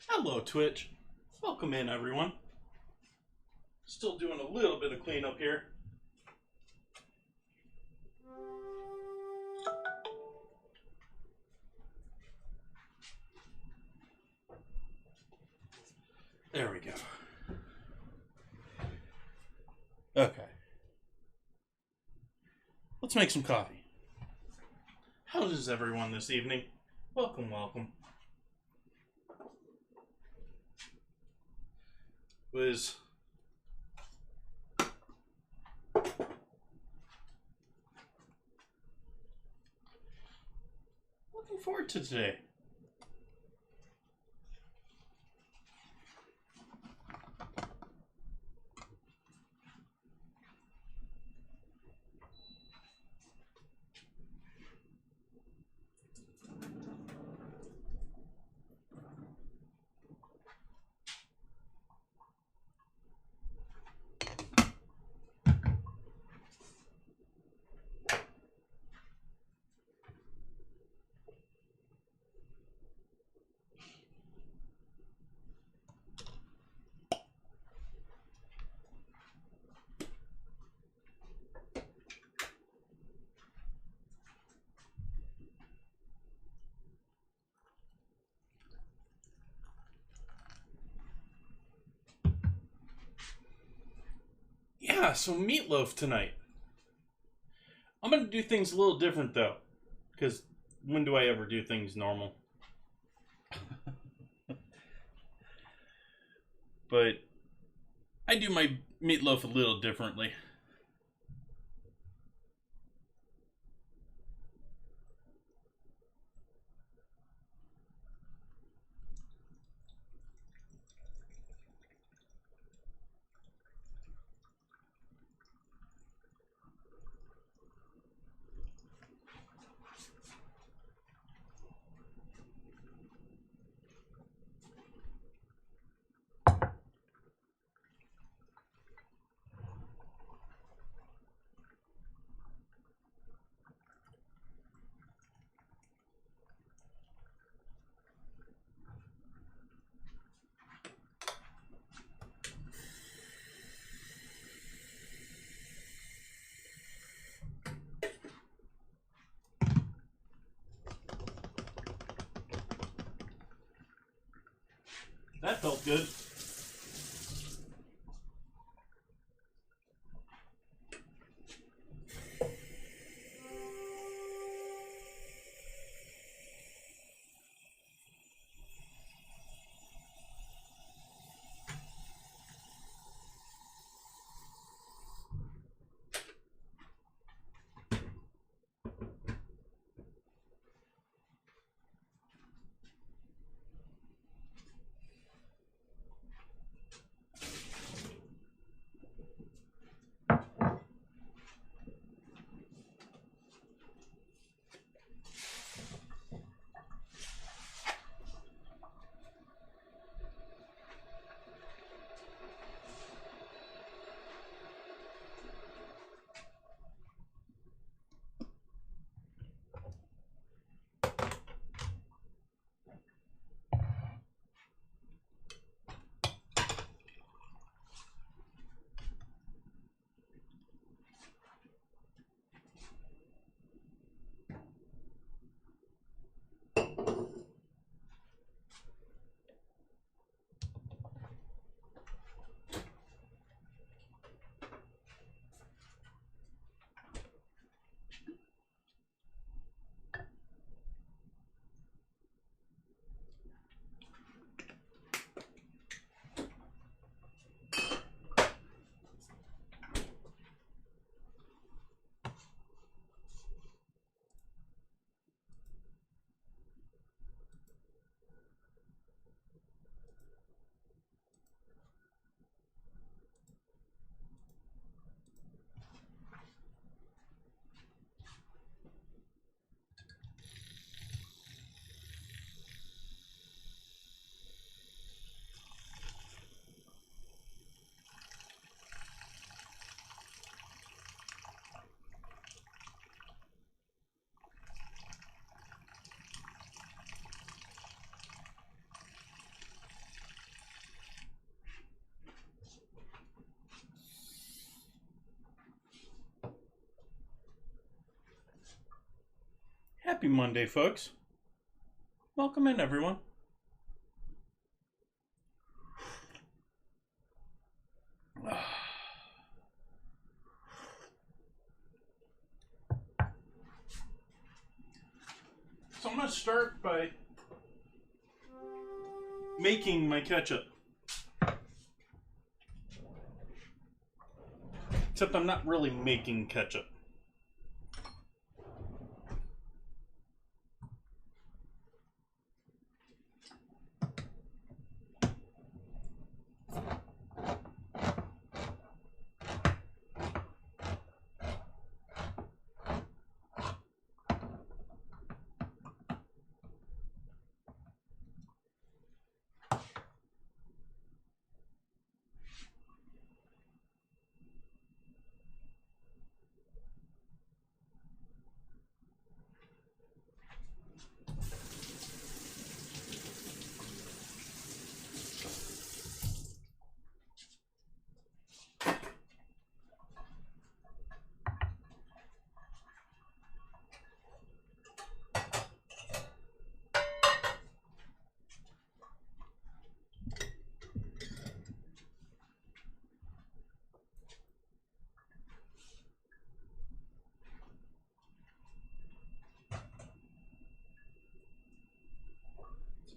Hello, Twitch. Welcome in, everyone. Still doing a little bit of cleanup here. There we go. Okay. Let's make some coffee. How is everyone this evening? Welcome, welcome. Was looking forward to today. Yeah, so Meatloaf tonight. I'm going to do things a little different, though. Because when do I ever do things normal? But I do my Meatloaf a little differently. That felt good. Happy Monday, folks. Welcome in, everyone. So I'm going to start by making my ketchup. Except I'm not really making ketchup.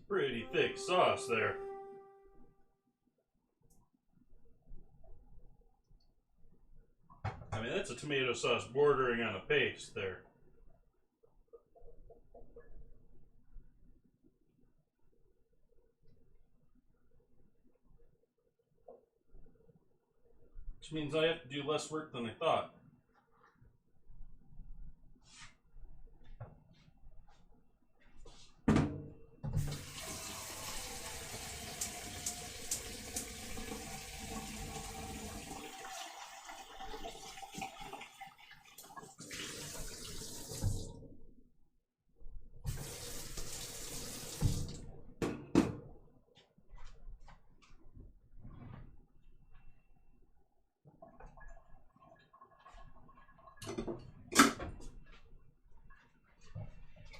Pretty thick sauce there. I mean, that's a tomato sauce bordering on a paste there. Which means I have to do less work than I thought.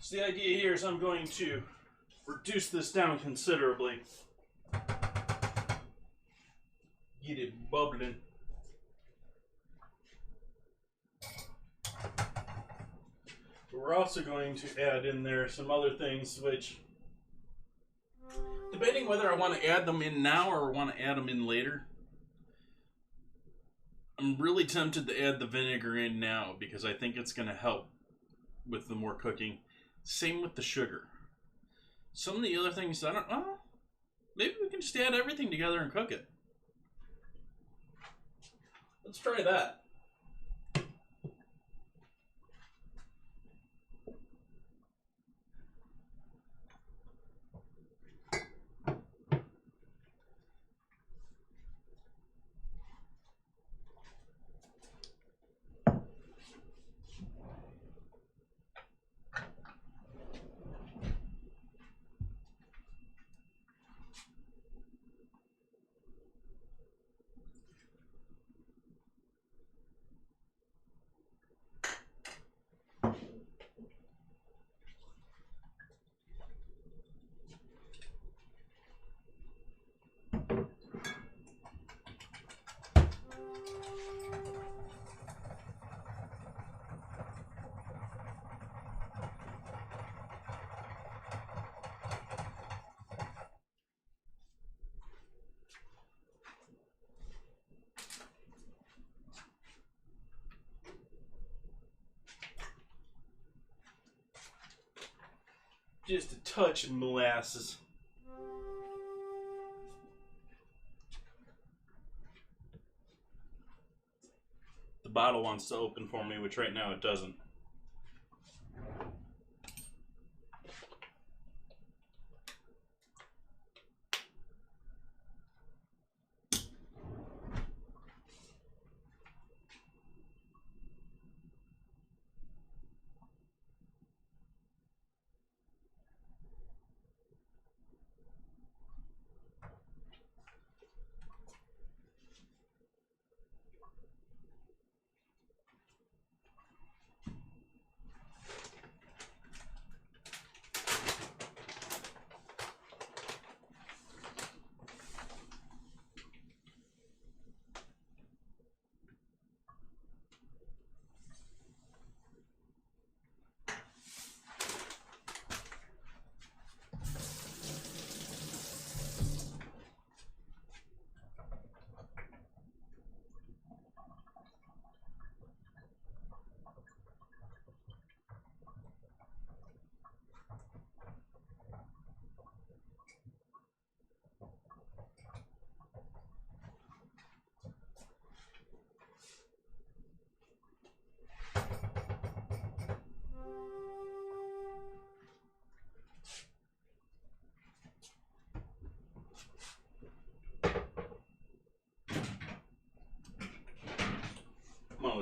So the idea here is I'm going to reduce this down considerably. Get it bubbling. But we're also going to add in there some other things which, debating whether I want to add them in now or want to add them in later. I'm really tempted to add the vinegar in now because I think it's going to help with the more cooking. Same with the sugar. Some of the other things, I don't know. Maybe we can just add everything together and cook it. Let's try that. Just a touch of molasses. The bottle wants to open for me, which right now it doesn't.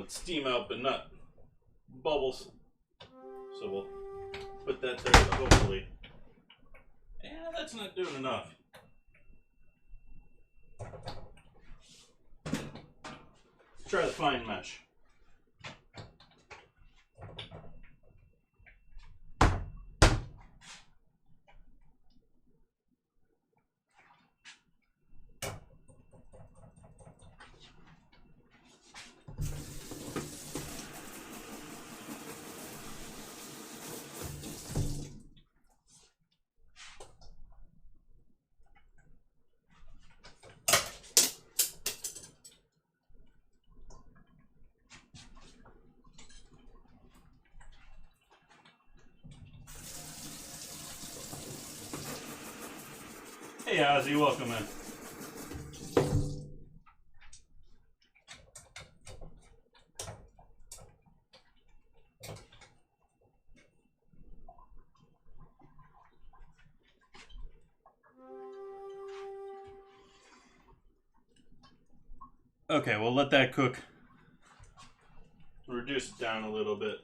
let steam out, but not bubbles. So we'll put that there, hopefully. Yeah, that's not doing enough. Let's try the fine mesh. Hey Ozzy, welcome in. Okay, we'll let that cook. Reduce it down a little bit.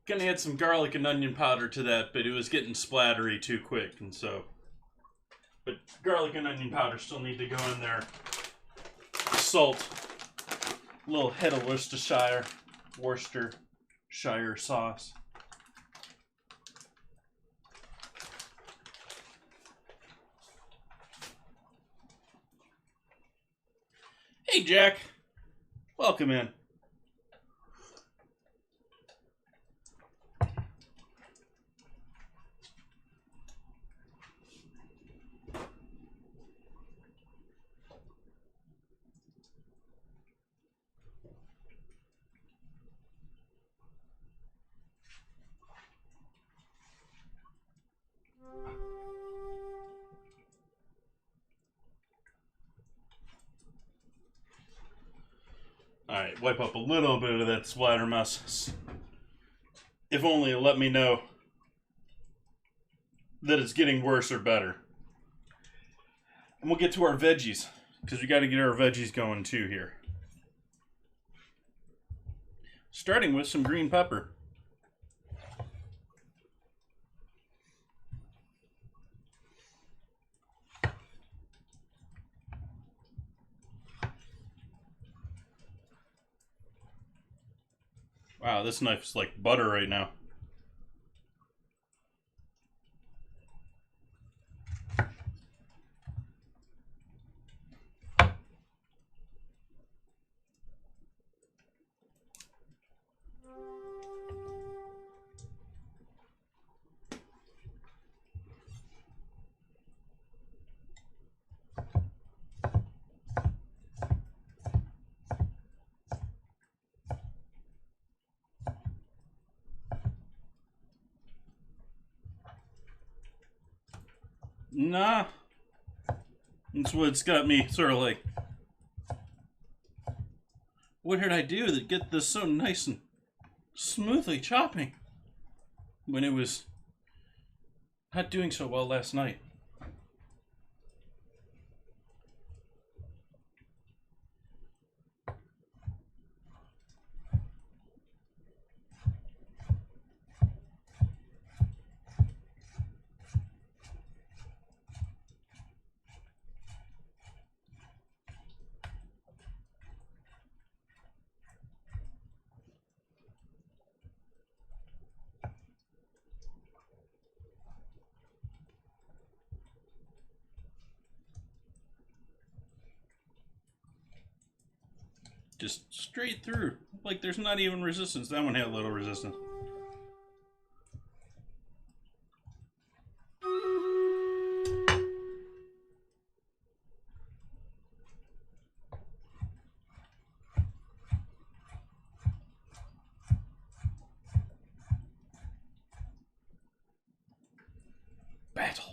Gonna add some garlic and onion powder to that, but it was getting splattery too quick, and so. But garlic and onion powder still need to go in there. Salt. A little head of Worcestershire sauce. Hey Jack, welcome in. Alright, wipe up a little bit of that splatter mess. If only it let me know that it's getting worse or better. And we'll get to our veggies, because we got to get our veggies going too here. Starting with some green pepper. Wow, this knife is like butter right now. Nah. That's what's got me sort of like, what did I do to get this so nice and smoothly chopping when it was not doing so well last night? Just straight through. Like there's not even resistance. That one had a little resistance. Battle.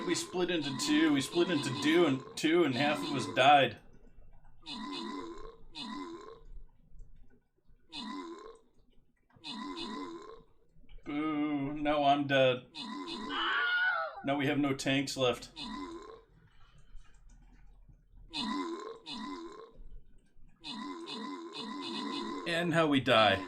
it, we split into two. We split into two, and half of us died. Boo, no, I'm dead. Now we have no tanks left. And how we die.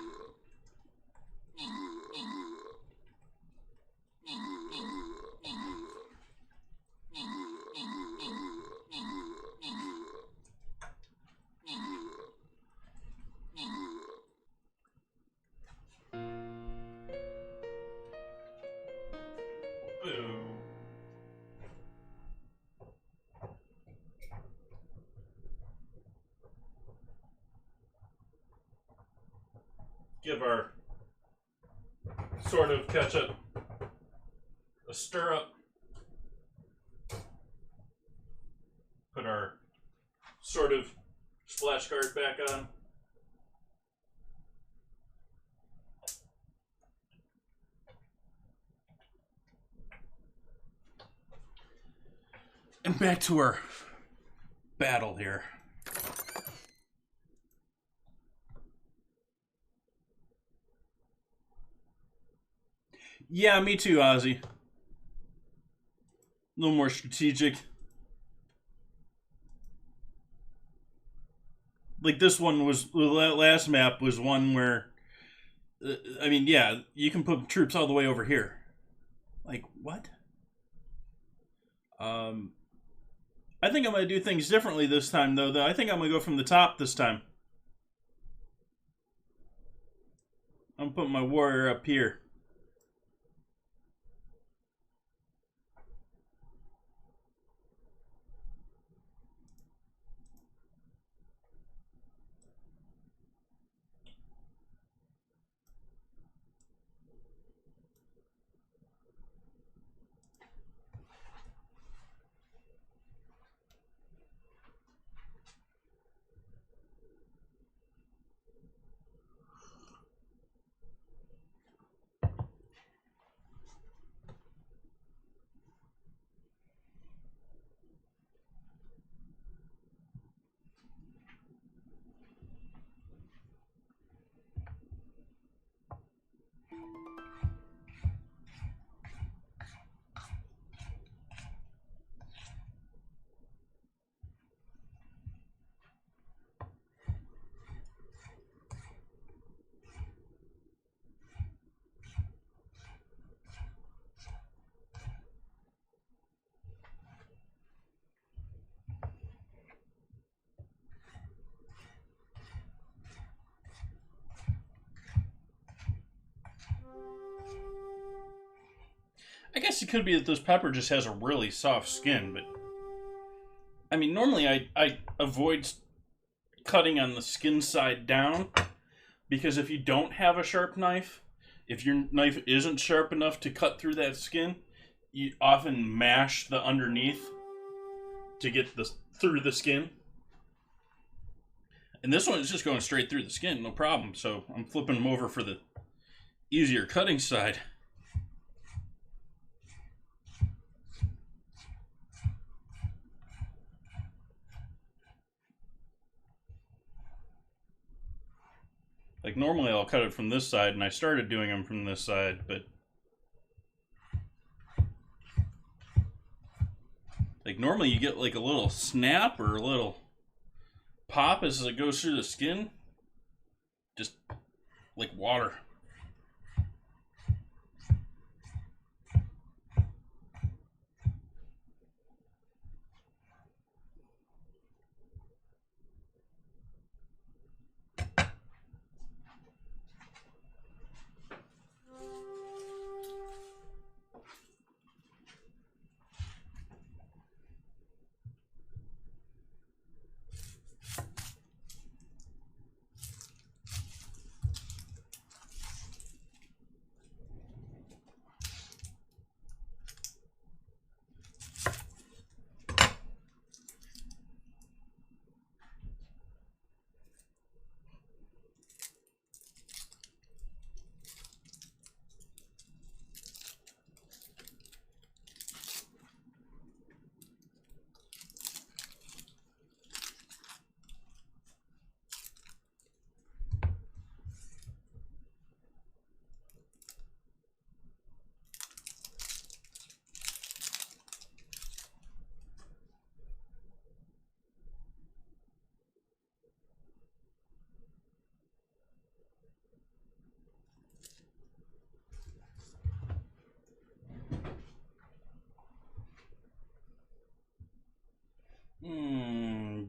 Give our sort of ketchup a stir up. Put our sort of splash guard back on. And back to our battle here. Yeah, me too, Ozzy. A little more strategic. Like this one was, the last map was one where, I mean, yeah, you can put troops all the way over here. Like, what? I think I'm going to do things differently this time, though. I think I'm going to go from the top this time. I'm putting my warrior up here. I guess it could be that this pepper just has a really soft skin, but I mean, normally I avoid cutting on the skin side down, because if you don't have a sharp knife, if your knife isn't sharp enough to cut through that skin, you often mash the underneath to get through the skin. And this one is just going straight through the skin, no problem. So I'm flipping them over for the easier cutting side. Like normally I'll cut it from this side, and I started doing them from this side, but like normally you get like a little snap or a little pop as it goes through the skin. Just like water.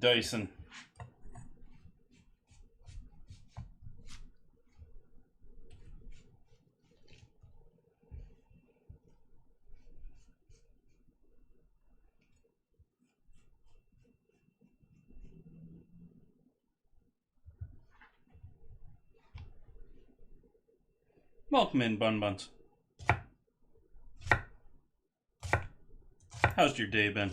Dyson. Welcome in, Bun Buns. How's your day been?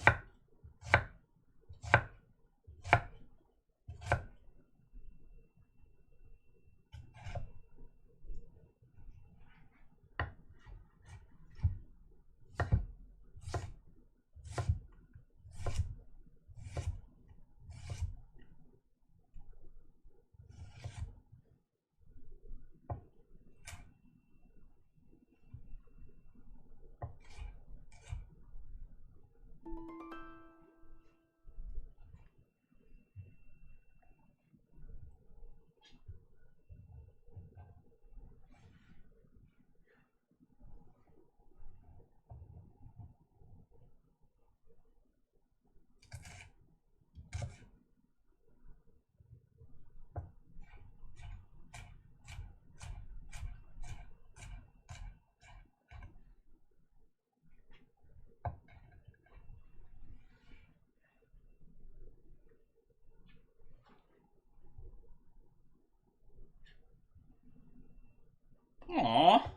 Aww.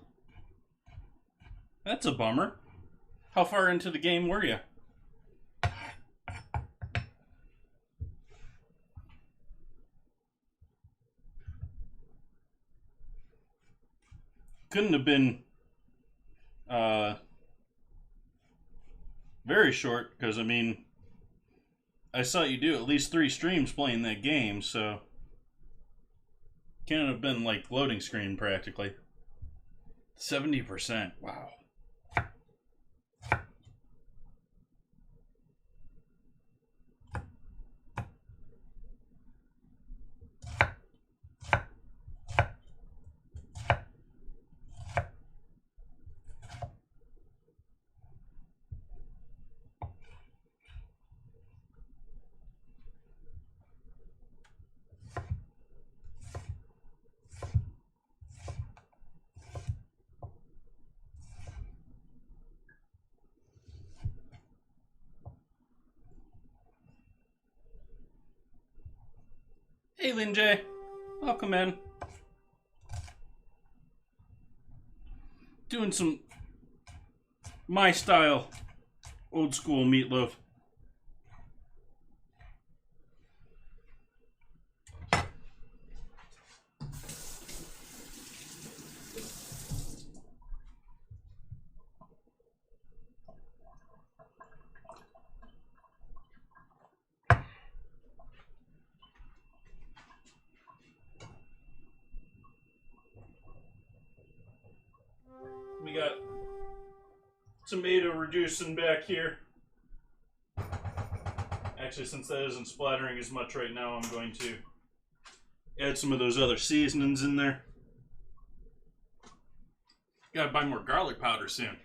That's a bummer. How far into the game were you? Couldn't have been very short, because, I mean, I saw you do at least 3 streams playing that game, so can't have been like loading screen practically. 70%. Wow. Hey, Lin J. Welcome in. Doing some my style old school Meatloaf. We got tomato reducing back here. Actually, since that isn't splattering as much right now, I'm going to add some of those other seasonings in there. Gotta buy more garlic powder soon.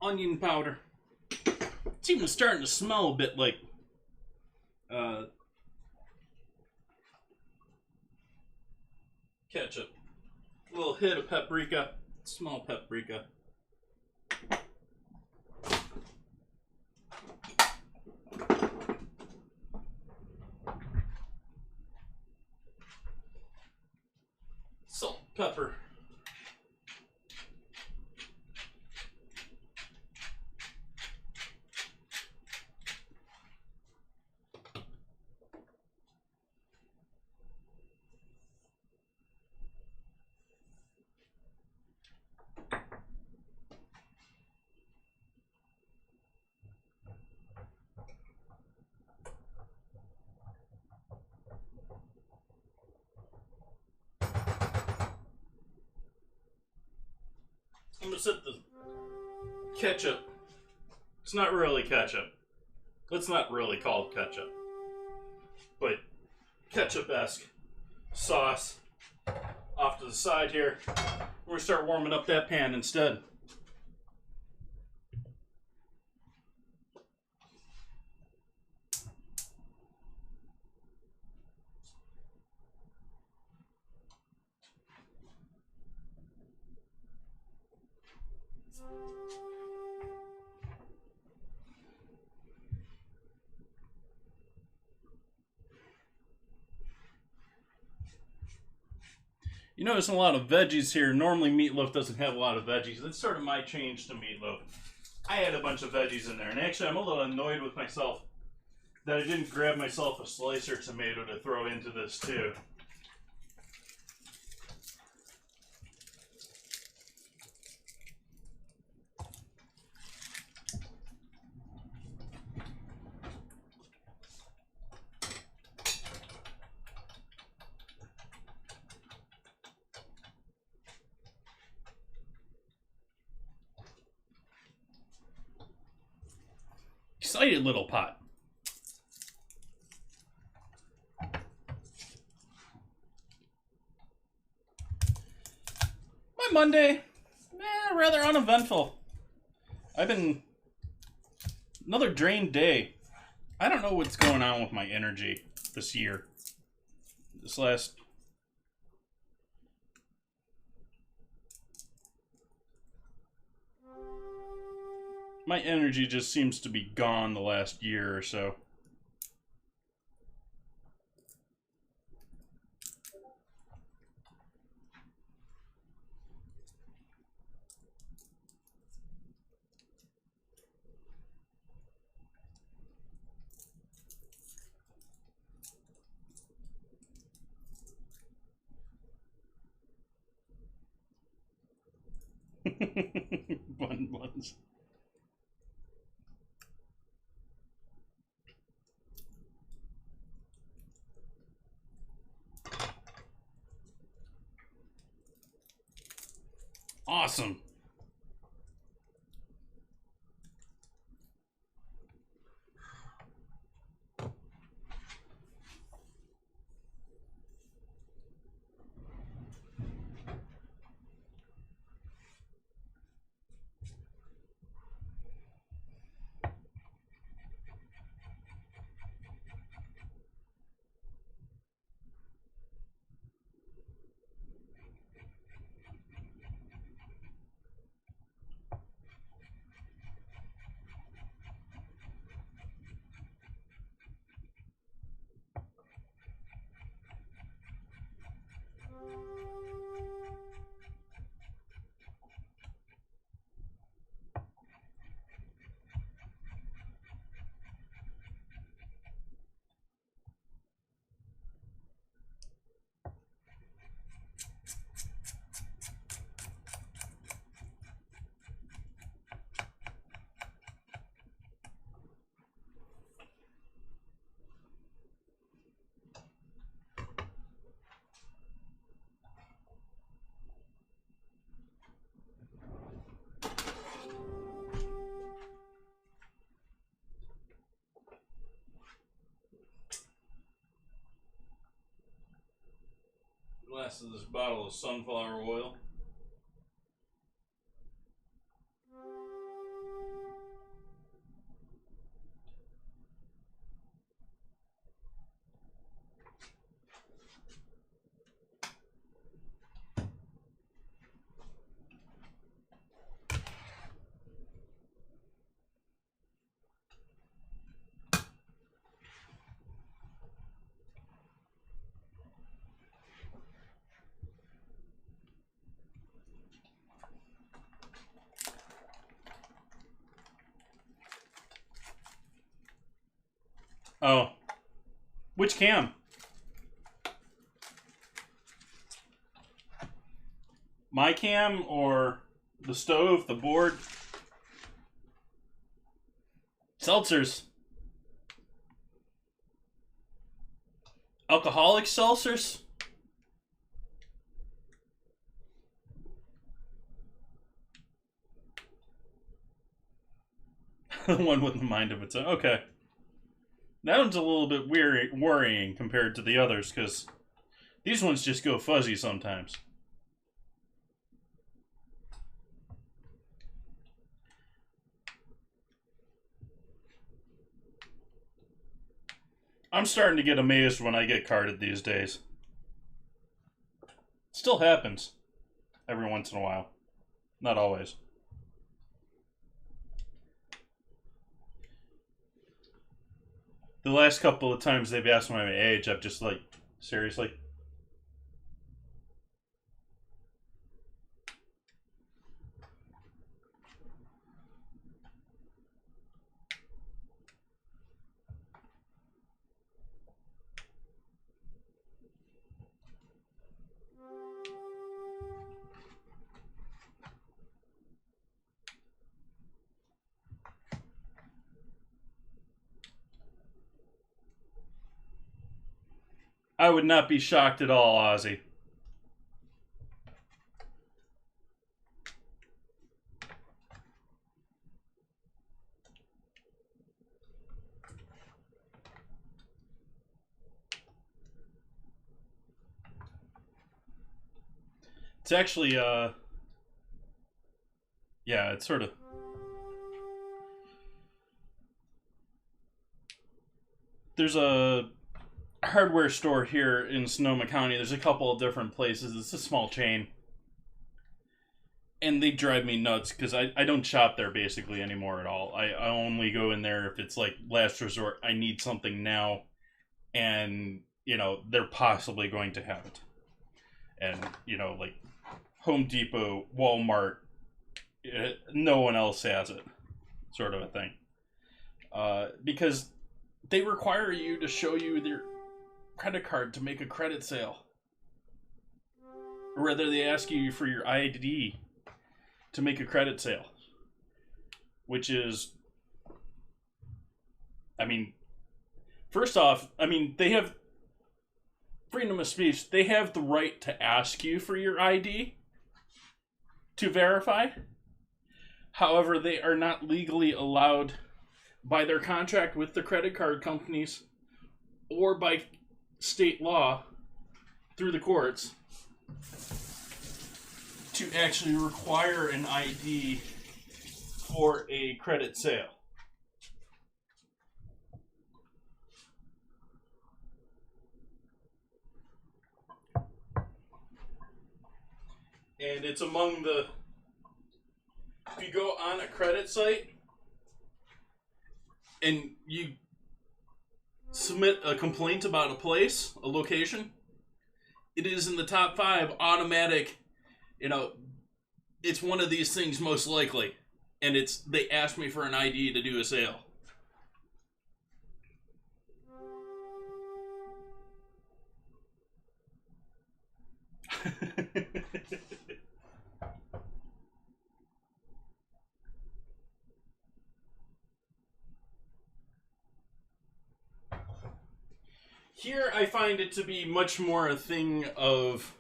Onion powder. It's even starting to smell a bit like ketchup. A little hit of paprika. Small paprika. Salt, pepper. I'm gonna set the ketchup It's not really ketchup. It's not really called ketchup. But ketchup-esque sauce off to the side here. We're gonna start warming up that pan instead. You notice a lot of veggies here. Normally Meatloaf doesn't have a lot of veggies. That's sort of my change to Meatloaf. I had a bunch of veggies in there, and actually I'm a little annoyed with myself that I didn't grab myself a slicer tomato to throw into this too. Excited little pot. My Monday, rather uneventful. I've been another drained day. I don't know what's going on with my energy this year. This last my energy just seems to be gone the last year or so. Buns. Awesome. Glass of this bottle of sunflower oil. Oh. Which cam? My cam or the stove, the board? Seltzers. Alcoholic seltzers? The one with the mind of its own. Okay. That one's a little bit worrying compared to the others, because these ones just go fuzzy sometimes. I'm starting to get amazed when I get carded these days. Still happens every once in a while. Not always. The last couple of times they've asked my age, I've just like, seriously? I would not be shocked at all, Ozzy. It's actually, yeah, it's sort of... There's a hardware store here in Sonoma County. There's a couple of different places. It's a small chain. And they drive me nuts because I don't shop there basically anymore at all. I only go in there if it's like last resort. I need something now. And, you know, they're possibly going to have it. And, you know, like Home Depot, Walmart, no one else has it. Sort of a thing. Because they require you to show you their credit card to make a credit sale. Or rather, they ask you for your ID to make a credit sale. Which is... I mean... First off, I mean, they have freedom of speech. They have the right to ask you for your ID to verify. However, they are not legally allowed by their contract with the credit card companies or by state law through the courts to actually require an ID for a credit sale. And it's among the... If you go on a credit site and you submit a complaint about a place, a location, it is in the top 5 automatic, you know, it's one of these things most likely. And it's, they asked me for an ID to do a sale. Here, I find it to be much more a thing of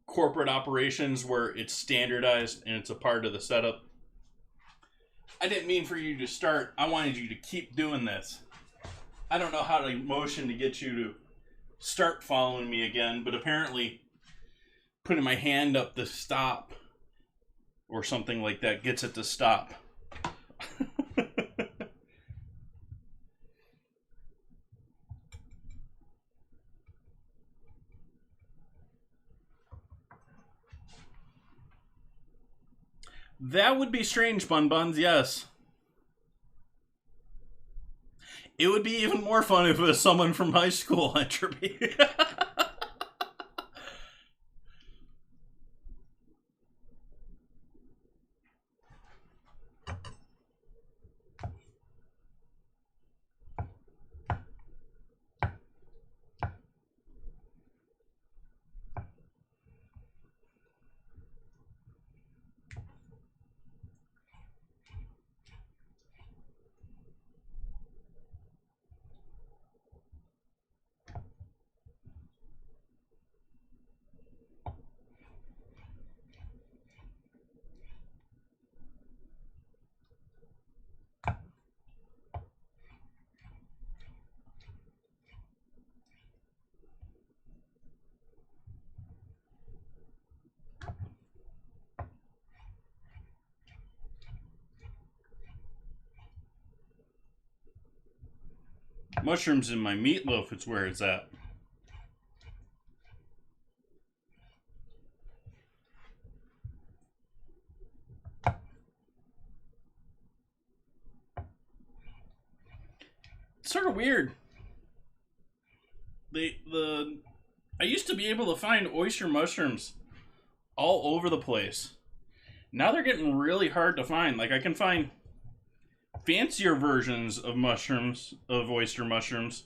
corporate operations where it's standardized and it's a part of the setup. I didn't mean for you to start. I wanted you to keep doing this. I don't know how to motion to get you to start following me again, but apparently putting my hand up to stop or something like that gets it to stop. That would be strange, Bun Buns, yes. It would be even more fun if it was someone from high school, Entropy. Mushrooms in my meatloaf, it's where it's at. It's sort of weird. I used to be able to find oyster mushrooms all over the place. Now they're getting really hard to find. Like, I can find fancier versions of mushrooms, of oyster mushrooms,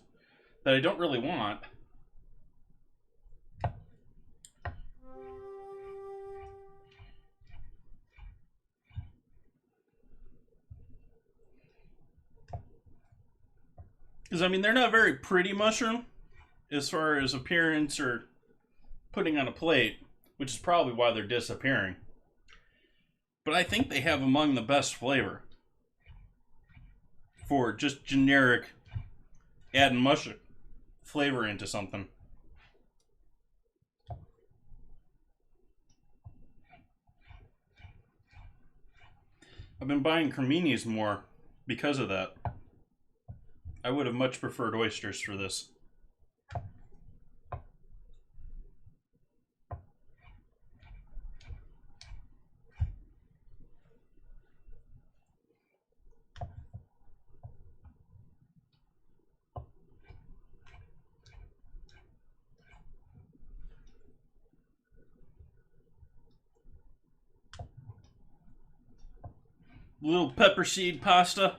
that I don't really want. Because, I mean, they're not very pretty mushroom as far as appearance or putting on a plate, which is probably why they're disappearing. But I think they have among the best flavor for just generic adding mushroom flavor into something. I've been buying creminis more because of that. I would have much preferred oysters for this. Little pepper seed pasta.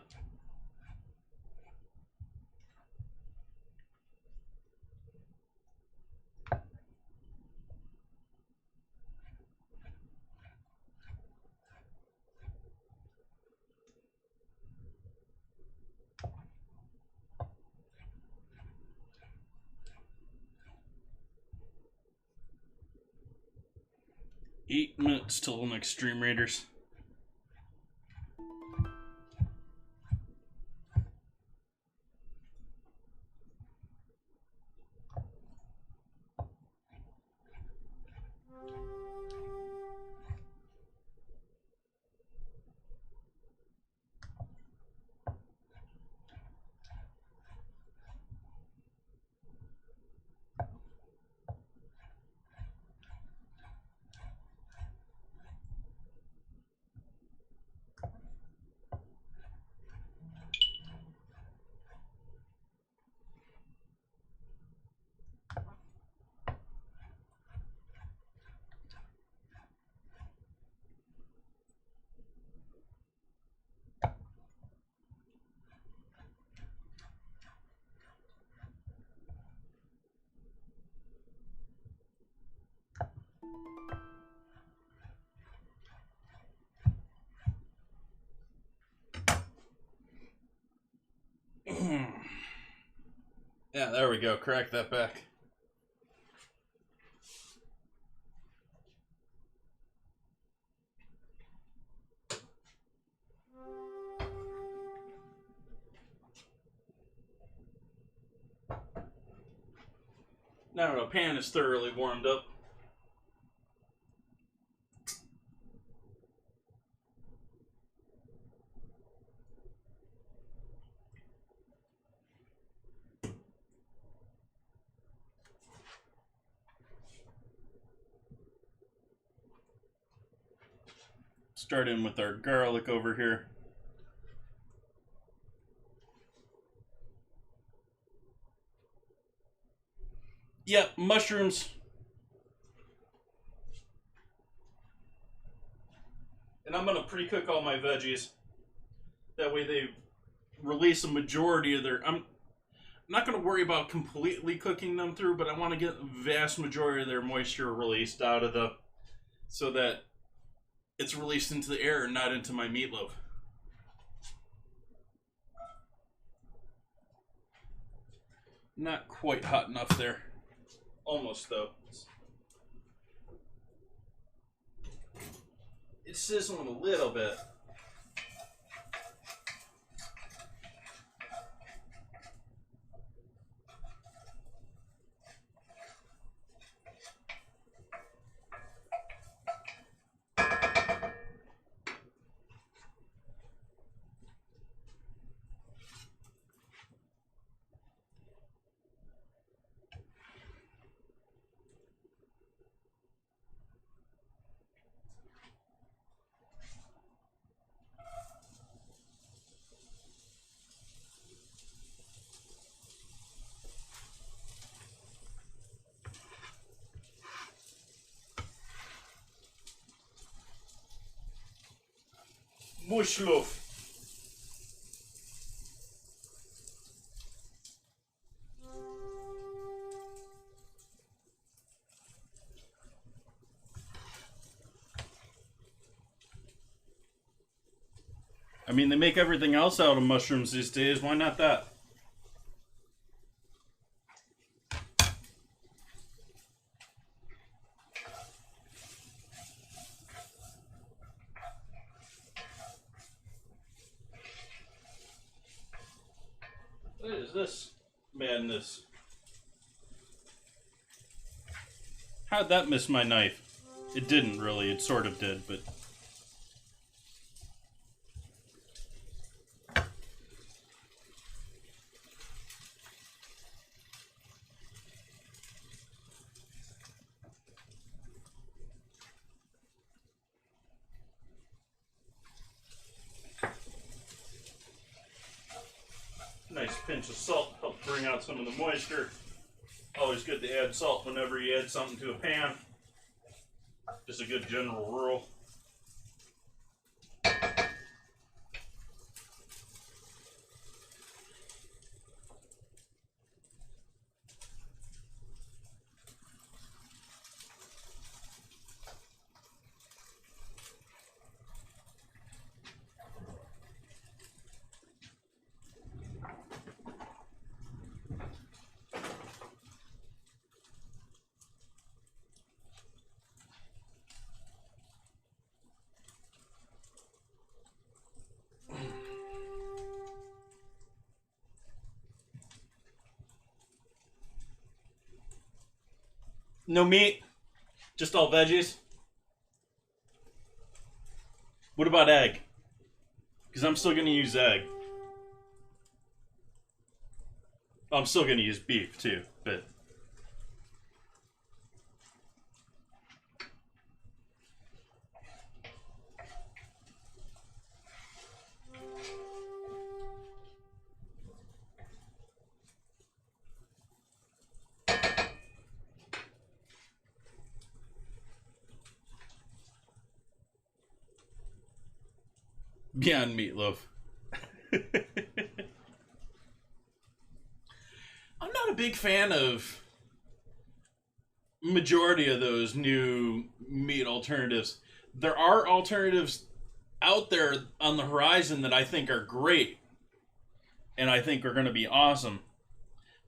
Eight minutes till next Stream Raiders. Yeah, there we go. Crack that back. Now the pan is thoroughly warmed up. Start in with our garlic over here. Yep, mushrooms. And I'm going to pre-cook all my veggies. That way they release a majority of their... I'm not going to worry about completely cooking them through, but I want to get the vast majority of their moisture released out of the... so that it's released into the air and not into my meatloaf. Not quite hot enough there. Almost, though. It's sizzling a little bit. bush loaf. I mean, they make everything else out of mushrooms these days. Why not that? What is this madness? How'd that miss my knife? It didn't really. It sort of did, but... Nice pinch of salt help bring out some of the moisture. Always good to add salt whenever you add something to a pan. Just a good general rule. No meat, just all veggies. What about egg? Because I'm still going to use egg. I'm still going to use beef too, but... Beyond Meatloaf. I'm not a big fan of majority of those new meat alternatives. There are alternatives out there on the horizon that I think are great and I think are going to be awesome.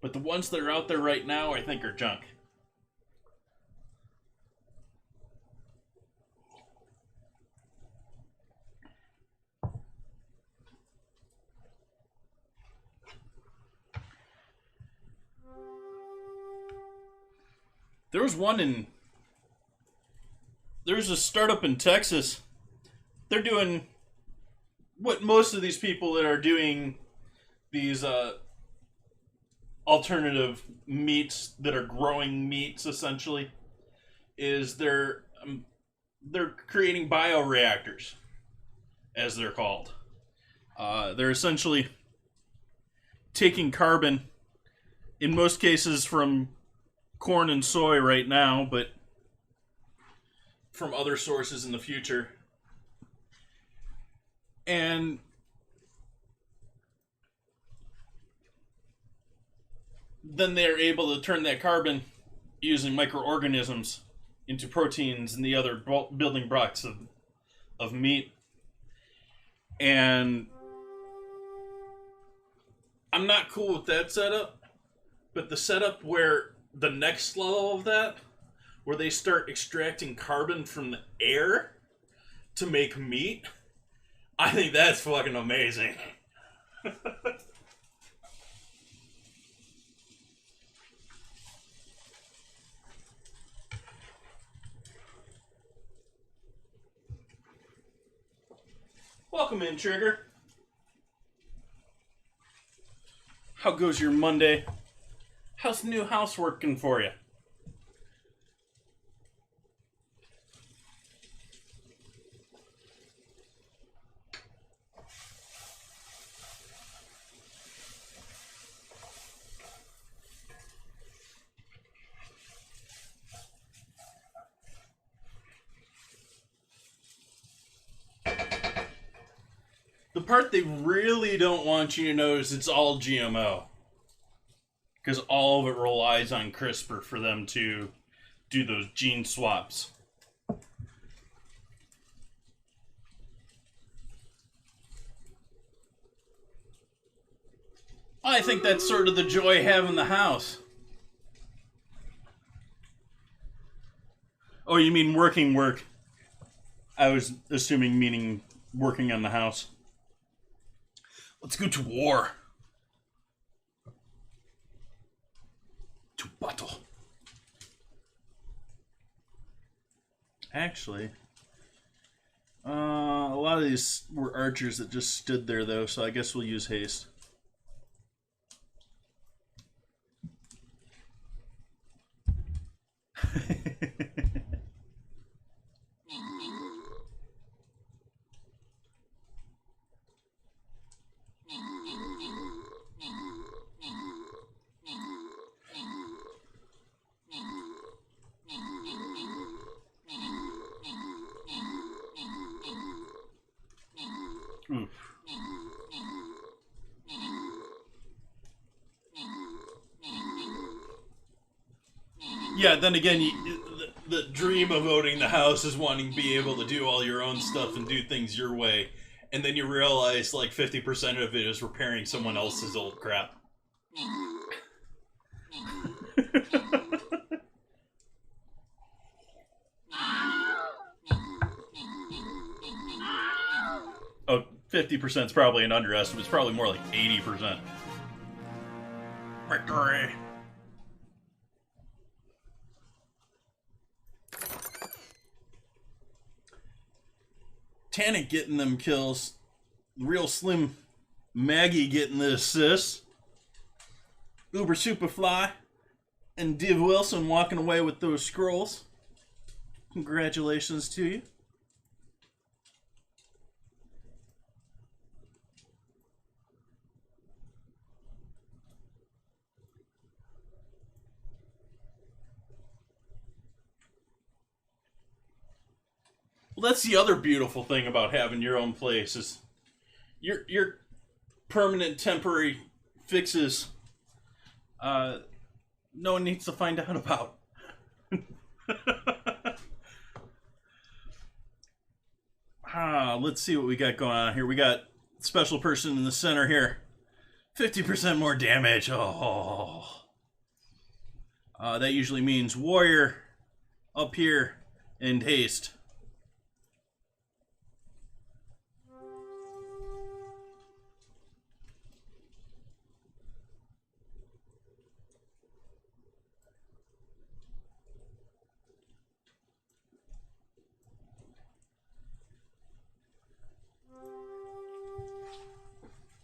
But the ones that are out there right now I think are junk. There's a startup in Texas. They're doing what most of these people that are doing these alternative meats that are growing meats essentially is they're creating bioreactors, as they're called. They're essentially taking carbon, in most cases from corn and soy right now, but from other sources in the future. And then they're able to turn that carbon using microorganisms into proteins and the other building blocks of meat. And I'm not cool with that setup, but the setup where the next level of that, where they start extracting carbon from the air to make meat, I think that's fucking amazing. Welcome in, Trigger. How goes your Monday? How's the new house working for you? part they really don't want you to know is it's all GMO. Because all of it relies on CRISPR for them to do those gene swaps. I think that's sort of the joy having the house. Oh, you mean working work? I was assuming meaning working on the house. Let's go to war. To battle. Actually, a lot of these were archers that just stood there, though, so I guess we'll use haste. Oof. Yeah, then again, the dream of owning the house is wanting to be able to do all your own stuff and do things your way. And then you realize like 50% of it is repairing someone else's old crap. Oh, 50% is probably an underestimate. It's probably more like 80%. Victory! Tanic getting them kills. Real Slim Maggie getting the assists. Uber Superfly and Div Wilson walking away with those scrolls. Congratulations to you. Well, that's the other beautiful thing about having your own place is your permanent temporary fixes. No one needs to find out about. Let's see what we got going on here. We got special person in the center here. 50% more damage. Oh. That usually means warrior up here and haste.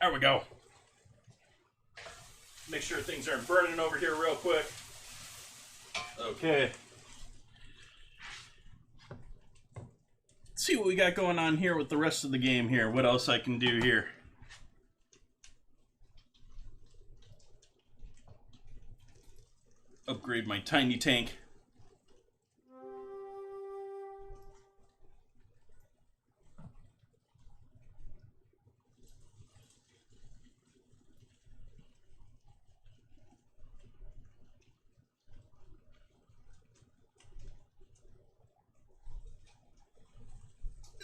There we go. Make sure things aren't burning over here real quick. Okay. Let's see what we got going on here with the rest of the game here. What else I can do here. Upgrade my tiny tank.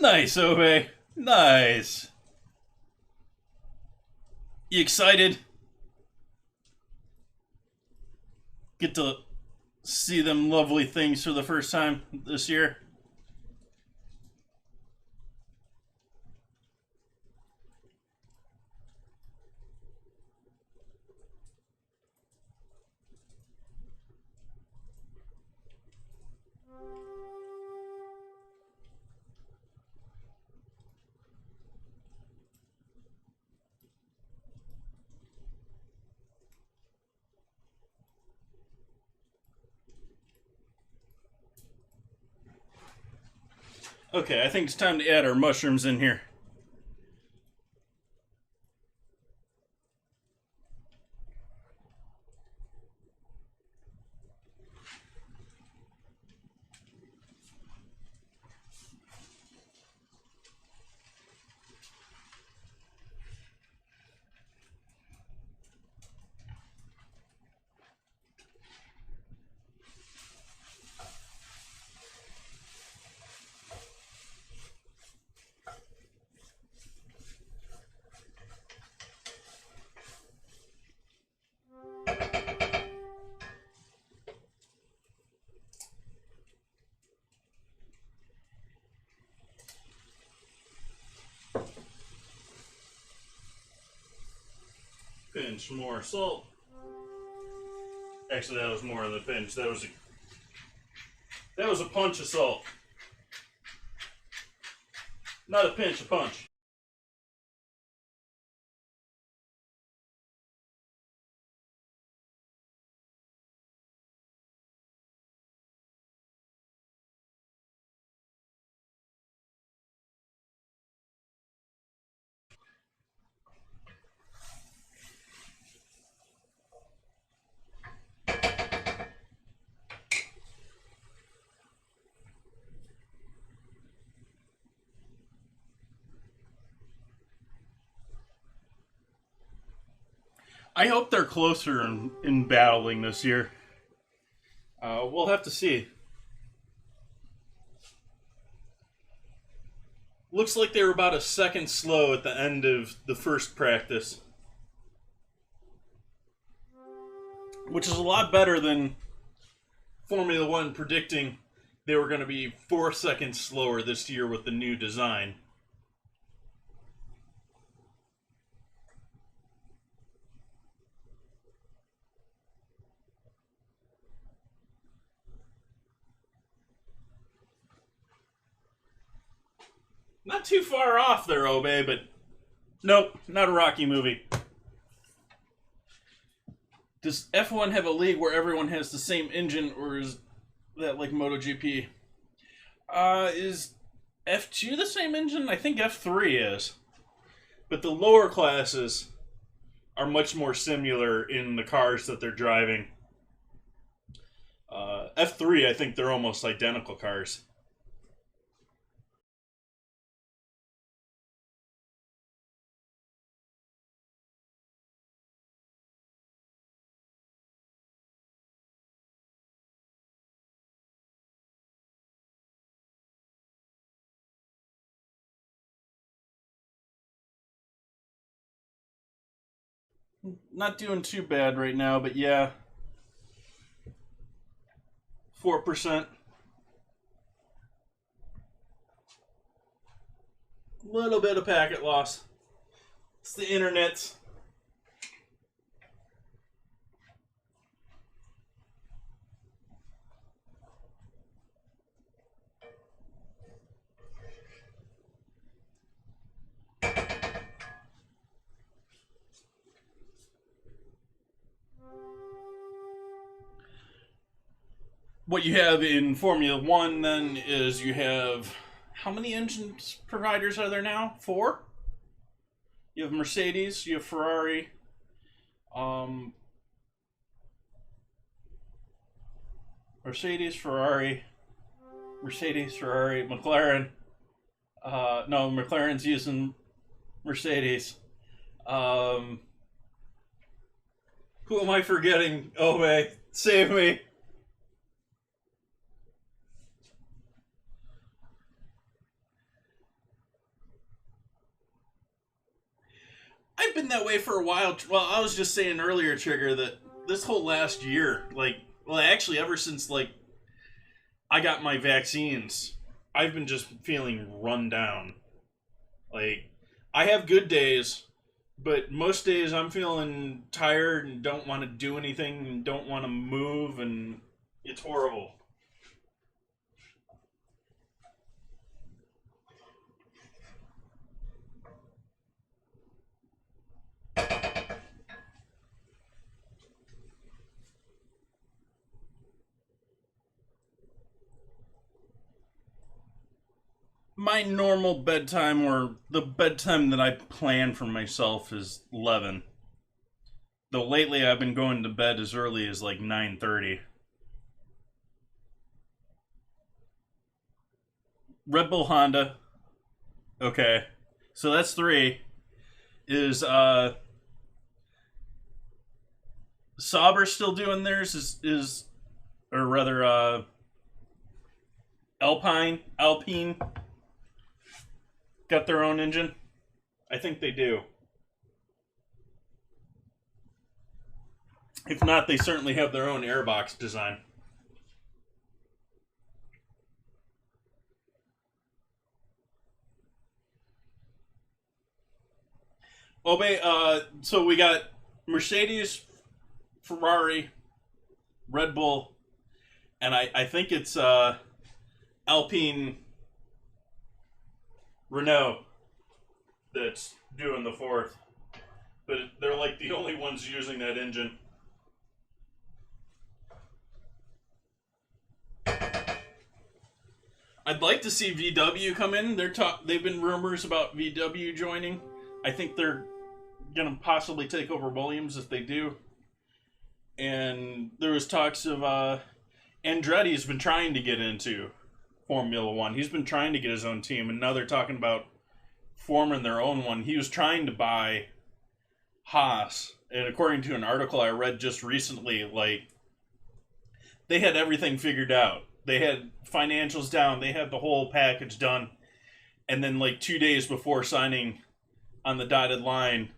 Nice, Obe. Nice. You excited? Get to see them lovely things for the first time this year. Okay, I think it's time to add our mushrooms in here. pinch more salt. Actually, that was more than a pinch. That was a punch of salt. Not a pinch, a punch. I hope they're closer in battling this year. We'll have to see. Looks like they were about a second slow at the end of the first practice. Which is a lot better than Formula One predicting they were going to be 4 seconds slower this year with the new design. Not too far off there, Obey, but nope, not a Rocky movie. Does F1 have a league where everyone has the same engine, or is that like MotoGP? Is F2 the same engine? I think F3 is. But the lower classes are much more similar in the cars that they're driving. F3, I think they're almost identical cars. Not doing too bad right now, but yeah. 4%. Little bit of packet loss. It's the internet. What you have in Formula One then is you have, how many engine providers are there now? 4? You have Mercedes, you have Ferrari, Mercedes, Ferrari, McLaren. No, McLaren's using Mercedes. Who am I forgetting? Oh, wait, save me. I've been that way for a while. Well, I was just saying earlier, Trigger, that this whole last year, actually, ever since, I got my vaccines, I've been just feeling run down. I have good days, but most days I'm feeling tired and don't want to do anything and don't want to move, and it's horrible. My normal bedtime, or the bedtime that I plan for myself, is 11. Though lately I've been going to bed as early as 9:30. Red Bull Honda. Okay. So that's 3. Is Sauber still doing theirs? Is or rather Alpine got their own engine? I think they do. If not, they certainly have their own airbox design. Obey, so we got Mercedes, Ferrari, Red Bull, and I think it's Alpine, Renault that's doing the fourth. But they're like the only ones using that engine. I'd like to see VW come in. They've been rumors about VW joining. I think they're gonna possibly take over Williams if they do. And there was talks of Andretti's been trying to get into Formula One. He's been trying to get his own team, and now they're talking about forming their own one. He was trying to buy Haas, and according to an article I read just recently, like, they had everything figured out. They had financials down. They had the whole package done. And then, like, 2 days before signing on the dotted line,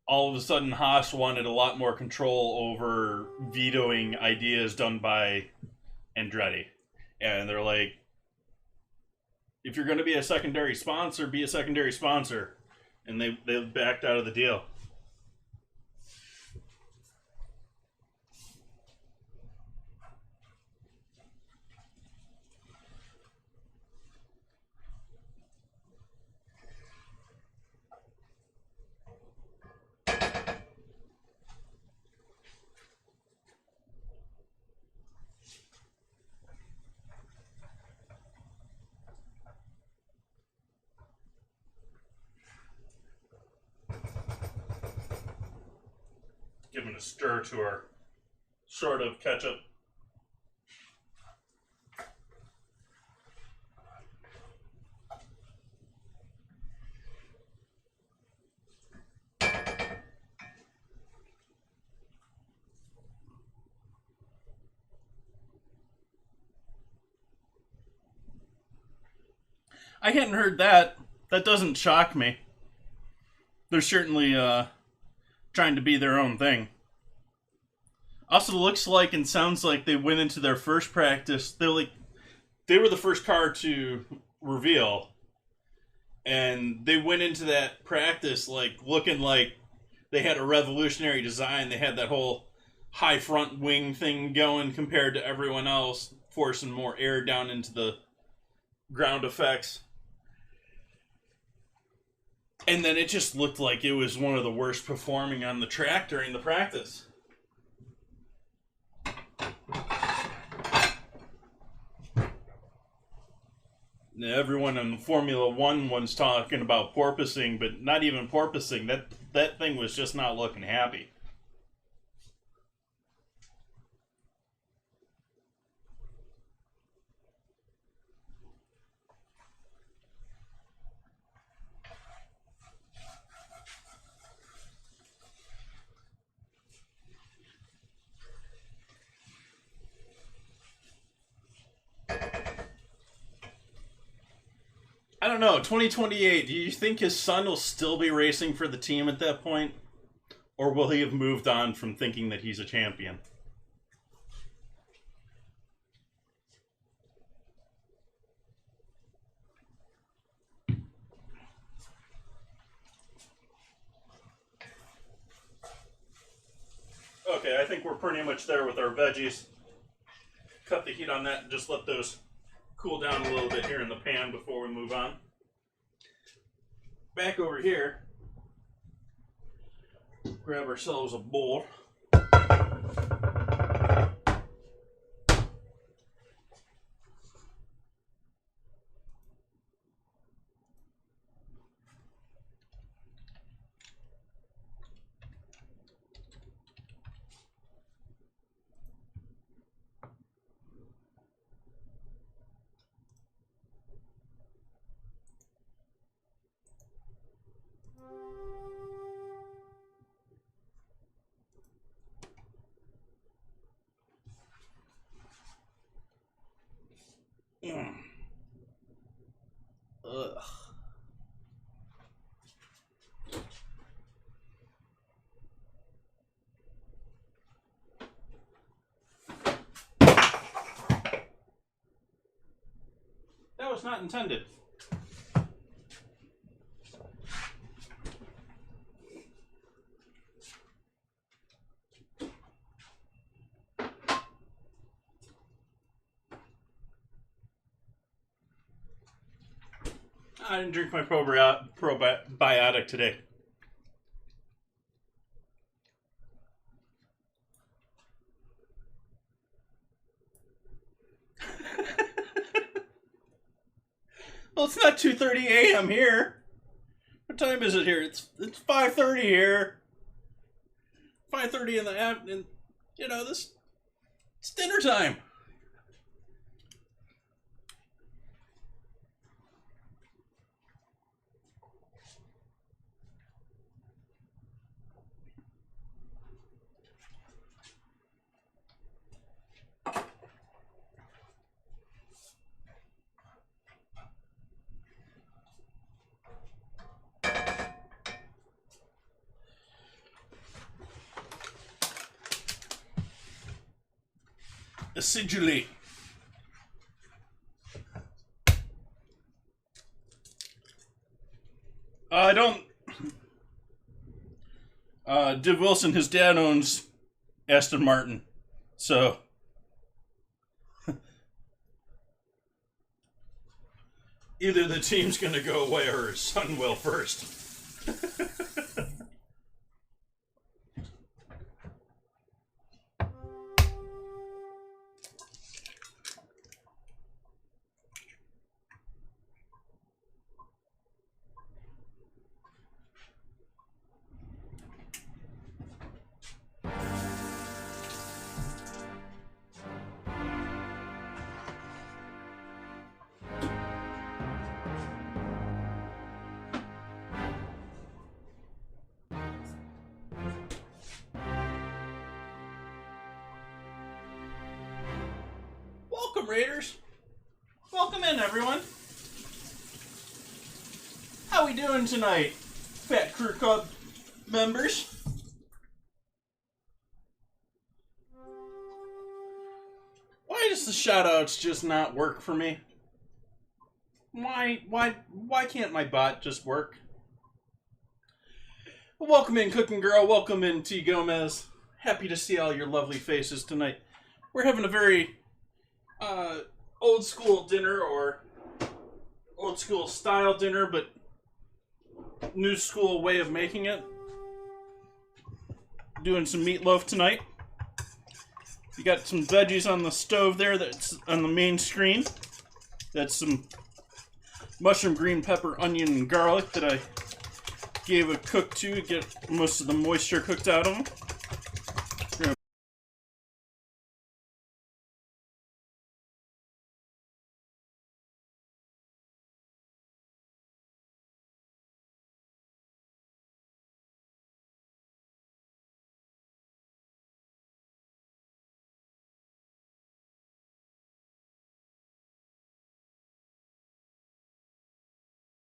all of a sudden Haas wanted a lot more control over vetoing ideas done by Andretti. And they're like, if you're going to be a secondary sponsor, be a secondary sponsor. And they backed out of the deal. Giving a stir to our sort of ketchup. I hadn't heard that. That doesn't shock me. They're certainly trying to be their own thing. Also, looks like and sounds like they went into their first practice. They were the first car to reveal, and they went into that practice like looking like they had a revolutionary design. They had that whole high front wing thing going compared to everyone else, forcing more air down into the ground effects. And then it just looked like it was one of the worst performing on the track during the practice. Everyone in the Formula One one's talking about porpoising, but not even porpoising. That thing was just not looking happy. I don't know, 2028, do you think his son will still be racing for the team at that point? Or will he have moved on from thinking that he's a champion? Okay, I think we're pretty much there with our veggies. Cut the heat on that and just let those cool down a little bit here in the pan before we move on. Back over here, grab ourselves a bowl. Ugh. That was not intended. I didn't drink my probiotic today. Well, it's not 2:30 a.m. here. What time is it here? It's 5:30 here. 5:30 in the afternoon. You know, it's dinner time. Acidulate. I don't. Div Wilson, his dad owns Aston Martin, so either the team's gonna go away or his son will first. Welcome, Raiders. Welcome in, everyone. How we doing tonight, Fat Crew Club members? Why does the shoutouts just not work for me? Why can't my bot just work? Well, welcome in, Cooking Girl. Welcome in, T. Gomez. Happy to see all your lovely faces tonight. We're having a very old school dinner, or old school style dinner, but new school way of making it. Doing some meatloaf tonight. You got some veggies on the stove there that's on the main screen. That's some mushroom, green pepper, onion, and garlic that I gave a cook to get most of the moisture cooked out of them.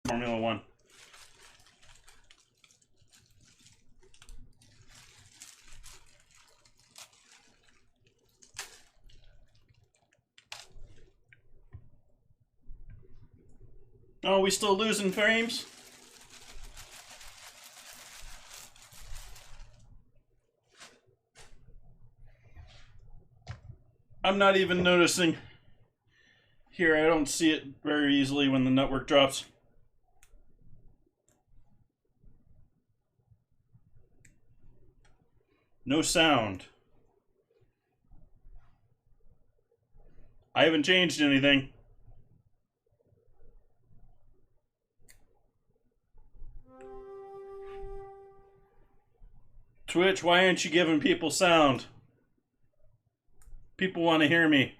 Formula One. Oh, we still losing frames? I'm not even noticing. Here, I don't see it very easily when the network drops. No sound. I haven't changed anything. Twitch, why aren't you giving people sound? People want to hear me.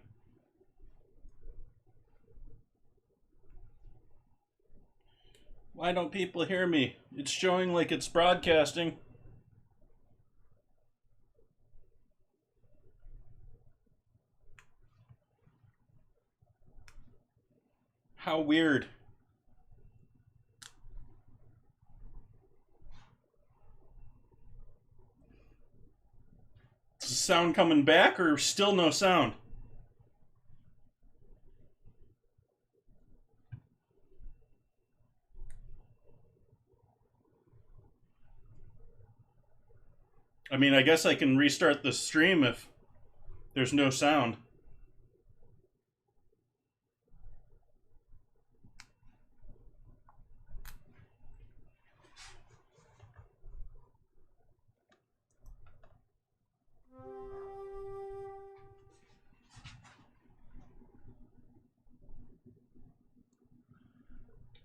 Why don't people hear me? It's showing like it's broadcasting. How weird. Is the sound coming back or still no sound? I mean, I guess I can restart the stream if there's no sound.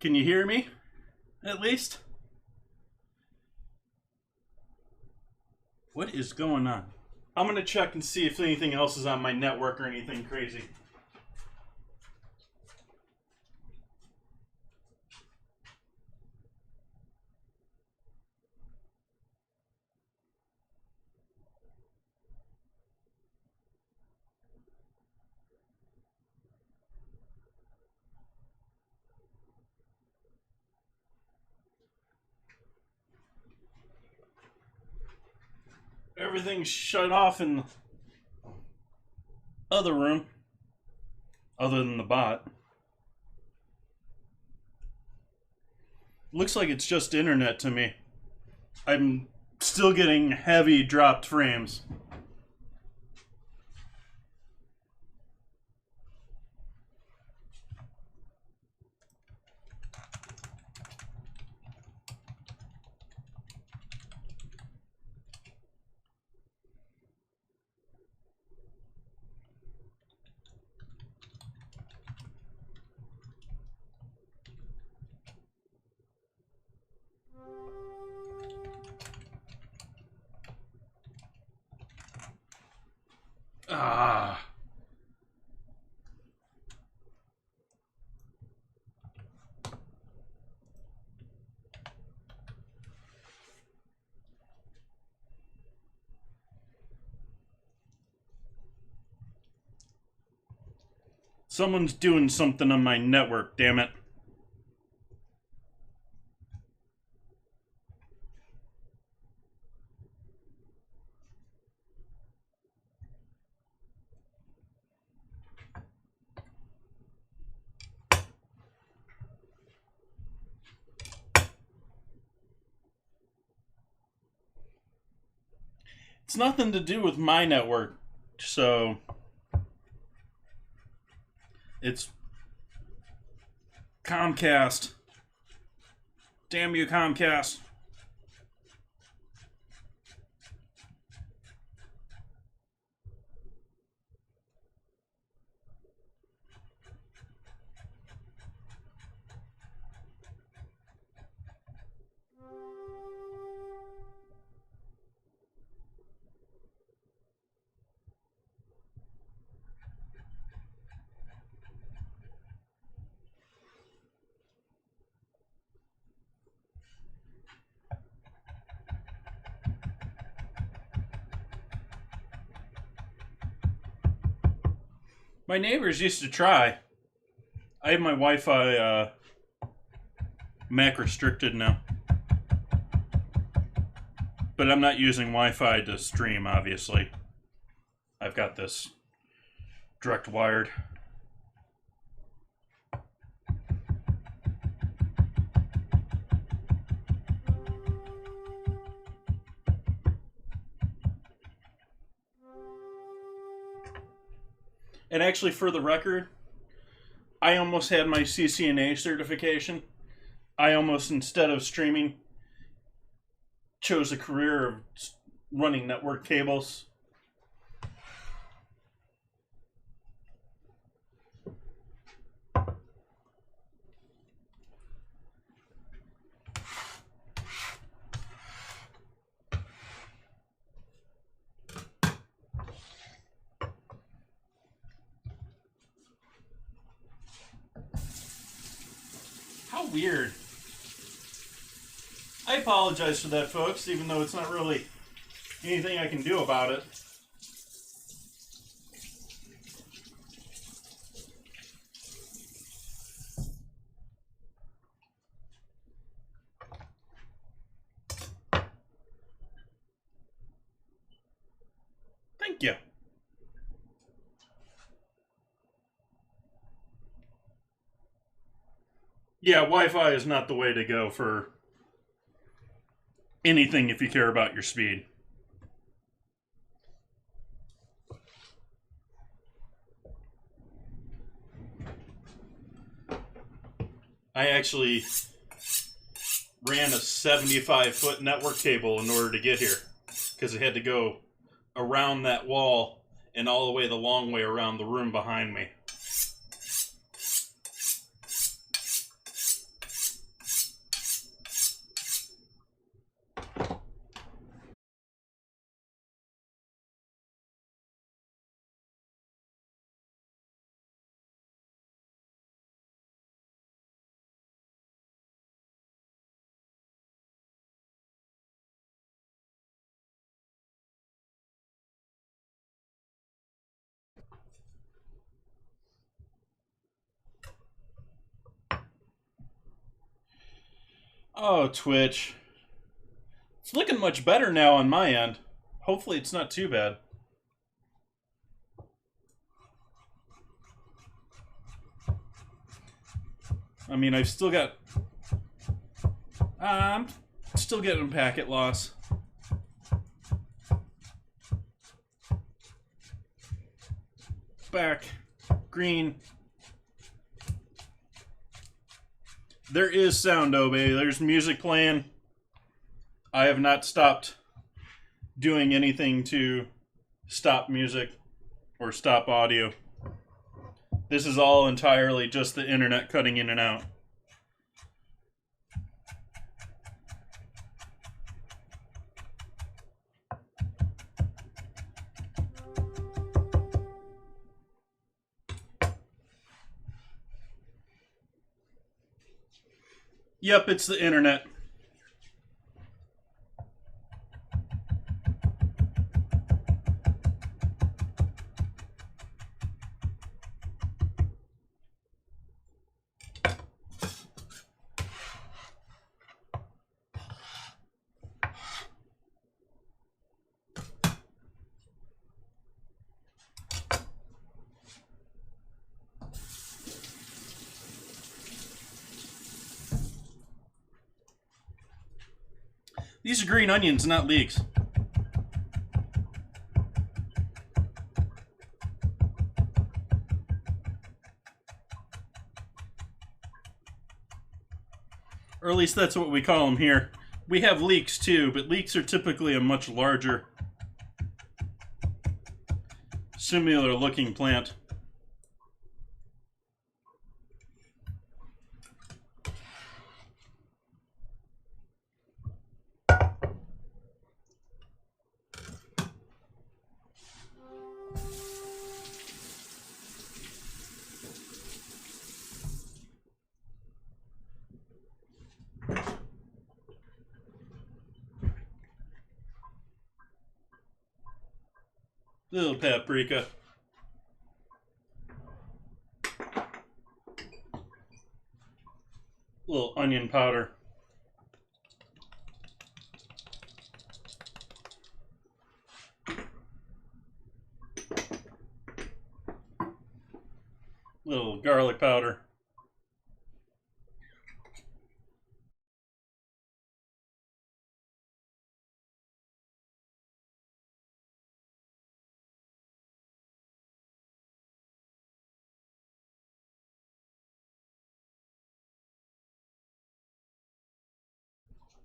Can you hear me? At least? What is going on? I'm going to check and see if anything else is on my network or anything crazy. Everything's shut off in the other room, other than the bot. Looks like it's just internet to me. I'm still getting heavy dropped frames. Ah. Someone's doing something on my network, damn it. It's nothing to do with my network, so it's Comcast. Damn you, Comcast. My neighbors used to try. I have my Wi-Fi MAC restricted now. But I'm not using Wi-Fi to stream, obviously. I've got this direct wired. And actually, for the record, I almost had my CCNA certification. I almost, instead of streaming, chose a career of running network cables. How weird. I apologize for that, folks, even though it's not really anything I can do about it. Thank you. Yeah, Wi-Fi is not the way to go for anything if you care about your speed. I actually ran a 75-foot network cable in order to get here because it had to go around that wall and all the way the long way around the room behind me. Oh, Twitch. It's looking much better now on my end. Hopefully it's not too bad. I mean, I've still got... I'm still getting packet loss. Back. Green. There is sound, Obey. There's music playing. I have not stopped doing anything to stop music or stop audio. This is all entirely just the internet cutting in and out. Yep, it's the internet. These are green onions, not leeks. Or at least that's what we call them here. We have leeks too, but leeks are typically a much larger, similar looking plant. Little paprika. Little onion powder. Little garlic powder.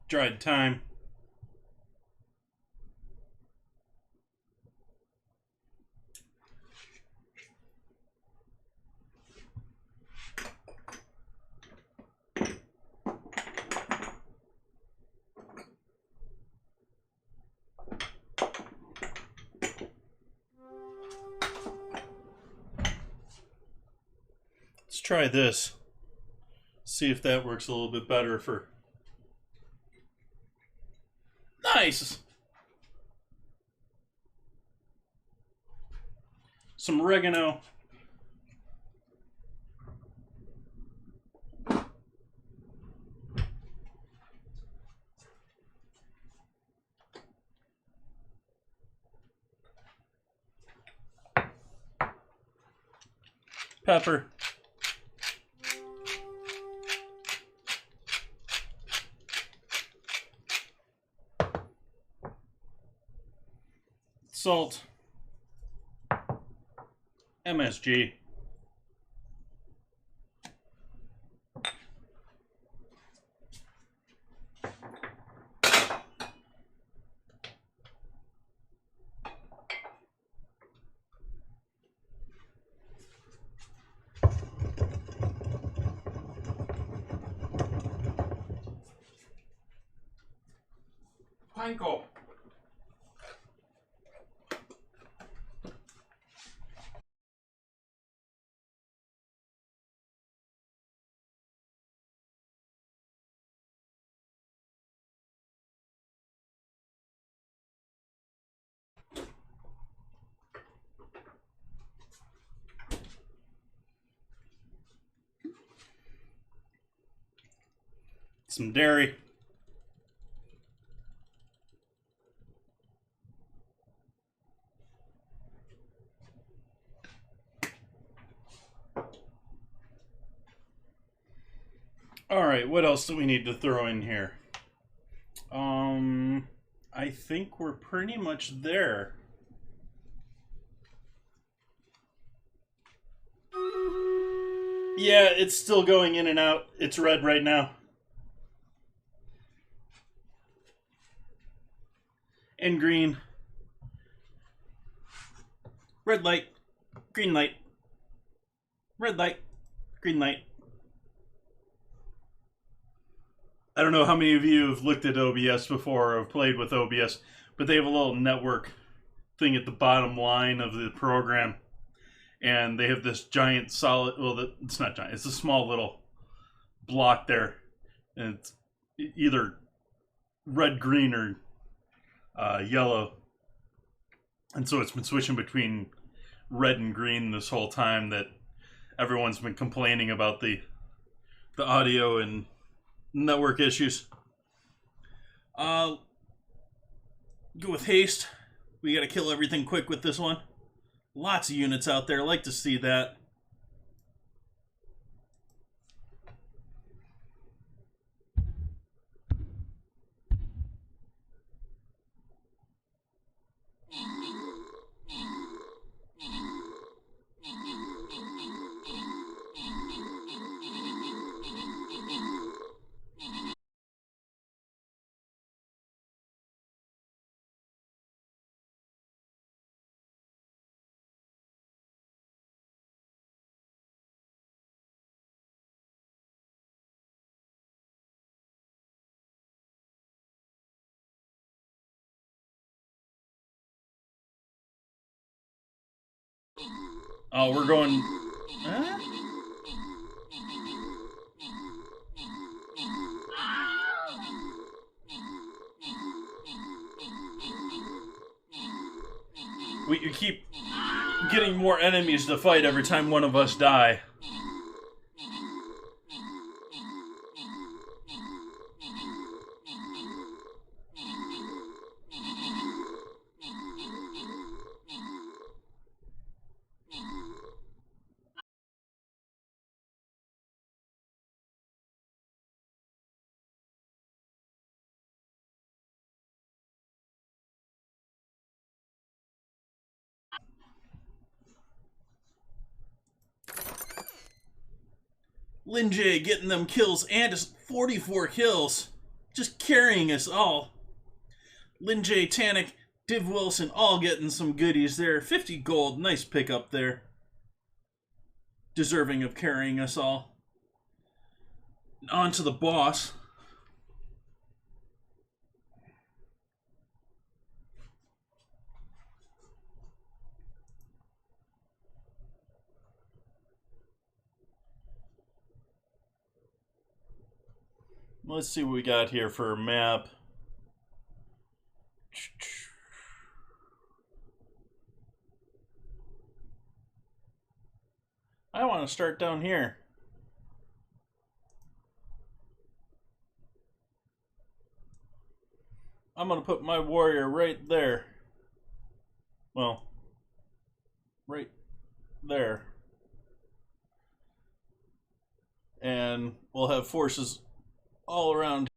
Dried thyme. Let's try this. See if that works a little bit better for... Nice! Some oregano. Pepper. Salt. MSG. Panko. some dairy. Alright, what else do we need to throw in here? I think we're pretty much there. Yeah, it's still going in and out. It's red right now. And green. Red light, green light. Red light, green light. I don't know how many of you have looked at OBS before or have played with OBS, but they have a little network thing at the bottom line of the program. And they have this giant solid, well, it's not giant, it's a small little block there. And it's either red, green, or yellow. And so it's been switching between red and green this whole time that everyone's been complaining about the audio and network issues. Go with haste. We gotta kill everything quick with this one. Lots of units out there. Like to see that. Oh, we're going... Huh? We keep getting more enemies to fight every time one of us die. Lin J getting them kills and just 44 kills. Just carrying us all. Lin J, Tannic, Div Wilson all getting some goodies there. 50 gold. Nice pickup there. Deserving of carrying us all. On to the boss. Let's see what we got here for a map. I want to start down here. I'm going to put my warrior right there. Well, right there. And we'll have forces all around.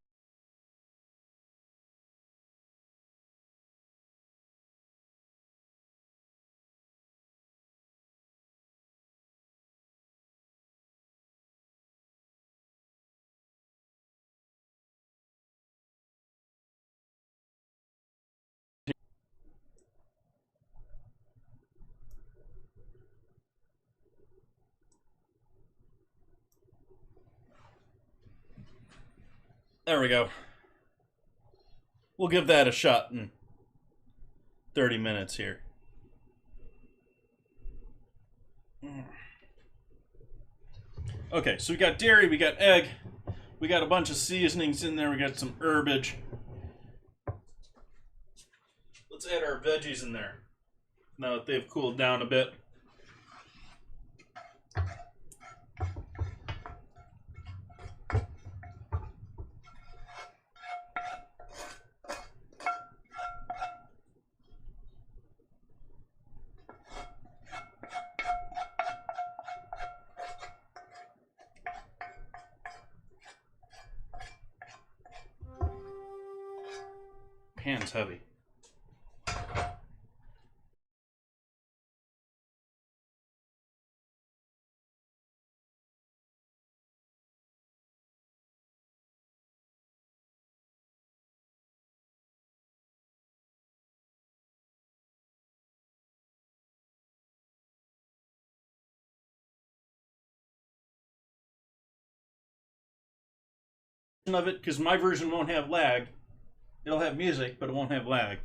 There we go. We'll give that a shot in 30 minutes here. Okay, so we got dairy, we got egg, we got a bunch of seasonings in there, we got some herbage. Let's add our veggies in there now that they've cooled down a bit. Pan's heavy. Of it, because my version won't have lag. It'll have music, but it won't have lag.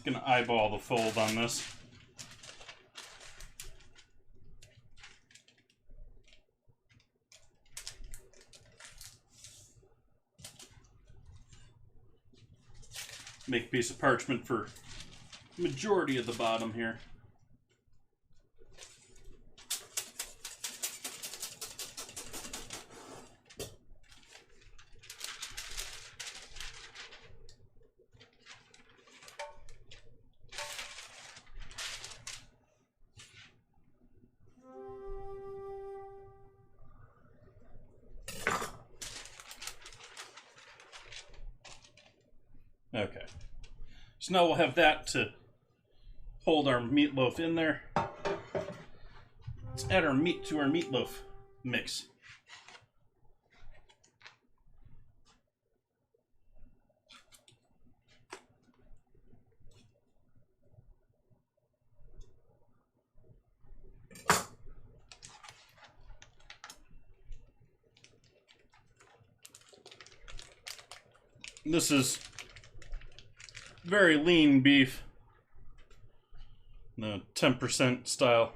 Gonna eyeball the fold on this. Make a piece of parchment for majority of the bottom here. Okay, so now we'll have that to hold our meatloaf in there. Let's add our meat to our meatloaf mix. This is very lean beef, the 10% style,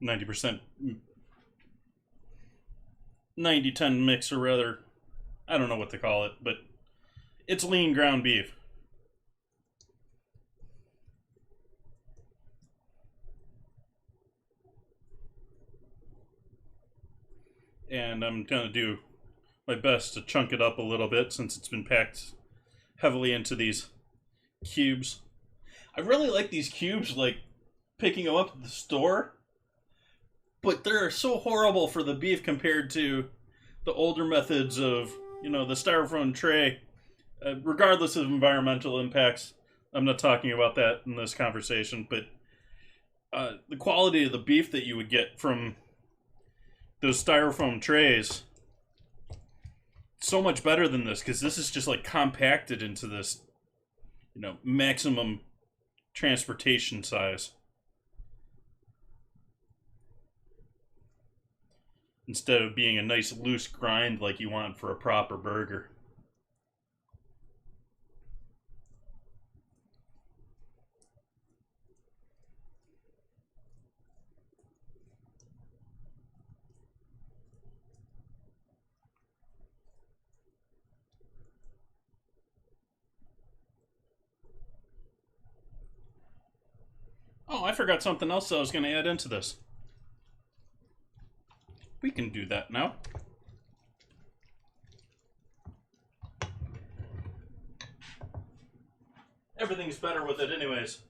90%, 90-10 mix, or rather, I don't know what to call it, but it's lean ground beef. And I'm gonna do my best to chunk it up a little bit since it's been packed heavily into these cubes. I really like these cubes, like picking them up at the store, but they're so horrible for the beef compared to the older methods of, you know, the styrofoam tray, regardless of environmental impacts. I'm not talking about that in this conversation, but the quality of the beef that you would get from those styrofoam trays, so much better than this, because this is just like compacted into this, you know, maximum transportation size, instead of being a nice loose grind like you want for a proper burger. Oh, I forgot something else I was going to add into this. We can do that now. Everything's better with it anyways.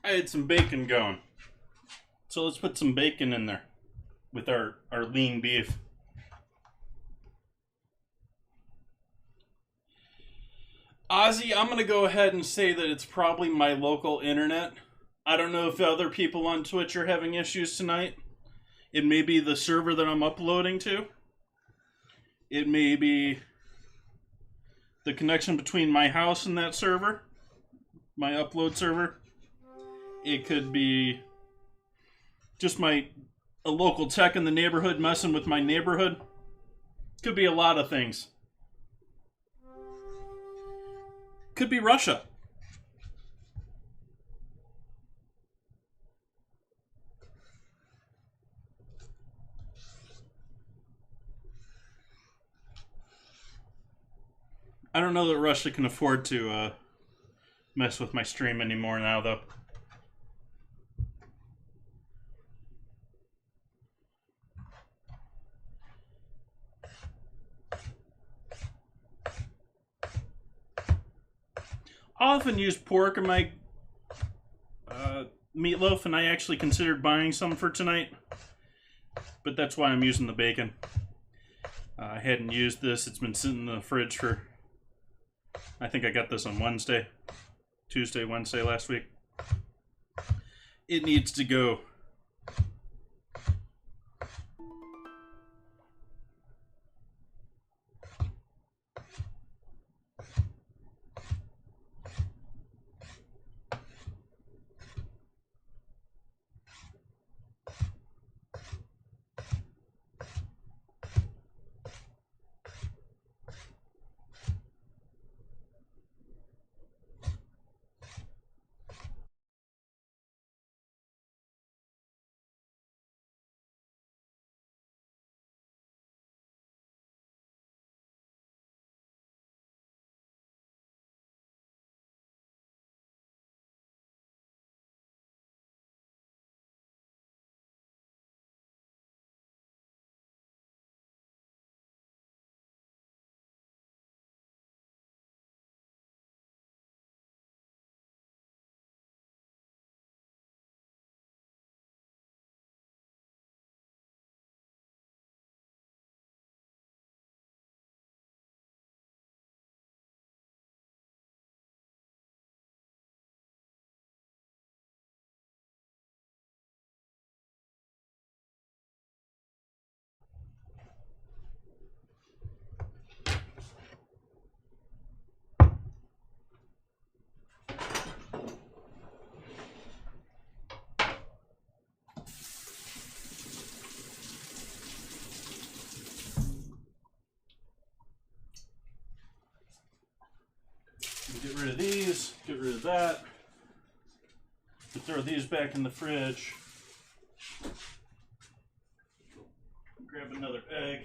I had some bacon going. So let's put some bacon in there with our lean beef. Ozzy, I'm going to go ahead and say that it's probably my local internet. I don't know if other people on Twitch are having issues tonight. It may be the server that I'm uploading to. It may be the connection between my house and that server, my upload server. It could be just a local tech in the neighborhood messing with my neighborhood. Could be a lot of things. Could be Russia. I don't know that Russia can afford to mess with my stream anymore now, though. I often use pork in my meatloaf, and I actually considered buying some for tonight. But that's why I'm using the bacon. I hadn't used this. It's been sitting in the fridge for... I think I got this on Tuesday, Wednesday last week. It needs to go. Get rid of these, get rid of that. Throw these back in the fridge. Grab another egg.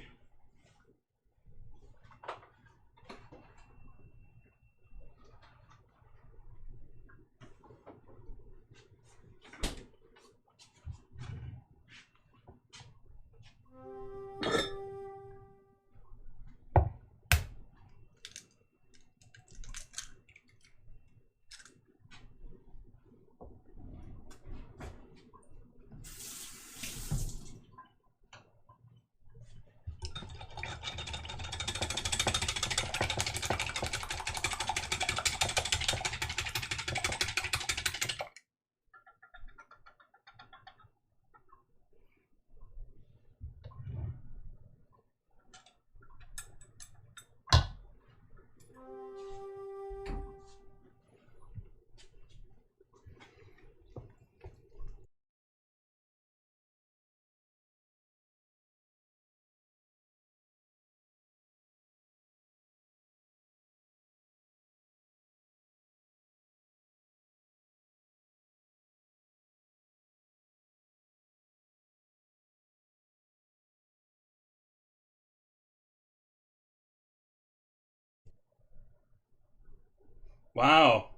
Wow.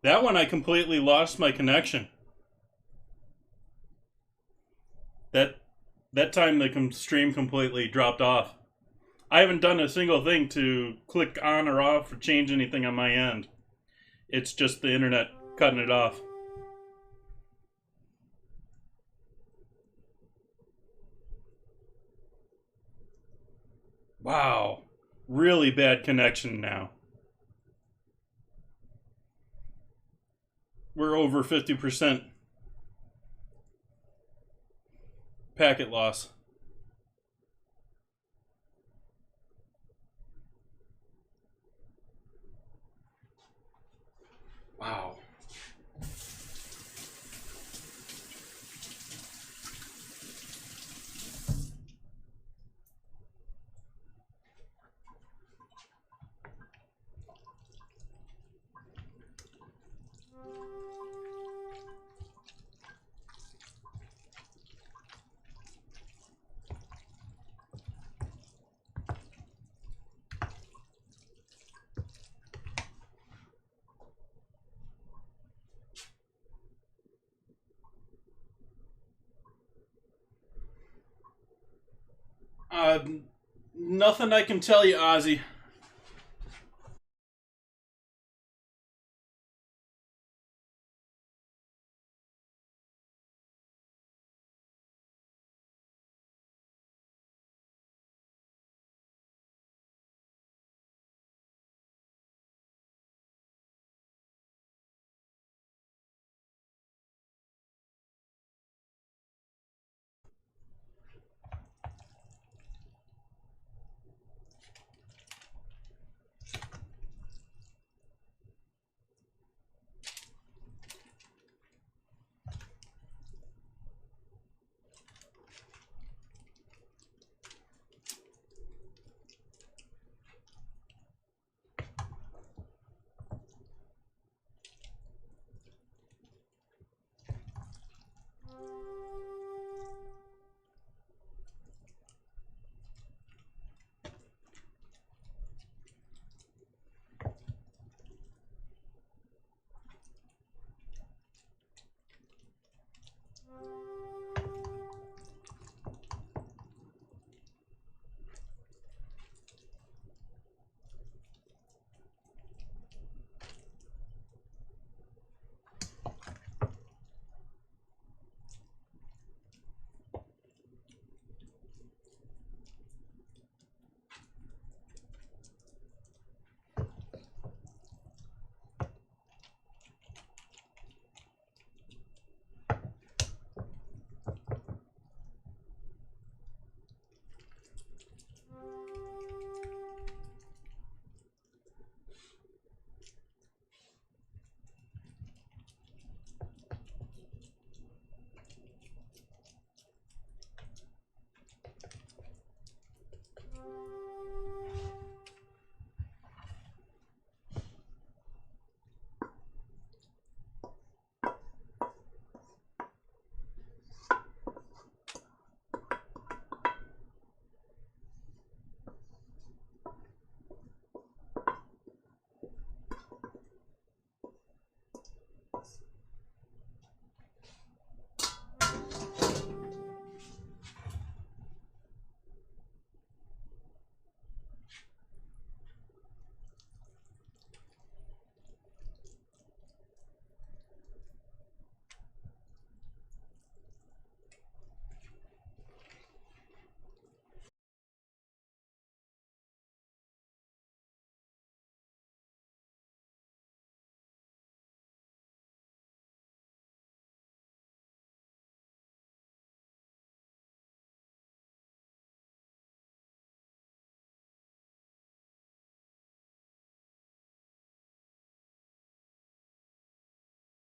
That one I completely lost my connection. That time the stream completely dropped off. I haven't done a single thing to click on or off or change anything on my end. It's just the internet cutting it off. Wow. Really bad connection now. We're over 50% packet loss. Uh, Nothing I can tell you, Ozzy.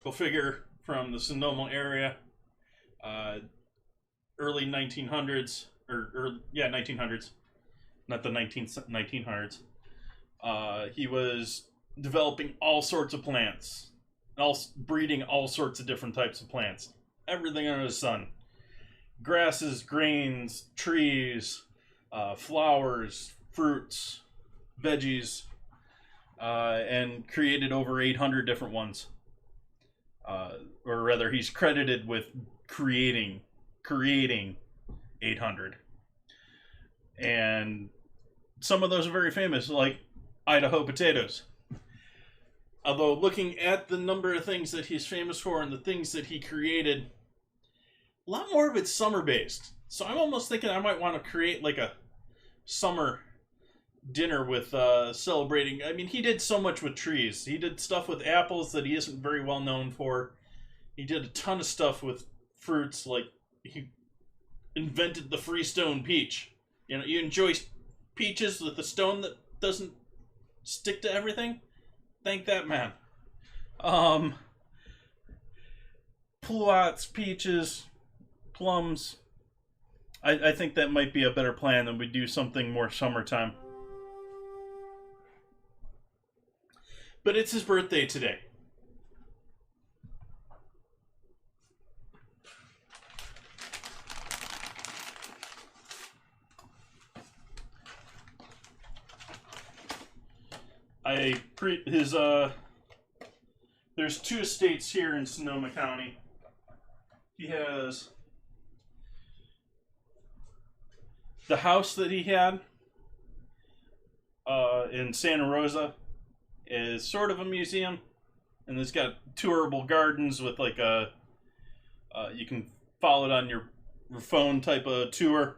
Go figure, from the Sonoma area, uh, early 1900s, or yeah, 1900s, not the 1900s. He was developing all sorts of plants, breeding all sorts of different types of plants, everything under the sun: grasses, grains, trees, flowers, fruits, veggies, and created over 800 different ones. Or rather, he's credited with creating 800, and some of those are very famous, like Idaho potatoes. Although, looking at the number of things that he's famous for and the things that he created, a lot more of it's summer based. So I'm almost thinking I might want to create like a summer dinner with celebrating. I mean, he did so much with trees. He did stuff with apples that he isn't very well known for. He did a ton of stuff with fruits, like he invented the freestone peach. You know, you enjoy peaches with a stone that doesn't stick to everything? Thank that man. Um, Pluots, peaches, plums. I think that might be a better plan than we do something more summertime. But it's his birthday today. There's 2 estates here in Sonoma County. He has the house that he had in Santa Rosa is sort of a museum, and it's got tourable gardens with like a you can follow it on your phone type of tour.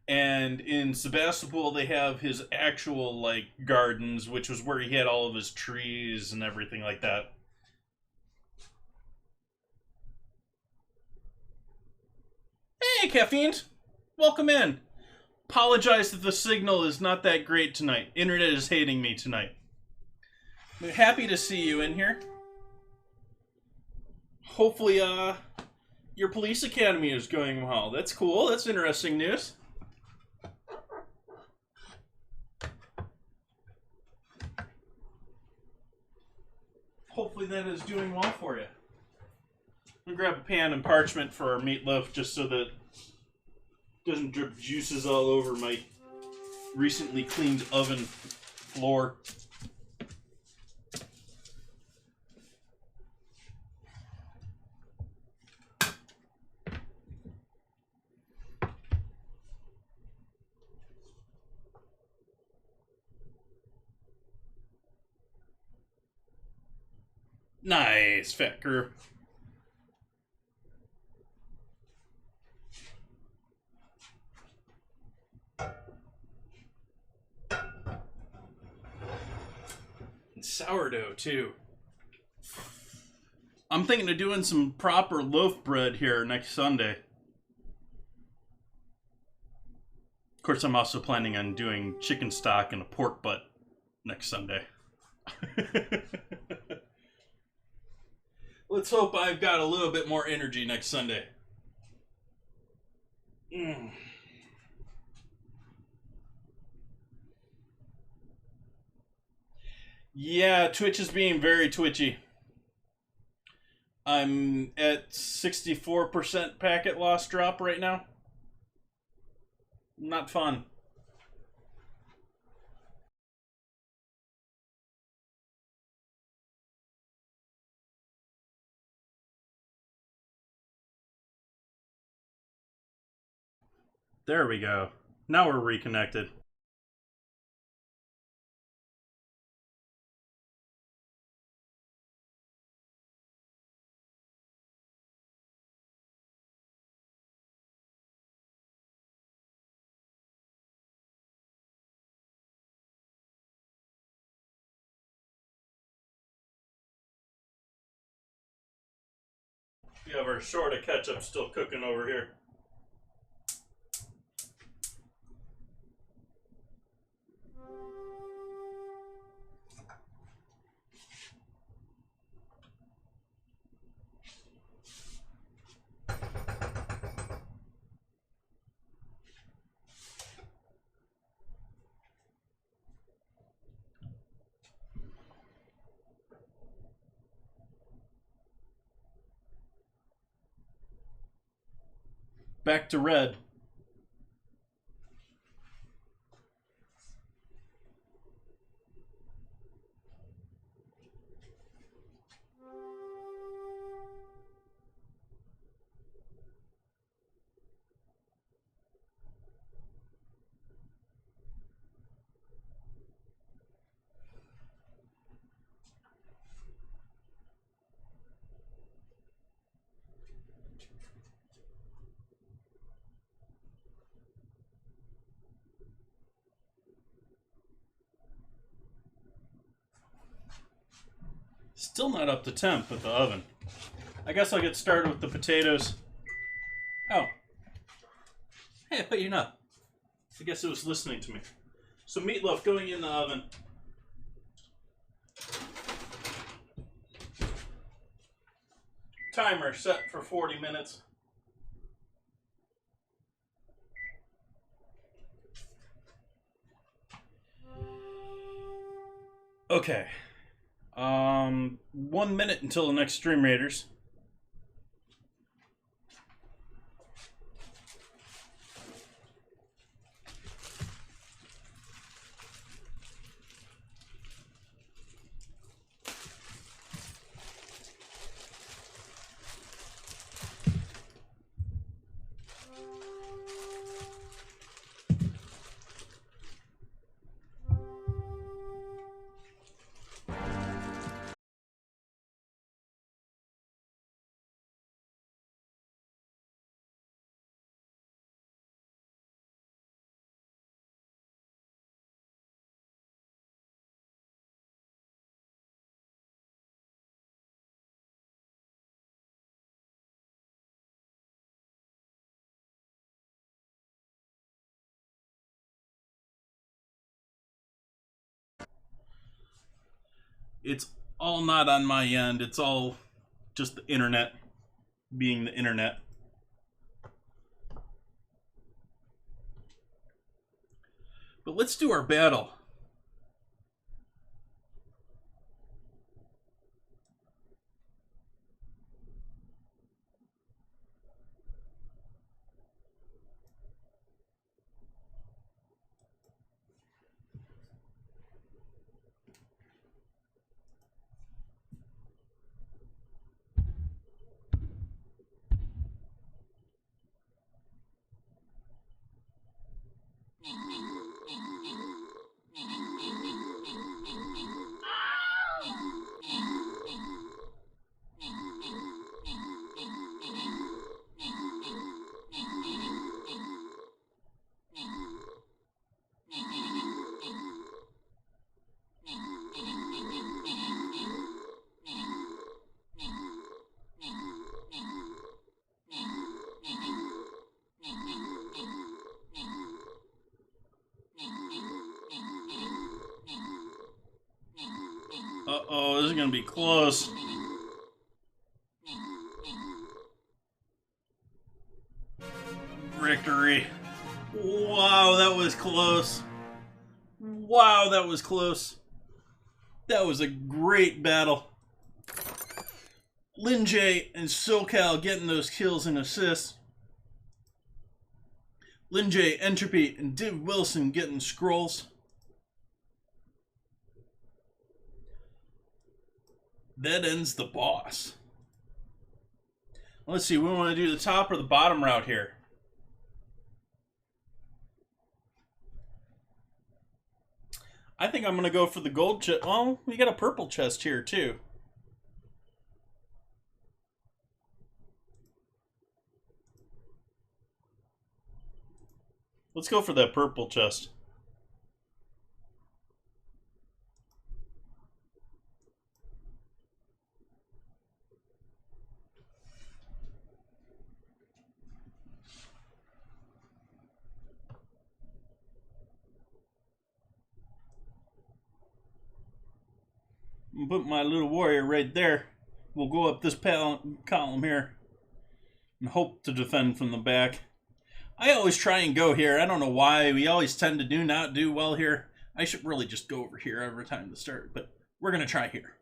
And in Sebastopol, they have his actual like gardens, which was where he had all of his trees and everything like that. Hey, caffeines, welcome in. Apologize that the signal is not that great tonight. Internet is hating me tonight. I'm happy to see you in here. Hopefully, your police academy is going well. That's cool. That's interesting news. Hopefully that is doing well for you. I'm gonna grab a pan and parchment for our meatloaf just so that it doesn't drip juices all over my recently cleaned oven floor. Nice, fat girl. And sourdough, too. I'm thinking of doing some proper loaf bread here next Sunday. Of course, I'm also planning on doing chicken stock and a pork butt next Sunday. Let's hope I've got a little bit more energy next Sunday. Yeah, Twitch is being very twitchy. I'm at 64% packet loss drop right now. Not fun. There we go. Now we're reconnected. We have our short of ketchup still cooking over here. Back to red. Still not up to temp with the oven. I guess I'll get started with the potatoes. Oh. Hey, I bet you're not. I guess it was listening to me. So meatloaf going in the oven. Timer set for 40 minutes. Okay. 1 minute until the next Stream Raiders. It's all not on my end. It's all just the internet being the internet. But let's do our battle. Uh-oh, this is going to be close. Victory. Wow, that was close. Wow, that was close. That was a great battle. Lin J and SoCal getting those kills and assists. Lin J, Entropy, and Div Wilson getting scrolls. That ends the boss. Let's see, we want to do the top or the bottom route here. I think I'm going to go for the gold chest. Well, we got a purple chest here, too. Let's go for that purple chest. I'm gonna put my little warrior right there. We'll go up this column here and hope to defend from the back. I always try and go here. I don't know why. We always tend to not do well here. I should really just go over here every time to start, but we're going to try here.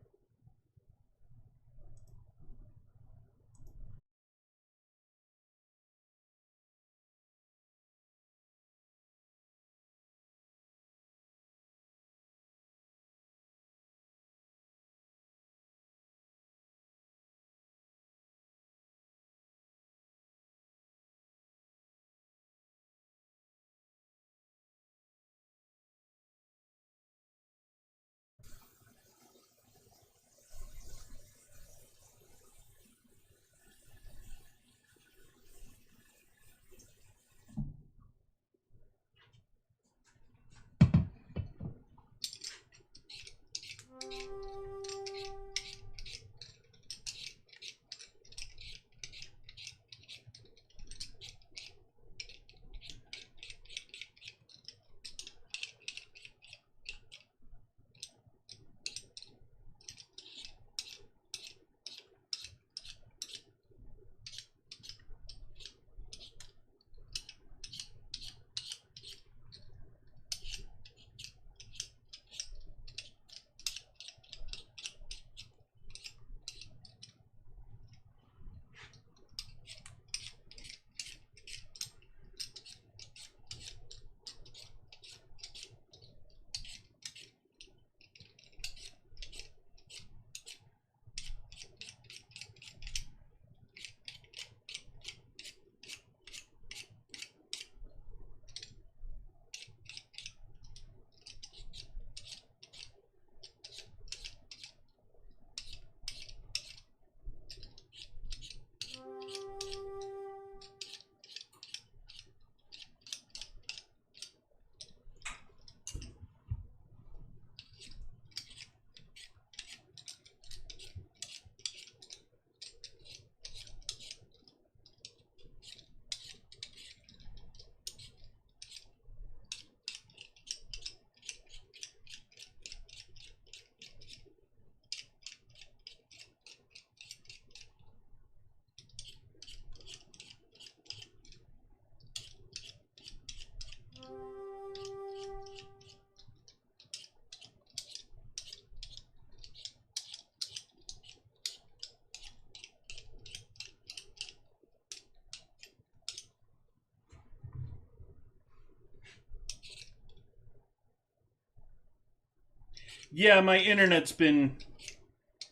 Yeah, my internet's been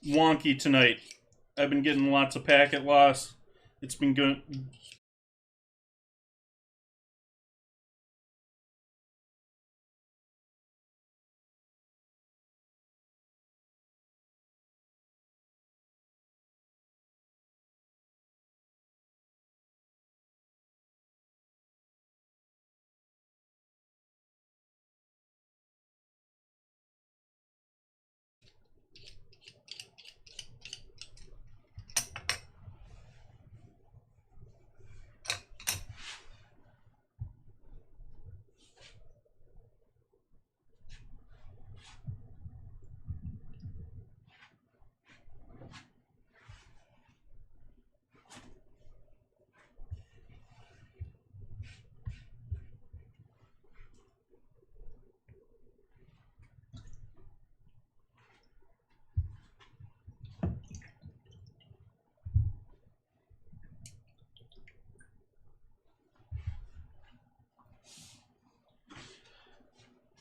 wonky tonight. I've been getting lots of packet loss. It's been good.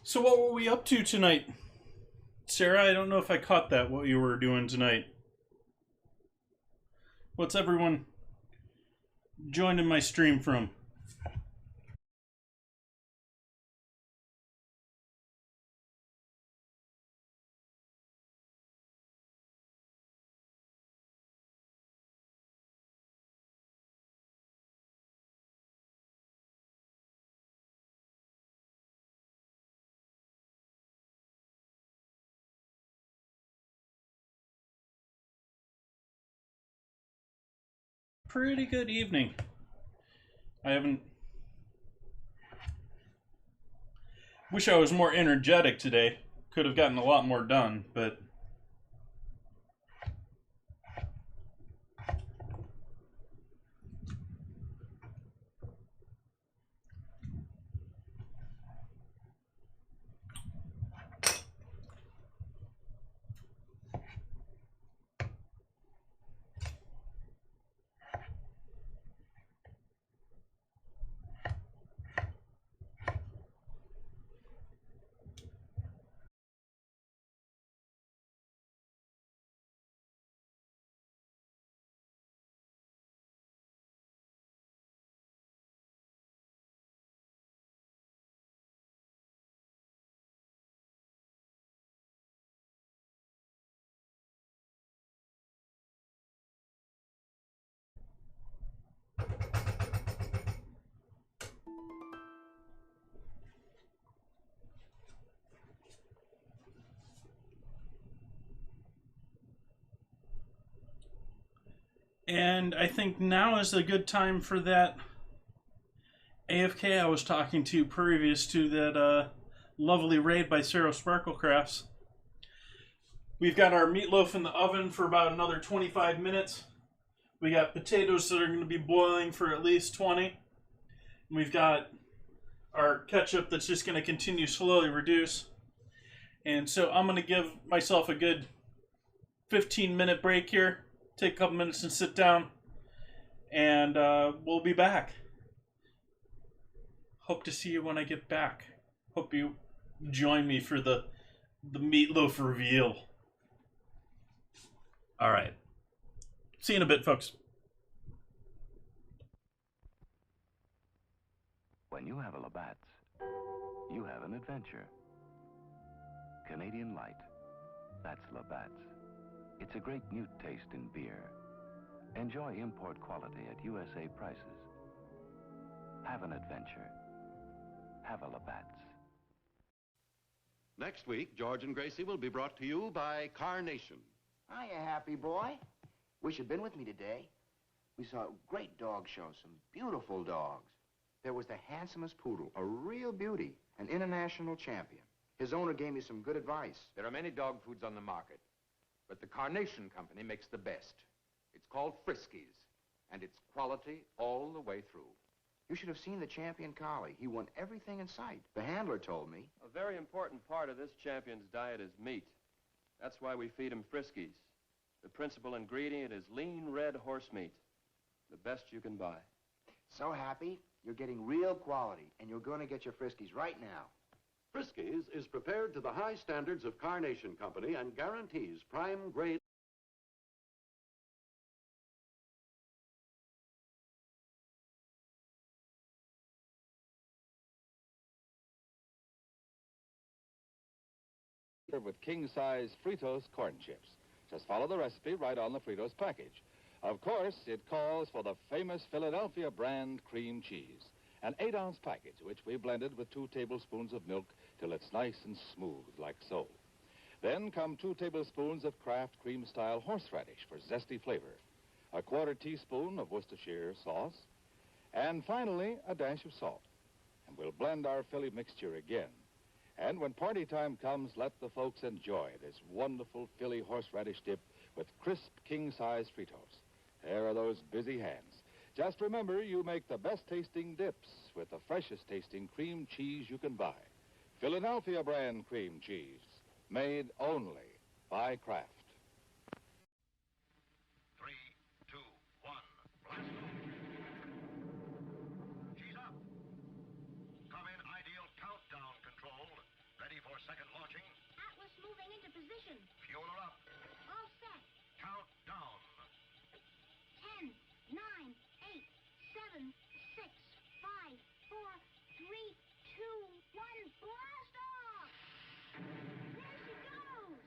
So what were we up to tonight? Sarah, I don't know if I caught that, what you were doing tonight. What's everyone joining my stream from? Pretty good evening. I haven't... Wish I was more energetic today. Could have gotten a lot more done, but... And I think now is a good time for that AFK I was talking to previous to that lovely raid by Zero Sparkle Crafts. We've got our meatloaf in the oven for about another 25 minutes. We got potatoes that are going to be boiling for at least 20. We've got our ketchup that's just going to continue slowly reduce. And so I'm going to give myself a good 15-minute break here. Take a couple minutes and sit down. And we'll be back. Hope to see you when I get back. Hope you join me for the meatloaf reveal. All right. See you in a bit, folks. When you have a Labatt's, you have an adventure. Canadian Light, that's Labatt's. It's a great new taste in beer. Enjoy import quality at USA prices. Have an adventure. Have a Labatt's. Next week, George and Gracie will be brought to you by Carnation. Hiya, happy boy. Wish you'd been with me today. We saw a great dog show, some beautiful dogs. There was the handsomest poodle, a real beauty, an international champion. His owner gave me some good advice. There are many dog foods on the market, but the Carnation Company makes the best. It's called Friskies, and it's quality all the way through. You should have seen the champion collie. He won everything in sight. The handler told me. A very important part of this champion's diet is meat. That's why we feed him Friskies. The principal ingredient is lean red horse meat, the best you can buy. So happy, you're getting real quality, and you're going to get your Friskies right now. Friskies is prepared to the high standards of Carnation Company and guarantees prime grade. With king-size Fritos corn chips. Just follow the recipe right on the Fritos package. Of course, it calls for the famous Philadelphia brand cream cheese, an 8-ounce package which we blended with 2 tablespoons of milk till it's nice and smooth like so. Then come 2 tablespoons of Kraft cream-style horseradish for zesty flavor, a 1/4 teaspoon of Worcestershire sauce, and finally a dash of salt. And we'll blend our Philly mixture again. And when party time comes, let the folks enjoy this wonderful Philly horseradish dip with crisp king-size Fritos. There are those busy hands. Just remember, you make the best-tasting dips with the freshest-tasting cream cheese you can buy. Philadelphia brand cream cheese, made only by Kraft. 3, 2, 1, blast off. She's up. Come in ideal countdown control. Ready for second launching. Atlas moving into position. Fuel her up. All set. Countdown. 10, 9, 8, 7, 6, 5, 4, 3, 2, 1, blast off! There she goes!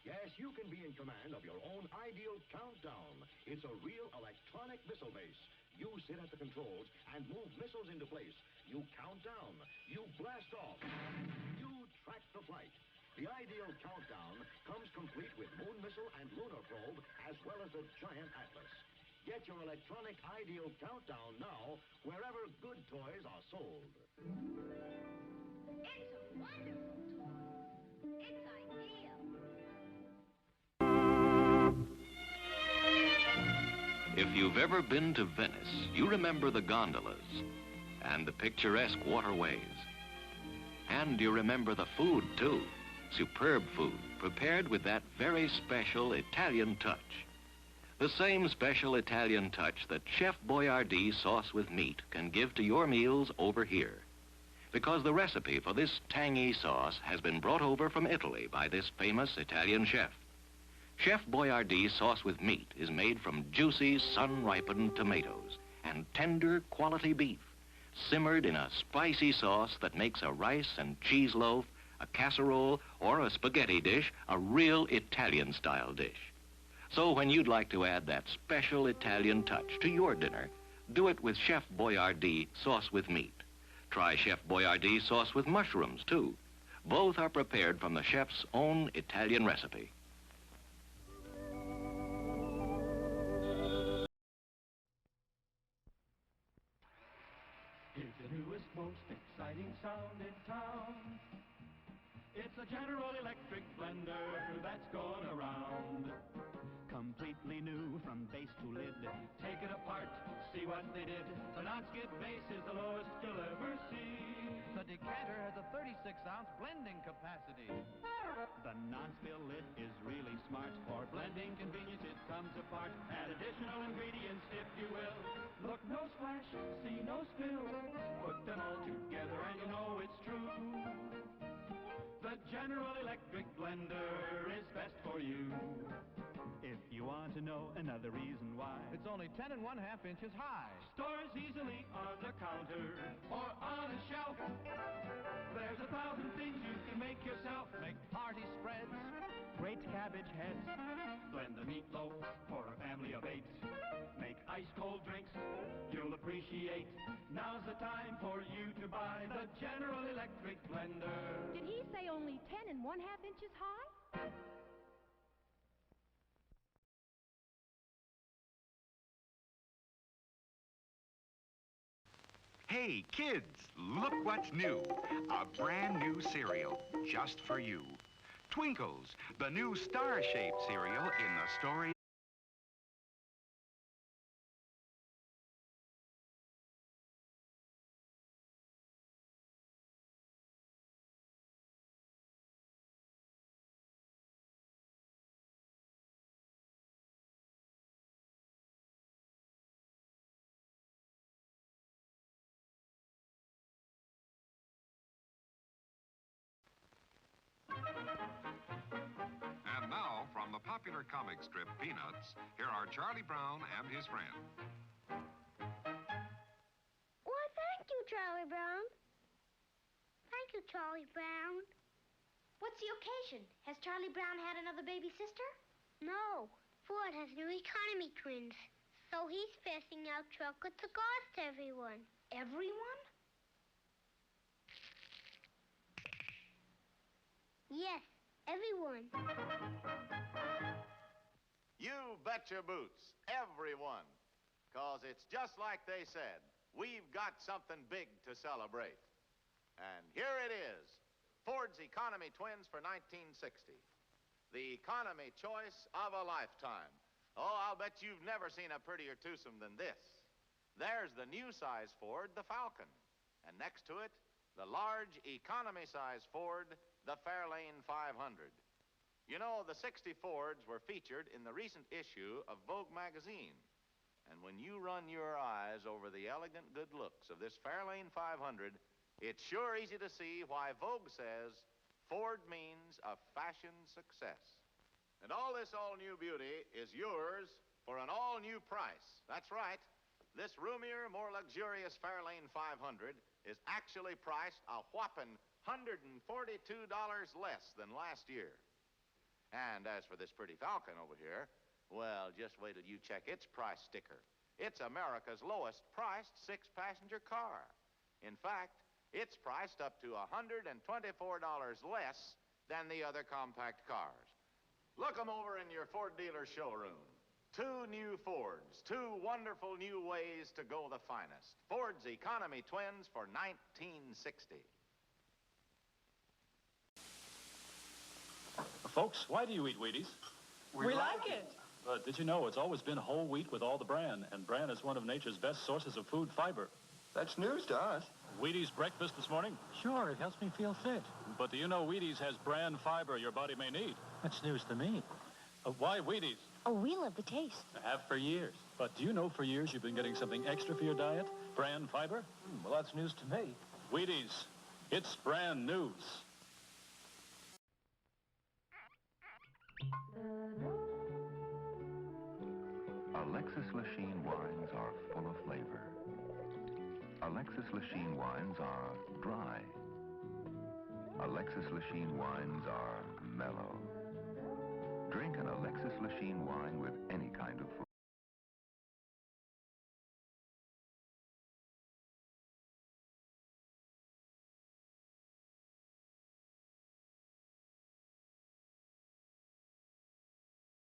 Yes, you can be in command of your own ideal countdown. It's a real electronic missile base. You sit at the controls and move missiles into place. You count down. You blast off. You track the flight. The ideal countdown comes complete with moon missile and lunar probe, as well as a giant Atlas. Get your electronic ideal countdown now, wherever good toys are sold. It's a wonderful toy. It's ideal. If you've ever been to Venice, you remember the gondolas and the picturesque waterways. And you remember the food, too. Superb food, prepared with that very special Italian touch. The same special Italian touch that Chef Boyardee sauce with meat can give to your meals over here. Because the recipe for this tangy sauce has been brought over from Italy by this famous Italian chef. Chef Boyardee sauce with meat is made from juicy, sun-ripened tomatoes and tender quality beef, simmered in a spicy sauce that makes a rice and cheese loaf, a casserole, or a spaghetti dish a real Italian-style dish. So when you'd like to add that special Italian touch to your dinner, do it with Chef Boyardee sauce with meat. Try Chef Boyardee sauce with mushrooms, too. Both are prepared from the chef's own Italian recipe. It's the newest, most exciting sound in town. It's a General Electric blender that's going around. Completely new from base to lid. Take it apart, see what they did. The non-skid base is the lowest you'll ever see. The decanter has a 36-ounce blending capacity. The non-spill lid is really smart. For blending convenience, it comes apart. Add additional ingredients, if you will. Look, no splash, see no spill. Put them all together and you know it's true. The General Electric blender is best for you. If you want to know another reason why, It's only 10 1/2 inches high. stores easily on the counter or on a shelf. There's 1,000 things you can make yourself. Make party spreads. Great cabbage heads. Blend the meatloaf for a family of 8. Make ice-cold drinks you'll appreciate. Now's the time for you to buy the General Electric blender. Did he say only 10 1/2 inches high? Hey, kids, look what's new. A brand new cereal just for you. Twinkles, the new star-shaped cereal in the story. popular comic strip Peanuts, here are Charlie Brown and his friend. Why, thank you, Charlie Brown. Thank you, Charlie Brown. What's the occasion? Has Charlie Brown had another baby sister? No, Ford has new economy twins, so he's passing out chocolate cigars to everyone. Everyone? Yes, everyone. You bet your boots, everyone. 'Cause it's just like they said. We've got something big to celebrate. And here it is, Ford's Economy Twins for 1960. The economy choice of a lifetime. Oh, I'll bet you've never seen a prettier twosome than this. There's the new size Ford, the Falcon. And next to it, the large economy size Ford, the Fairlane 500. You know, the 60 Fords were featured in the recent issue of Vogue magazine. And when you run your eyes over the elegant good looks of this Fairlane 500, it's sure easy to see why Vogue says Ford means a fashion success. And all this all-new beauty is yours for an all-new price. That's right. This roomier, more luxurious Fairlane 500 is actually priced a whopping $142 less than last year. And as for this pretty Falcon over here, well, just wait till you check its price sticker. It's America's lowest priced six-passenger car. In fact, it's priced up to $124 less than the other compact cars. Look 'em over in your Ford dealer showroom. Two new Fords, two wonderful new ways to go the finest. Ford's Economy Twins for 1960. Folks, why do you eat Wheaties? We like it. But did you know it's always been whole wheat with all the bran, and bran is one of nature's best sources of food fiber. That's news to us. Wheaties breakfast this morning? Sure, it helps me feel fit. But do you know Wheaties has bran fiber your body may need? That's news to me. Why Wheaties? Oh, we love the taste. I have for years. But do you know for years you've been getting something extra for your diet? Bran fiber? Well, that's news to me. Wheaties. It's brand news. Alexis Lachine wines are full of flavor. Alexis Lachine wines are dry. Alexis Lachine wines are mellow. Drink an Alexis Lachine wine with any kind of fruit.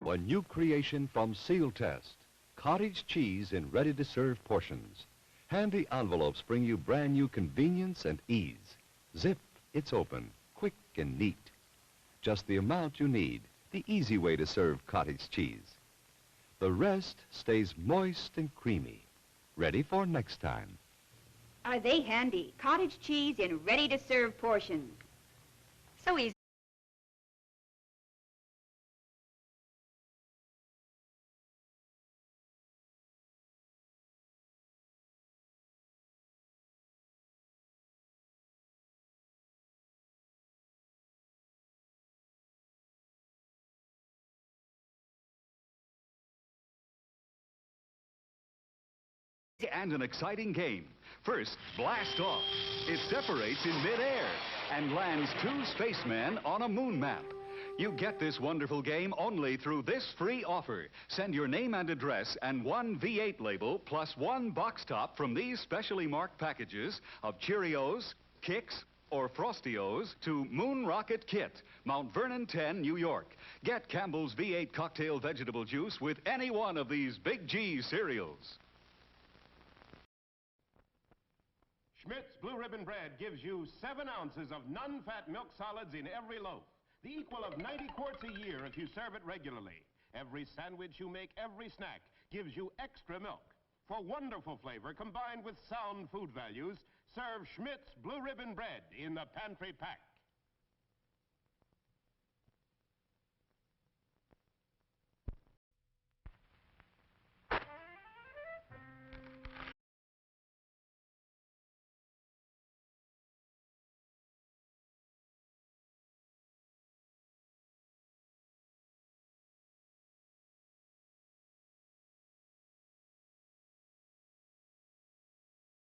A new creation from Seal Test. Cottage cheese in ready-to-serve portions. Handy envelopes bring you brand new convenience and ease. Zip, it's open, quick and neat. Just the amount you need, the easy way to serve cottage cheese. The rest stays moist and creamy, ready for next time. Are they handy? Cottage cheese in ready-to-serve portions. So easy. And an exciting game. First, blast off. It separates in midair and lands two spacemen on a moon map. You get this wonderful game only through this free offer. Send your name and address and one V8 label plus one box top from these specially marked packages of Cheerios, Kix, or Frostios to Moon Rocket Kit, Mount Vernon 10, New York. Get Campbell's V8 cocktail vegetable juice with any one of these Big G cereals. Schmidt's Blue Ribbon Bread gives you 7 ounces of non-fat milk solids in every loaf, the equal of 90 quarts a year if you serve it regularly. Every sandwich you make, every snack, gives you extra milk. For wonderful flavor combined with sound food values, serve Schmidt's Blue Ribbon Bread in the pantry pack.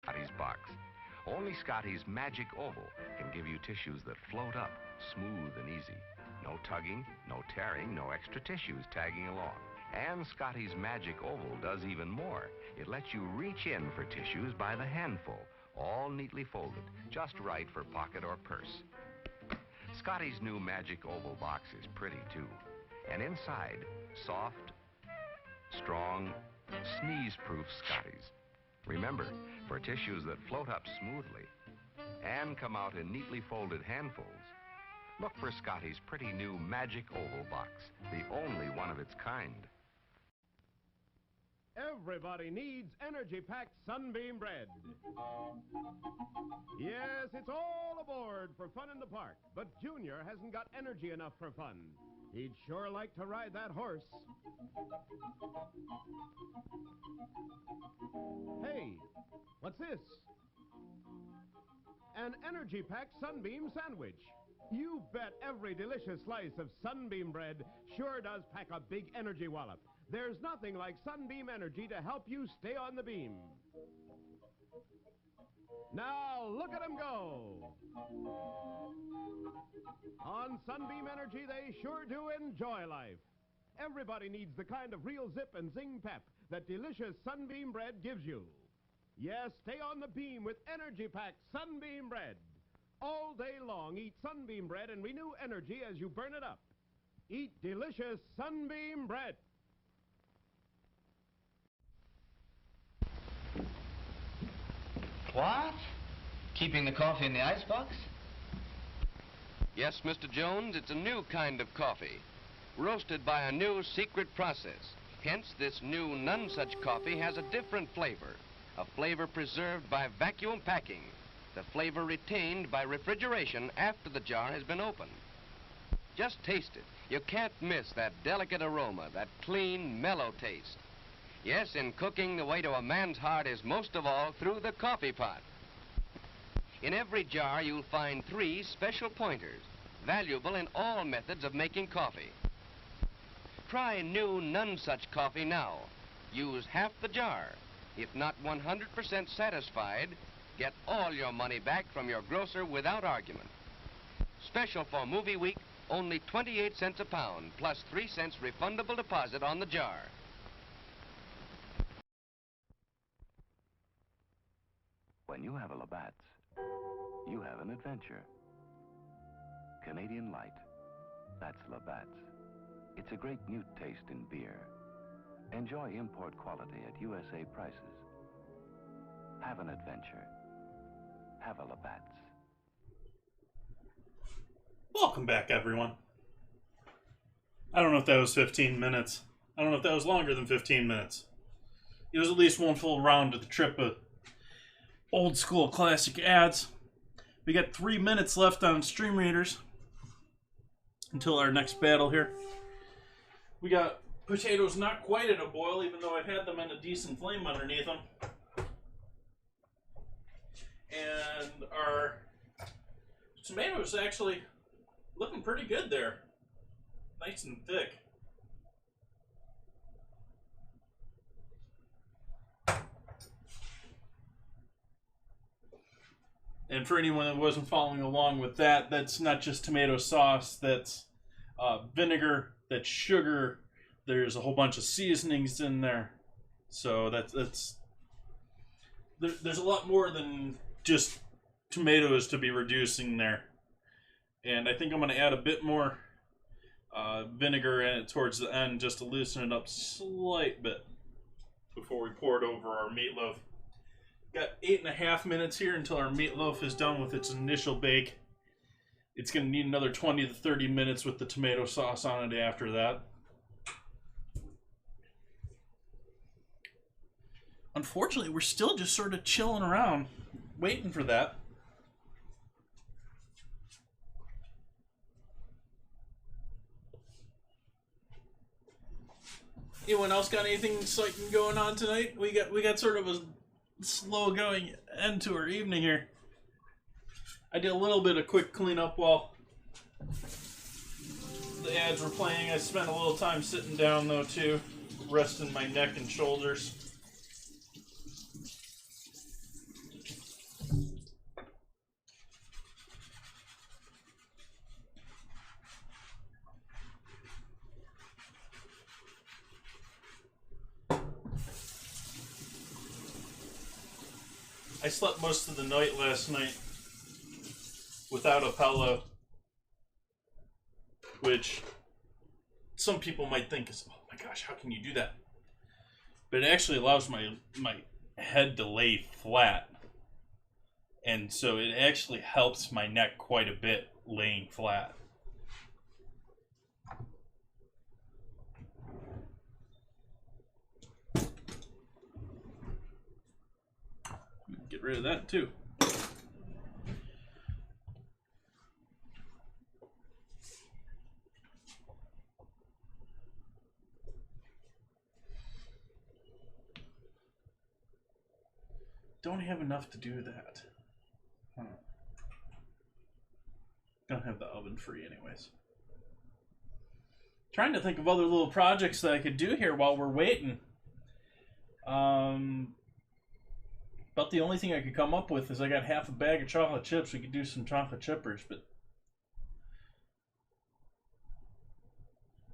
Scotty's box. Only Scotty's Magic Oval can give you tissues that float up, smooth and easy. No tugging, no tearing, no extra tissues tagging along. And Scotty's Magic Oval does even more. It lets you reach in for tissues by the handful, all neatly folded, just right for pocket or purse. Scotty's new Magic Oval box is pretty, too. And inside, soft, strong, sneeze-proof Scotties. Remember, for tissues that float up smoothly and come out in neatly folded handfuls, look for Scotty's pretty new Magic Oval box, the only one of its kind. Everybody needs energy-packed Sunbeam bread. Yes, it's all aboard for fun in the park, but Junior hasn't got energy enough for fun. He'd sure like to ride that horse. Hey, what's this? An energy-packed Sunbeam sandwich. You bet every delicious slice of Sunbeam bread sure does pack a big energy wallop. There's nothing like Sunbeam Energy to help you stay on the beam. Now, look at them go. On Sunbeam Energy, they sure do enjoy life. Everybody needs the kind of real zip and zing pep that delicious Sunbeam bread gives you. Yes, stay on the beam with energy-packed Sunbeam bread. All day long, eat Sunbeam bread and renew energy as you burn it up. Eat delicious Sunbeam bread. What? Keeping the coffee in the icebox? Yes, Mr. Jones, it's a new kind of coffee, roasted by a new secret process. Hence, this new none such coffee has a different flavor, a flavor preserved by vacuum packing, the flavor retained by refrigeration after the jar has been opened. Just taste it. You can't miss that delicate aroma, that clean, mellow taste. Yes, in cooking, the way to a man's heart is most of all through the coffee pot. In every jar, you'll find 3 special pointers, valuable in all methods of making coffee. Try new none such coffee now. Use half the jar. If not 100% satisfied, get all your money back from your grocer without argument. Special for movie week, only 28 cents a pound, plus 3 cents refundable deposit on the jar. When you have a Labatt's, you have an adventure. Canadian Light, that's Labatt's. It's a great mute taste in beer. Enjoy import quality at USA prices. Have an adventure. Have a Labatt's. Welcome back, everyone. I don't know if that was 15 minutes. I don't know if that was longer than 15 minutes. It was at least one full round of the trip of old school classic ads. We got 3 minutes left on Stream Readers until our next battle here. We got potatoes not quite at a boil, even though I've had them in a decent flame underneath them. And our tomatoes actually looking pretty good there. Nice and thick. And for anyone that wasn't following along with that, that's not just tomato sauce, that's vinegar, that's sugar, there's a whole bunch of seasonings in there. So there's a lot more than just tomatoes to be reducing there. And I think I'm going to add a bit more vinegar in it towards the end just to loosen it up slight bit before we pour it over our meatloaf. Got 8.5 minutes here until our meatloaf is done with its initial bake. It's going to need another 20 to 30 minutes with the tomato sauce on it after that. Unfortunately, we're still just sort of chilling around, waiting for that. Anyone else got anything exciting going on tonight? We got sort of a slow going end to our evening here. I did a little bit of quick cleanup while the ads were playing. I spent a little time sitting down though too, resting my neck and shoulders. I slept most of the night last night without a pillow, which some people might think is, oh my gosh, how can you do that? But it actually allows my head to lay flat. And so it actually helps my neck quite a bit laying flat. Get rid of that too. Don't have enough to do that. Huh. Don't have the oven free anyways. Trying to think of other little projects that I could do here while we're waiting. But the only thing I could come up with is I got half a bag of chocolate chips. We could do some chocolate chippers, but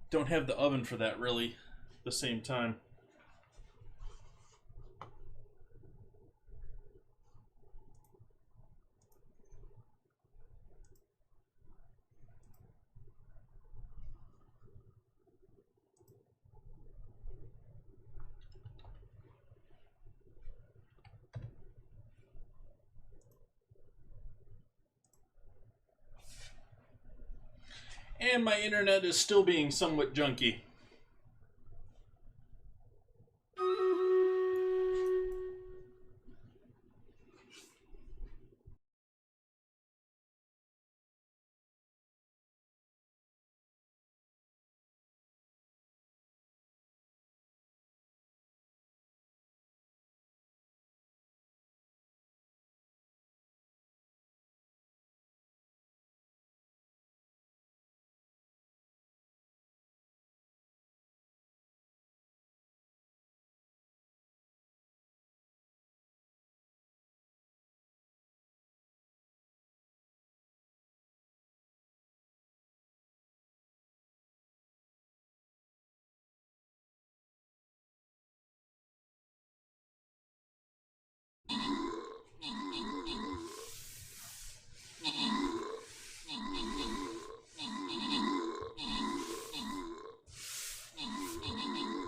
don't have the oven for that really at the same time. And my internet is still being somewhat junky.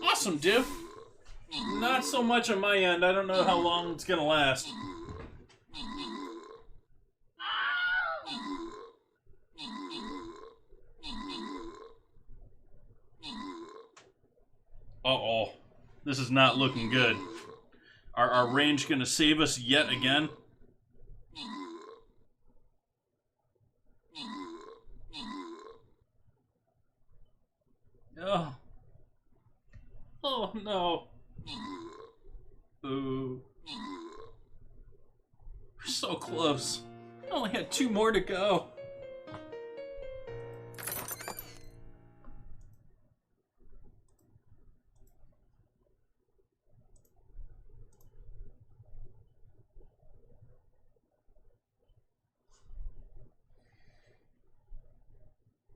Awesome, Div. Not so much on my end. I don't know how long it's gonna last. Uh-oh. This is not looking good. Are our range gonna save us yet again? Oh. Oh no. Ooh. We're so close. I only had 2 more to go.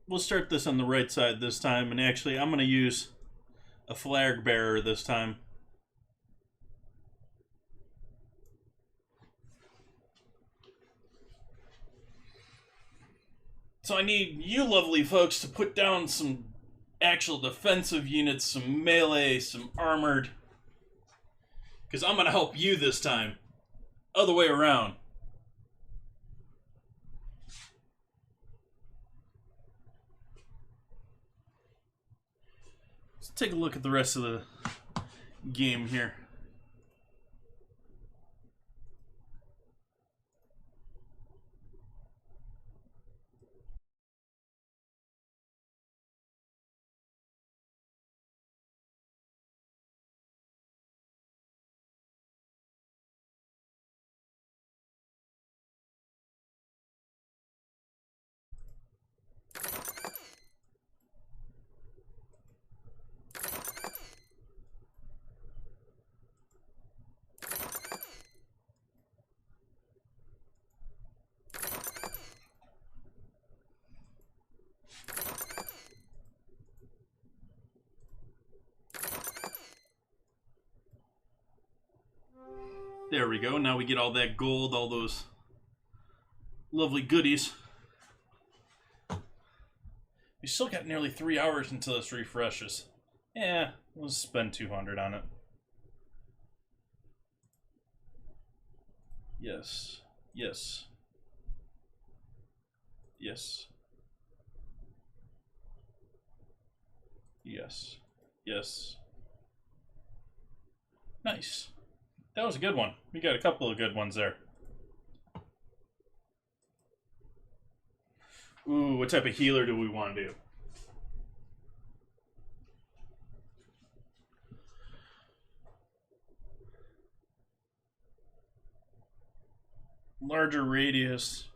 We'll start this on the right side this time, and actually I'm going to use a flag bearer this time. So I need you lovely folks to put down some actual defensive units, some melee, some armored. Because I'm going to help you this time. Other way around. Let's take a look at the rest of the game here. There we go. Now we get all that gold, all those lovely goodies. We still got nearly 3 hours until this refreshes. Yeah, we'll spend 200 on it. Yes. Yes. Yes. Yes. Yes. Nice. That was a good one. We got a couple of good ones there. Ooh, what type of healer do we want to do? Larger radius.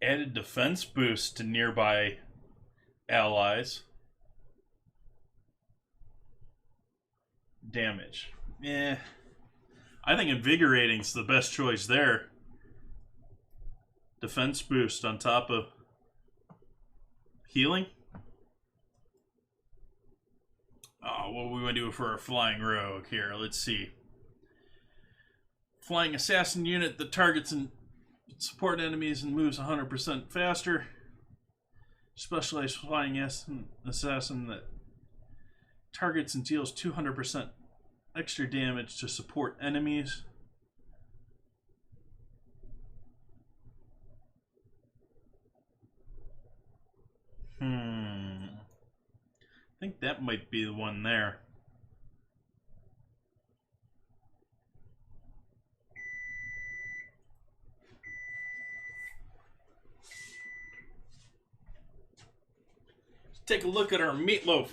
Added defense boost to nearby allies. Damage. I think invigorating's the best choice there. Defense boost on top of healing. Oh, what we want to do for our flying rogue here? Let's see. Flying assassin unit that targets and support enemies and moves 100% faster. Specialized flying assassin that targets and deals 200% extra damage to support enemies. I think that might be the one there. Let's take a look at our Meatloaf.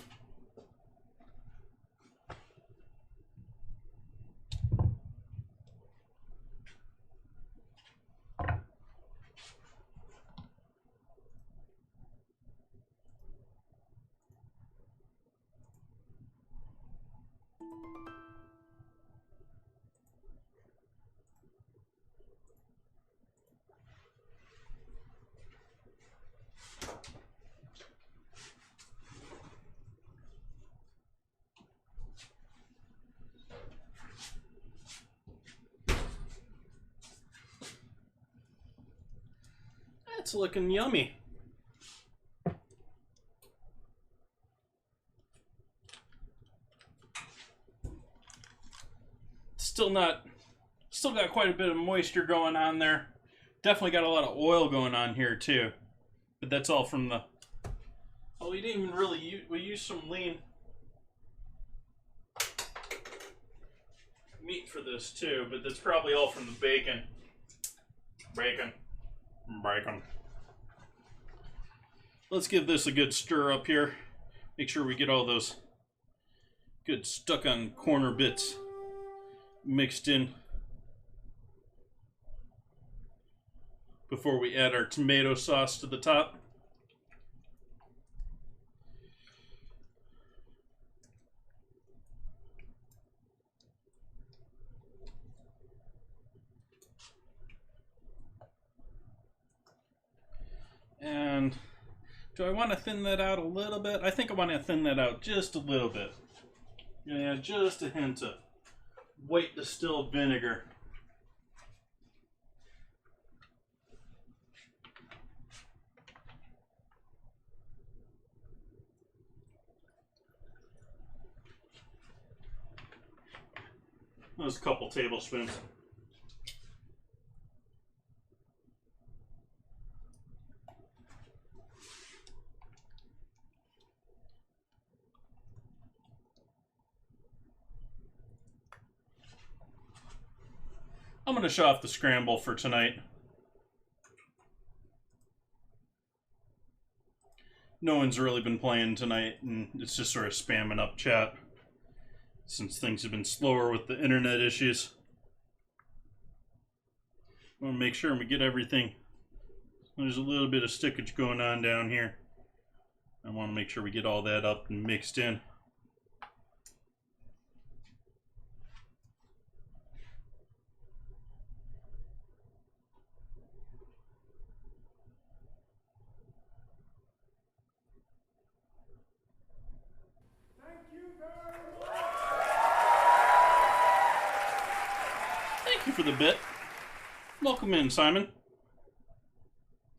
That's looking yummy. Still got quite a bit of moisture going on there. Definitely got a lot of oil going on here too. But that's all from the... Oh, we didn't even really use... We used some lean meat for this too, but that's probably all from the bacon. Bacon. Let's give this a good stir up here. Make sure we get all those good stuck on corner bits mixed in before we add our tomato sauce to the top. And do I want to thin that out a little bit? I think I want to thin that out just a little bit. Yeah, just a hint of white distilled vinegar. There's a couple tablespoons. I'm going to show off the scramble for tonight. No one's really been playing tonight, and it's just sort of spamming up chat since things have been slower with the internet issues. I want to make sure we get everything. There's a little bit of stickage going on down here. I want to make sure we get all that up and mixed in. Thank you for the bit. Welcome in, Simon.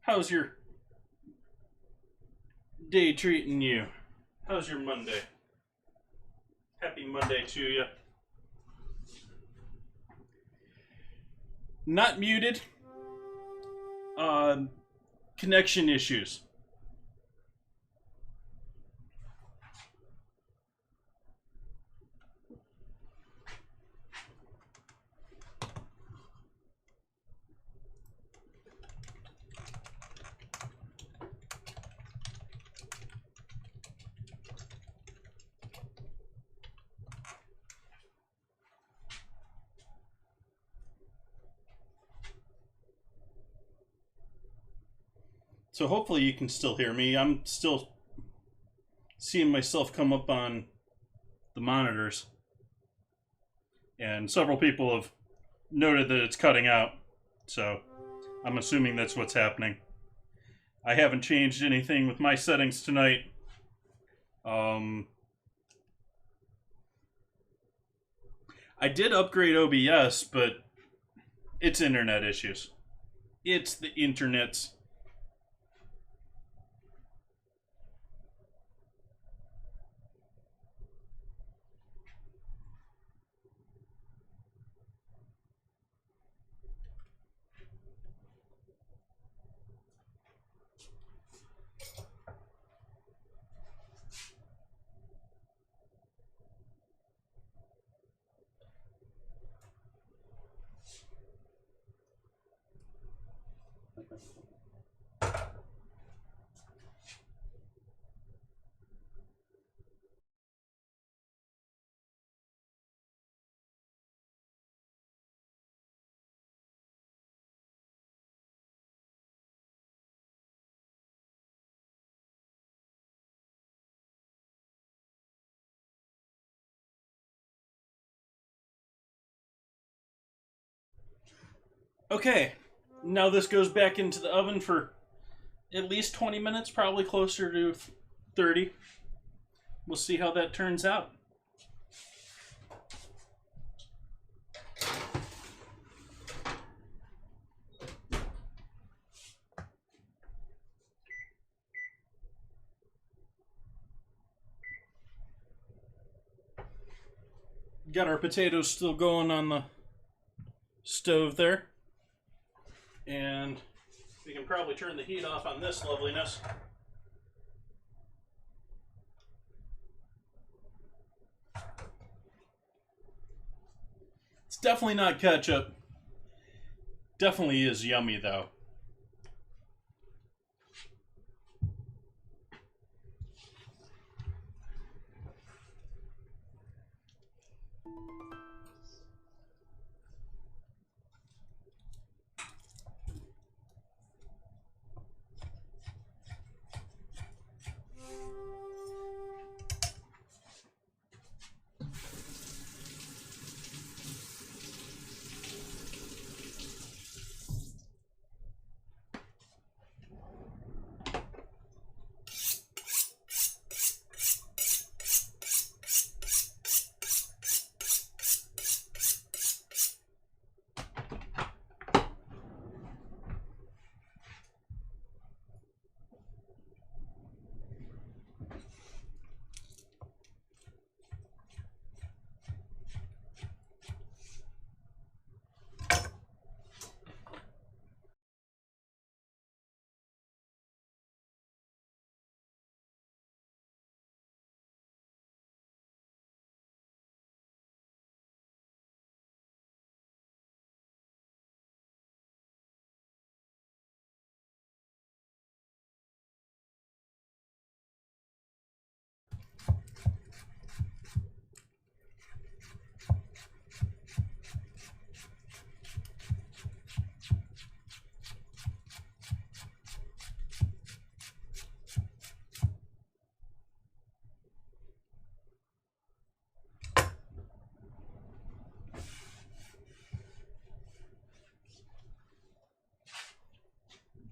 How's your day treating you? How's your Monday? Happy Monday to you. Not muted. Connection issues. So hopefully you can still hear me. I'm still seeing myself come up on the monitors. And several people have noted that it's cutting out. So I'm assuming that's what's happening. I haven't changed anything with my settings tonight. I did upgrade OBS, but it's internet issues. It's the internet's. Okay, now this goes back into the oven for at least 20 minutes, probably closer to 30. We'll see how that turns out. Got our potatoes still going on the stove there. And we can probably turn the heat off on this loveliness. It's definitely not ketchup. Definitely is yummy though.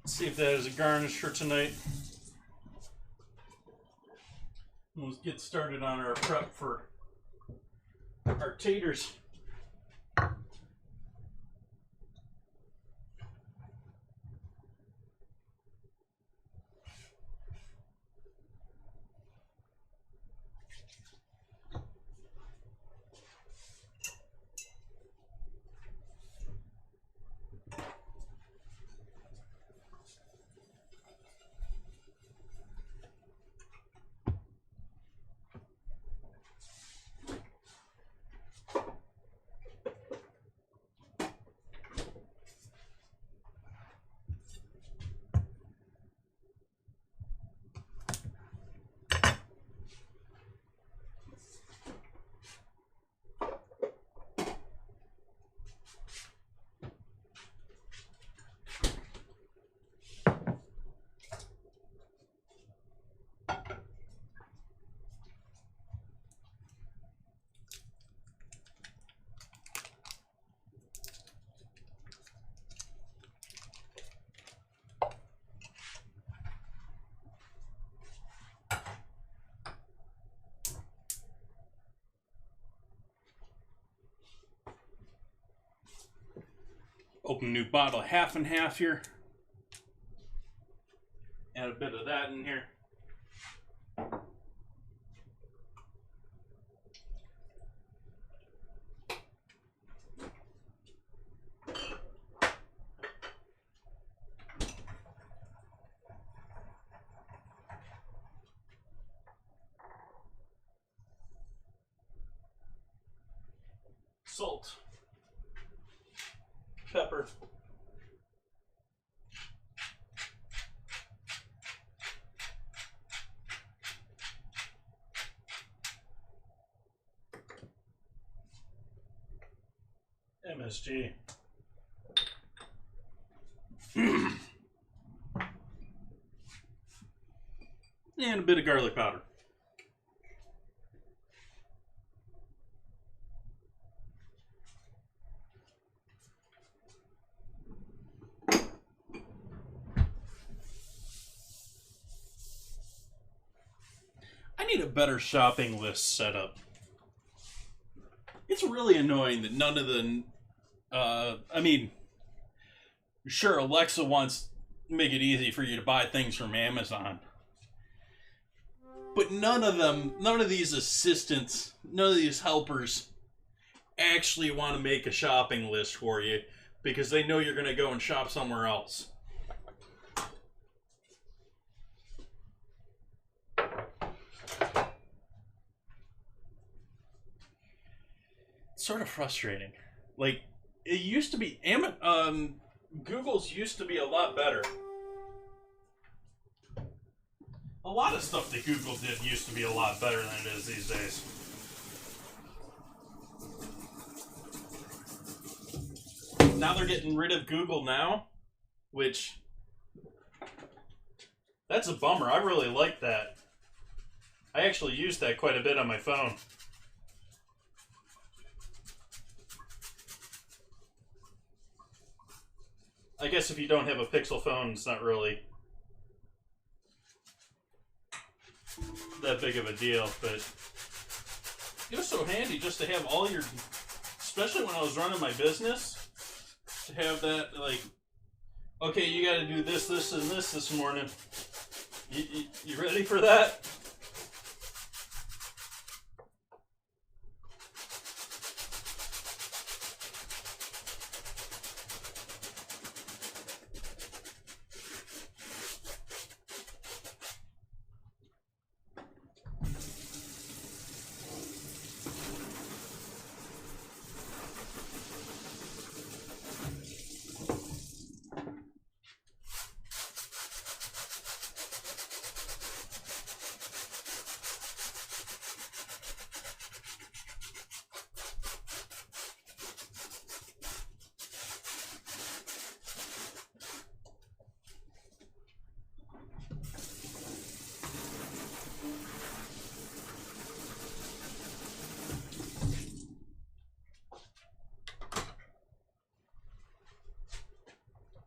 Let's see if that is a garnish for tonight. Let's get started on our prep for our taters. Open a new bottle, half and half here. Add a bit of that in here. Salt, pepper, MSG, and a bit of garlic powder. I need a better shopping list setup. It's really annoying that none of the, I mean, sure, Alexa wants to make it easy for you to buy things from Amazon. But none of these assistants, none of these helpers actually want to make a shopping list for you because they know you're going to go and shop somewhere else. Sort of frustrating. Like, it used to be Google's used to be a lot better. A lot of stuff that Google did used to be a lot better than it is these days. Now they're getting rid of Google Now, which that's a bummer. I really like that. I actually use that quite a bit on my phone. I guess if you don't have a Pixel phone, it's not really that big of a deal, but it was so handy just to have all your, especially when I was running my business, to have that, like, okay, you got to do this, this, and this morning. You ready for that?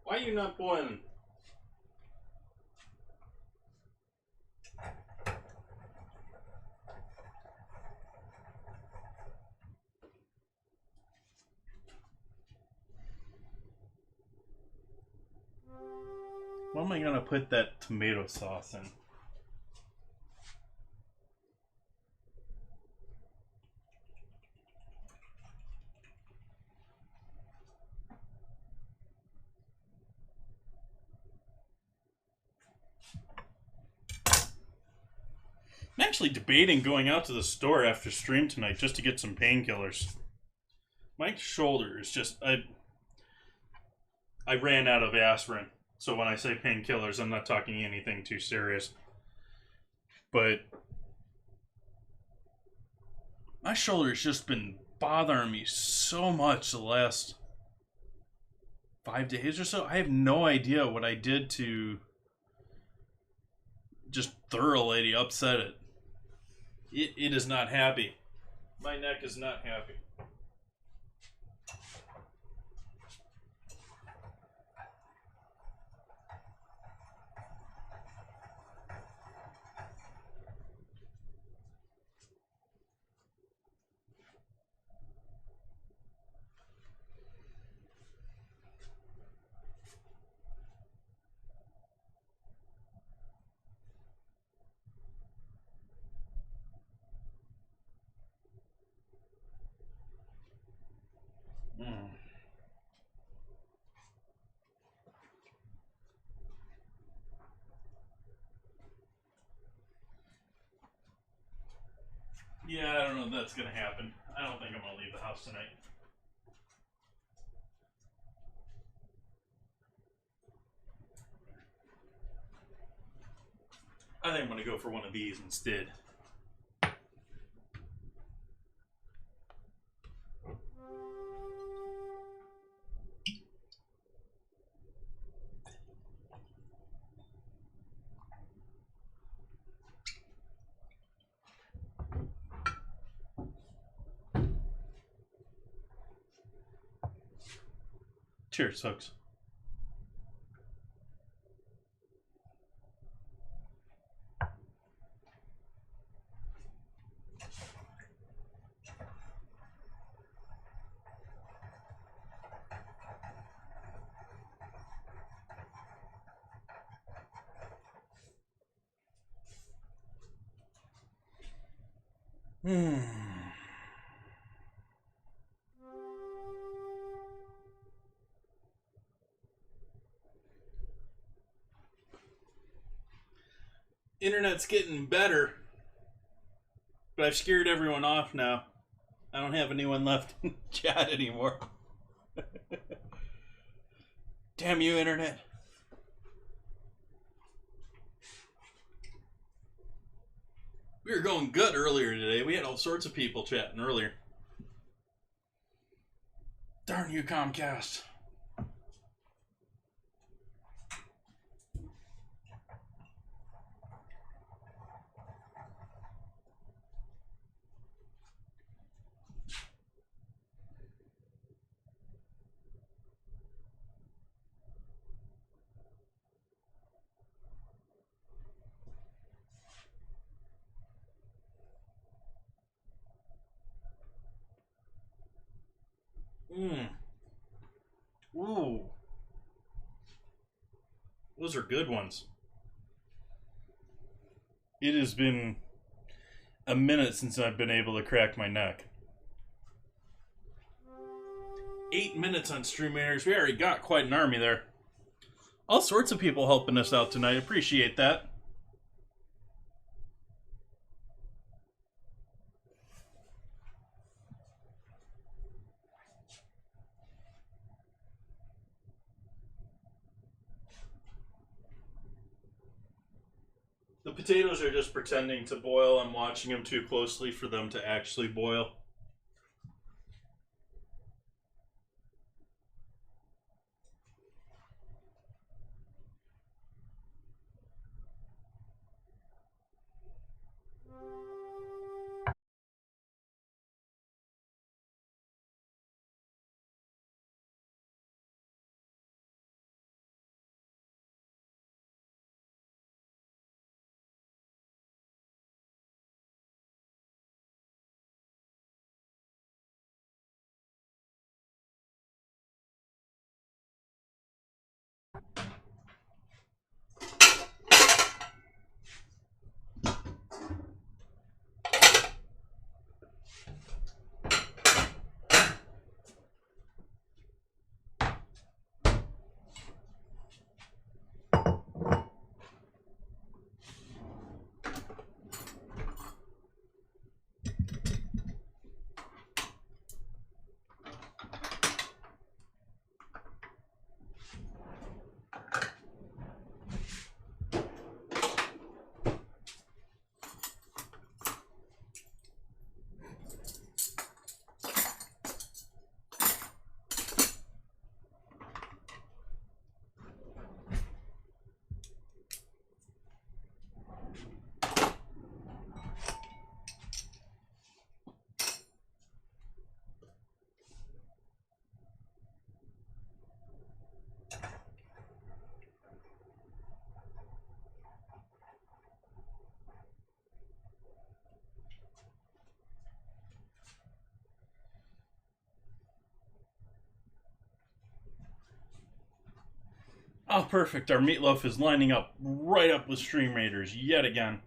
Why are you not boiling? What am I gonna put that tomato sauce in? I'm actually debating going out to the store after stream tonight just to get some painkillers. My shoulder is just... I ran out of aspirin. So when I say painkillers, I'm not talking anything too serious. But my shoulder's just been bothering me so much the last 5 days or so. I have no idea what I did to just thoroughly upset it. It is not happy. My neck is not happy. that's going to happen. I don't think I'm going to leave the house tonight. I think I'm going to go for one of these instead. Cheers, folks. Internet's getting better, but I've scared everyone off now. I don't have anyone left in chat anymore. Damn you, Internet. We were going good earlier today. We had all sorts of people chatting earlier. Darn you, Comcast. Ooh. Those are good ones. It has been a minute since I've been able to crack my neck. 8 minutes on Streamers. We already got quite an army there. All sorts of people helping us out tonight. Appreciate that. The potatoes are just pretending to boil. I'm watching them too closely for them to actually boil. Oh, perfect. Our Meatloaf is lining up right up with Stream Raiders yet again.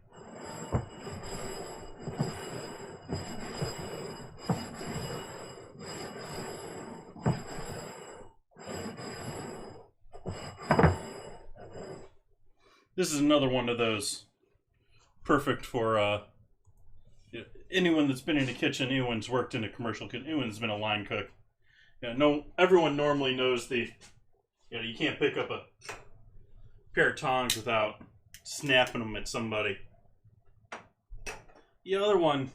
This is another one of those perfect for anyone that's been in a kitchen, anyone's worked in a commercial kitchen, anyone's been a line cook. No, everyone normally knows you can't pick up a pair of tongs without snapping them at somebody. The other one,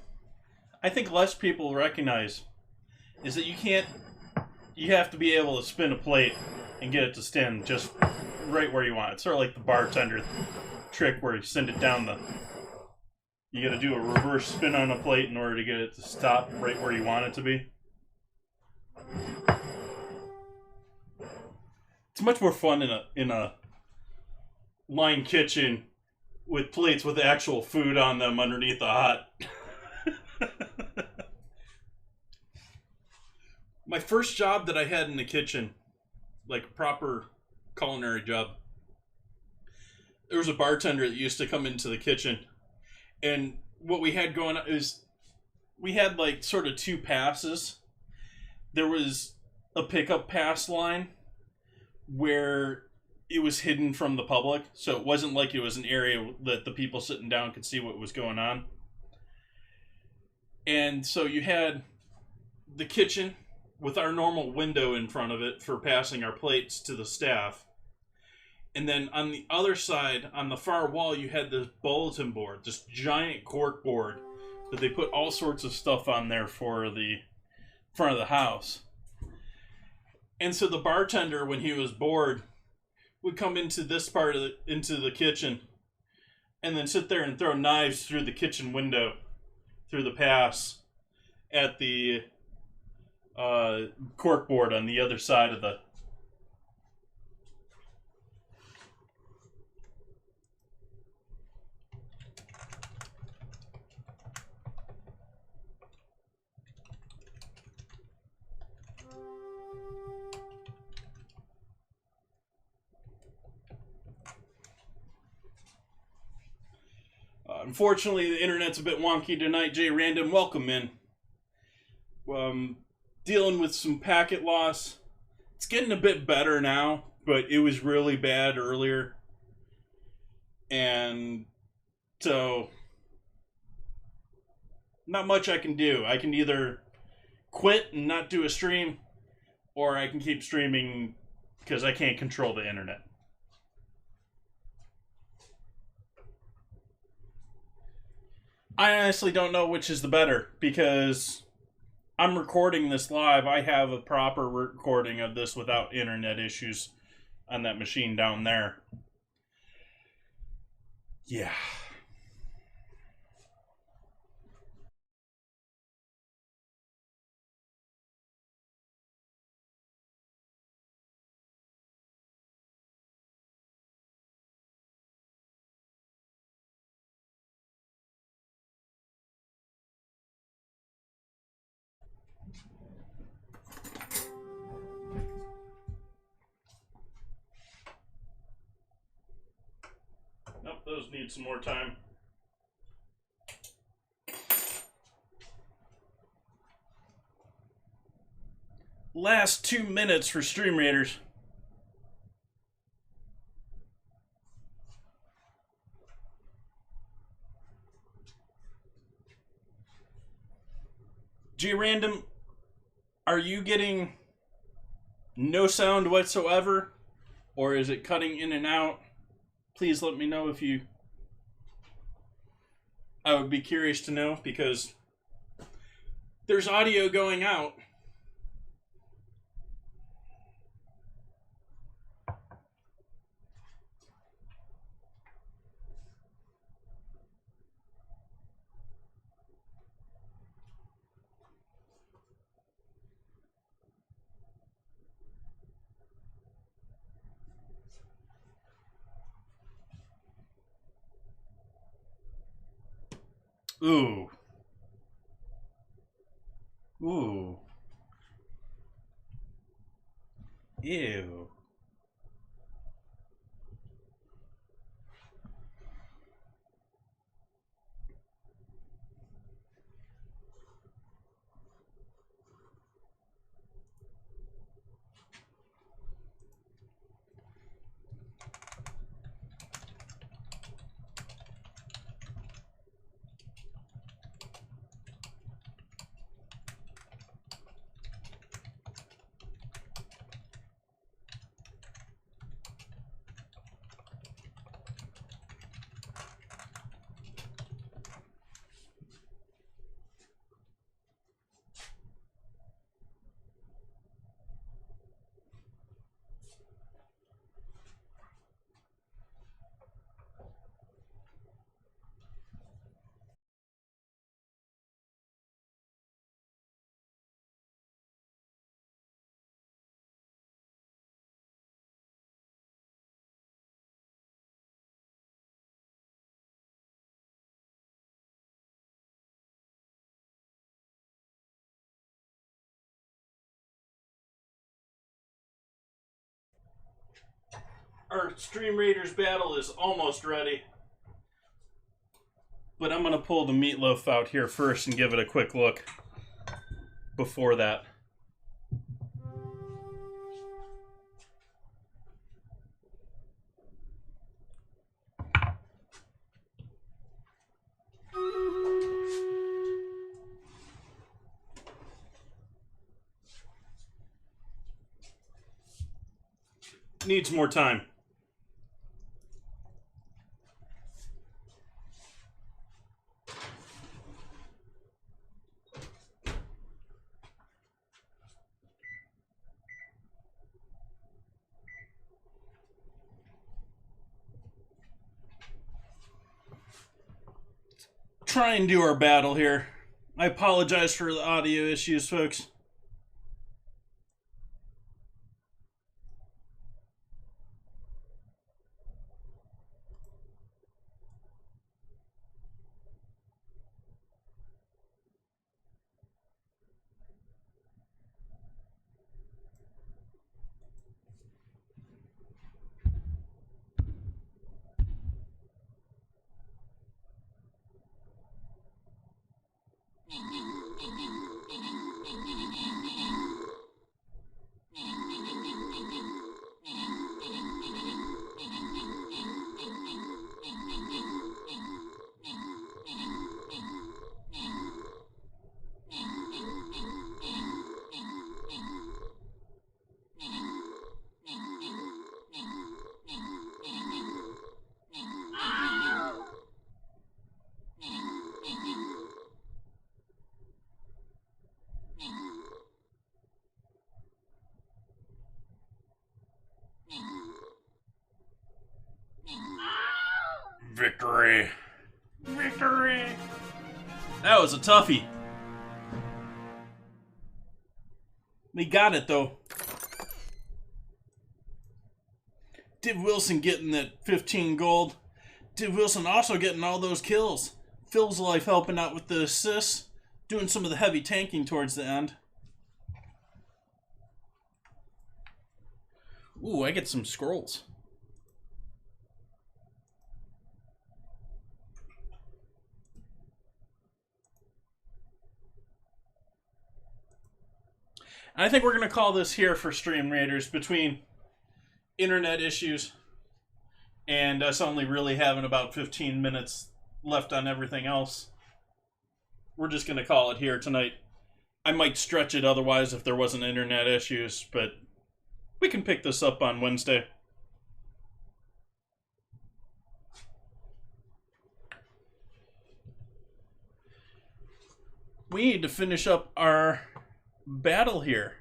I think less people recognize, is that you have to be able to spin a plate and get it to stand just right where you want. It's sort of like the bartender trick where you send it down you got to do a reverse spin on a plate in order to get it to stop right where you want it to be. It's much more fun in a line kitchen with plates with actual food on them underneath the hot. My first job that I had in the kitchen, like a proper culinary job, there was a bartender that used to come into the kitchen, and what we had going on is we had like sort of two passes. There was a pickup pass line where it was hidden from the public, so it wasn't like it was an area that the people sitting down could see what was going on. And so you had the kitchen with our normal window in front of it for passing our plates to the staff. And then on the other side, on the far wall, you had this bulletin board, this giant cork board that they put all sorts of stuff on there for the front of the house. And so the bartender, when he was bored, would come into this part of into the kitchen and then sit there and throw knives through the kitchen window, through the pass at the cork board on the other side of the... Unfortunately, the internet's a bit wonky tonight. Jay Random, welcome in. Dealing with some packet loss. It's getting a bit better now, but it was really bad earlier. And so, not much I can do. I can either quit and not do a stream, or I can keep streaming because I can't control the internet. I honestly don't know which is the better, because I'm recording this live. I have a proper recording of this without internet issues on that machine down there. Yeah. Nope, those need some more time. Last 2 minutes for Stream Raiders. G-Random, are you getting no sound whatsoever? Or is it cutting in and out? Please let me know if you... I would be curious to know, because there's audio going out. Ooh. Ooh. Ew. Our Stream Raiders battle is almost ready. But I'm going to pull the Meatloaf out here first and give it a quick look before that. Needs more time. Try and do our battle here. I apologize for the audio issues, folks. Victory. Victory. That was a toughie. We got it, though. Div Wilson getting that 15 gold. Div Wilson also getting all those kills. Phil's Life helping out with the assists. Doing some of the heavy tanking towards the end. Ooh, I get some scrolls. I think we're going to call this here for Stream Raiders between internet issues and us only really having about 15 minutes left on everything else. We're just going to call it here tonight. I might stretch it otherwise if there wasn't internet issues, but we can pick this up on Wednesday. We need to finish up our battle here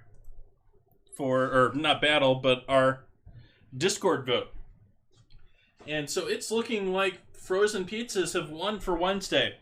or not battle, but our Discord vote. And so it's looking like frozen pizzas have won for Wednesday.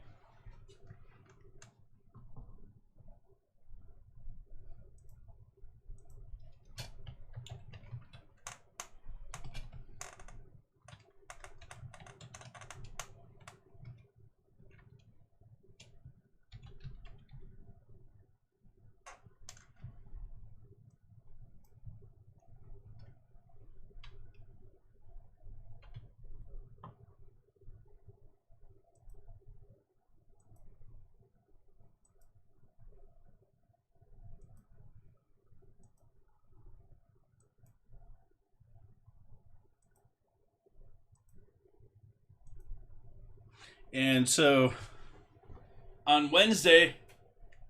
And so on Wednesday,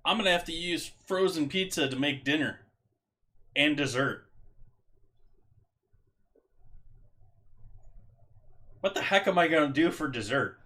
I'm going to have to use frozen pizza to make dinner and dessert. What the heck am I going to do for dessert?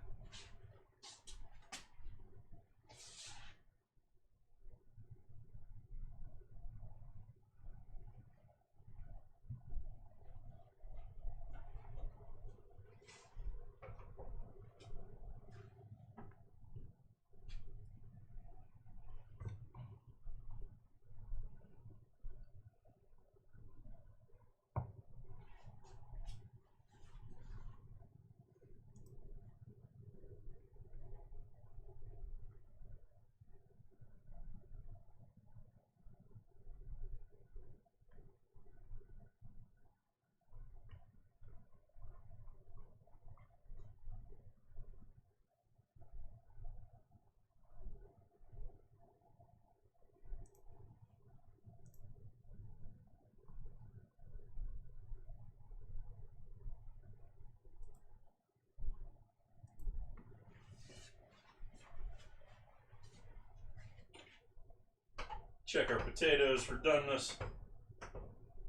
check our potatoes for doneness.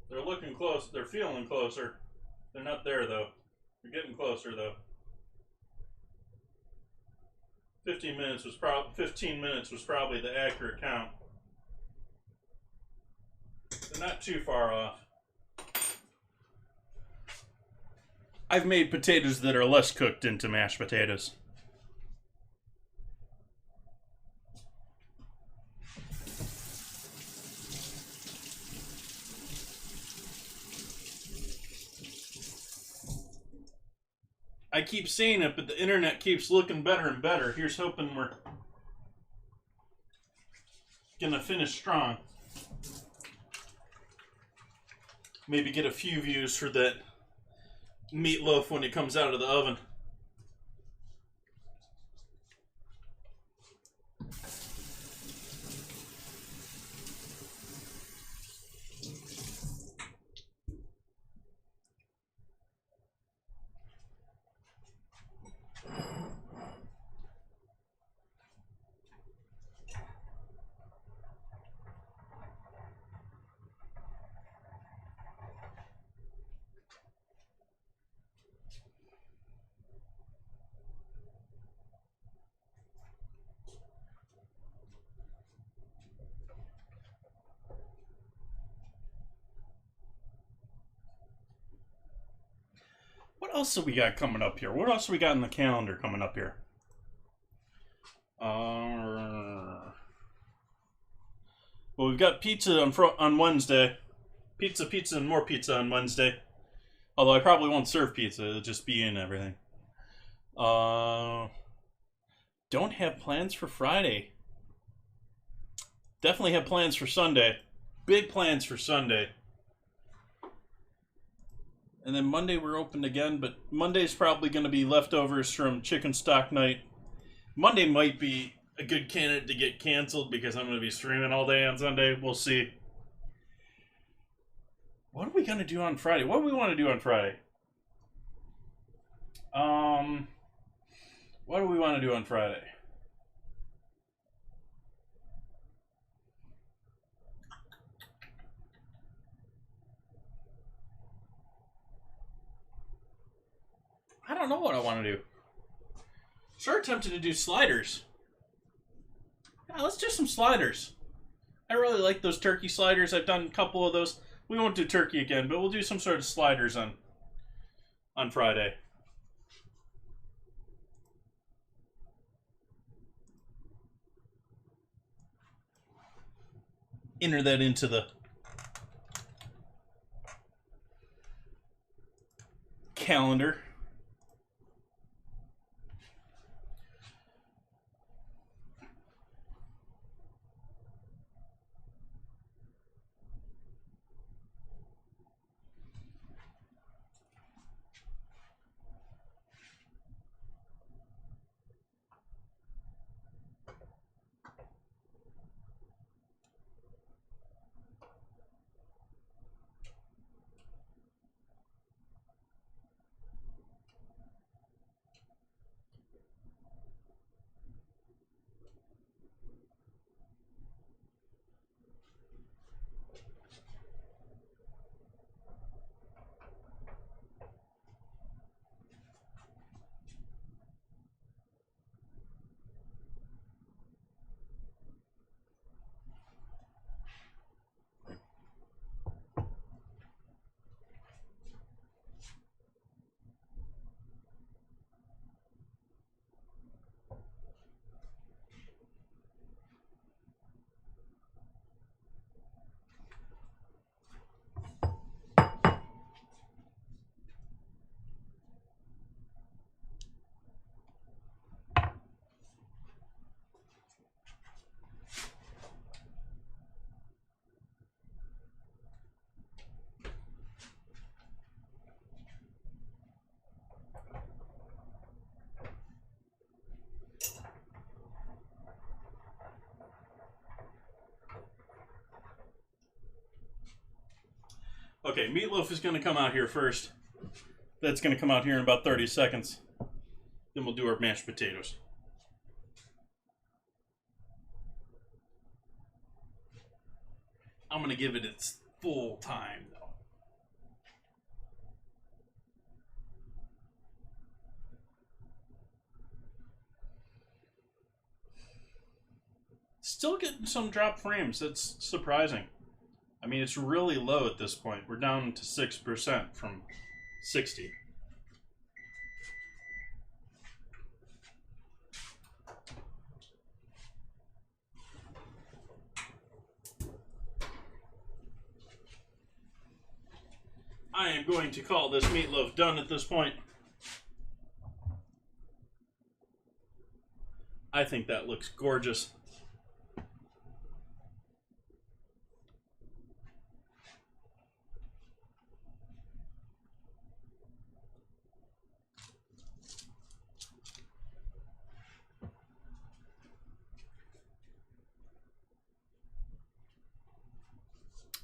They're looking close. They're feeling closer. They're not there though. They're getting closer though. 15 minutes was probably the accurate count. They're not too far off. I've made potatoes that are less cooked into mashed potatoes. I keep saying it, but the internet keeps looking better and better. Here's hoping we're gonna finish strong. Maybe get a few views for that meatloaf when it comes out of the oven. What else have we got coming up here? What else have we got in the calendar coming up here? Well, we've got pizza on Wednesday. Pizza, and more pizza on Wednesday. Although I probably won't serve pizza. It'll just be in everything. Don't have plans for Friday. Definitely have plans for Sunday. Big plans for Sunday. And then Monday we're open again, but Monday's probably going to be leftovers from chicken stock night. Monday might be a good candidate to get canceled because I'm going to be streaming all day on Sunday. We'll see. What are we going to do on Friday? What do we want to do on Friday? What do we want to do on Friday? I don't know what I want to do. Sure tempted to do sliders. Yeah, let's do some sliders. I really like those turkey sliders. I've done a couple of those. We won't do turkey again, but we'll do some sort of sliders on Friday. Enter that into the calendar. Okay, meatloaf is going to come out here first. That's going to come out here in about 30 seconds. Then we'll do our mashed potatoes. I'm going to give it its full time, though. Still getting some drop frames. That's surprising. I mean, it's really low at this point. We're down to 6% from 60. I am going to call this meatloaf done at this point. I think that looks gorgeous.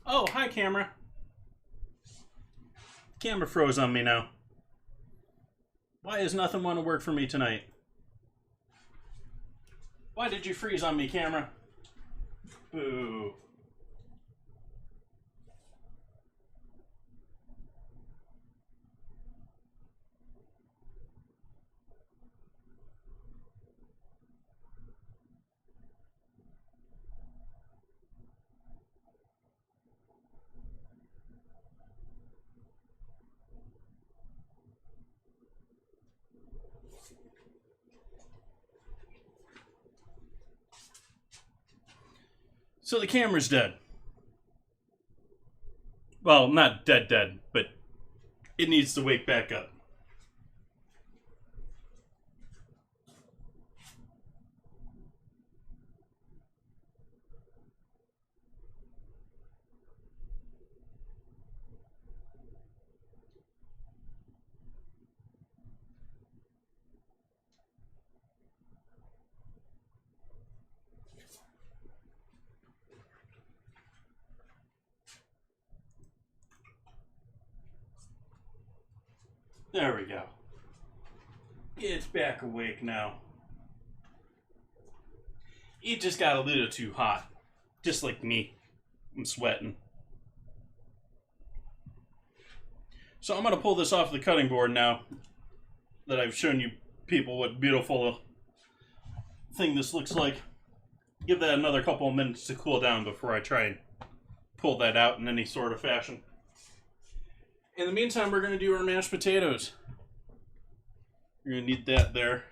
Oh, hi, camera. Camera froze on me now. Why does nothing want to work for me tonight? Why did you freeze on me, camera? Boo. So the camera's dead. Well, not dead, but it needs to wake back up. There we go. It's back awake now. It just got a little too hot. Just like me. I'm sweating. So I'm going to pull this off the cutting board now that I've shown you people what beautiful thing this looks like. Give that another couple of minutes to cool down before I try and pull that out in any sort of fashion. In the meantime, we're going to do our mashed potatoes. You're going to need that there.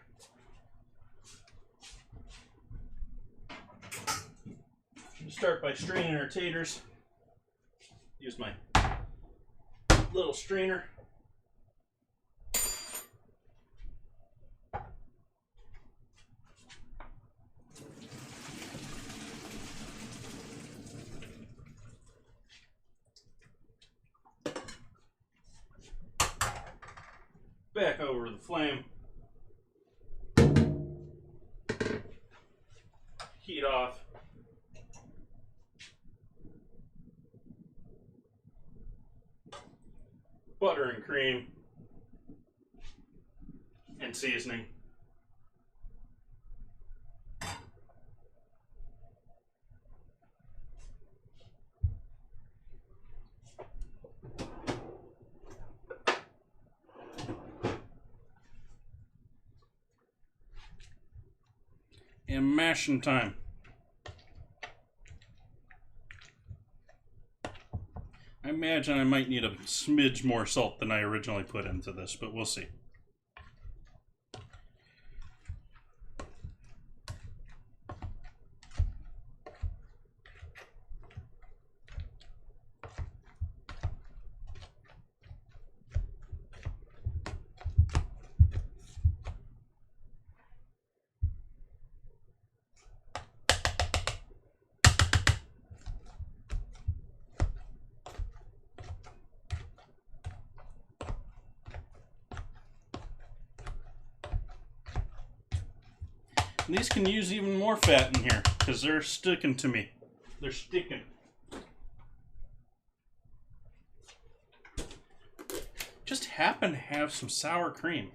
Start by straining our taters. Use my little strainer. Back over the flame. Heat off. Butter and cream. And seasoning. And mashing time. I imagine I might need a smidge more salt than I originally put into this, but we'll see. These can use even more fat in here because they're sticking to me. They're sticking. Just happen to have some sour cream.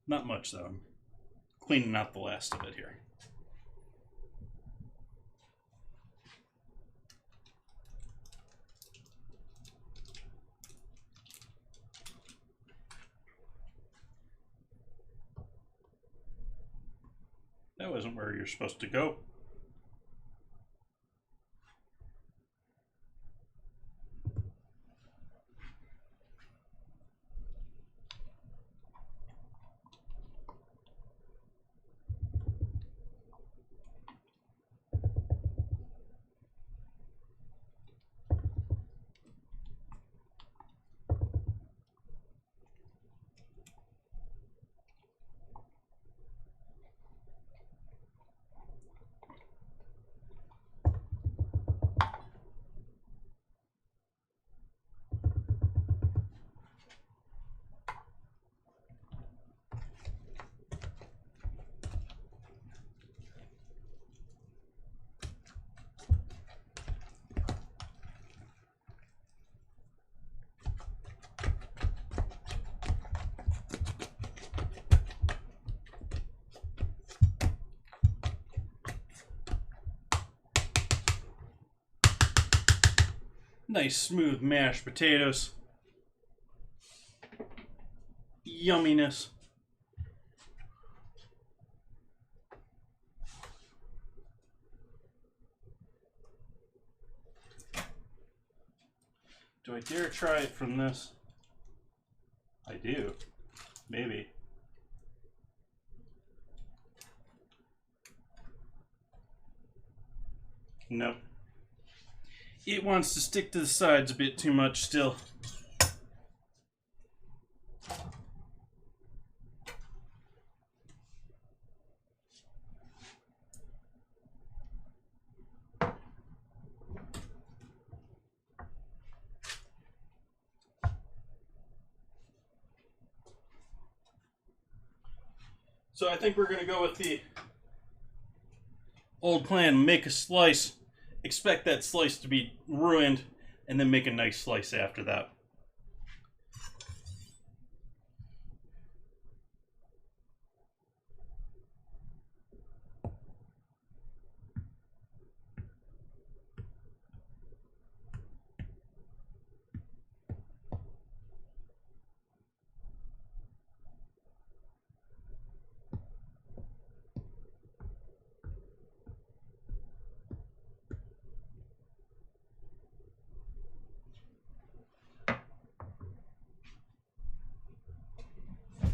Not much though. I'm cleaning out the last of it here. That wasn't where you're supposed to go. Nice smooth mashed potatoes. Yumminess. Do I dare try it from this? I do. Maybe. Nope. It wants to stick to the sides a bit too much still. So I think we're going to go with the old plan, make a slice, expect that slice to be ruined, and then make a nice slice after that.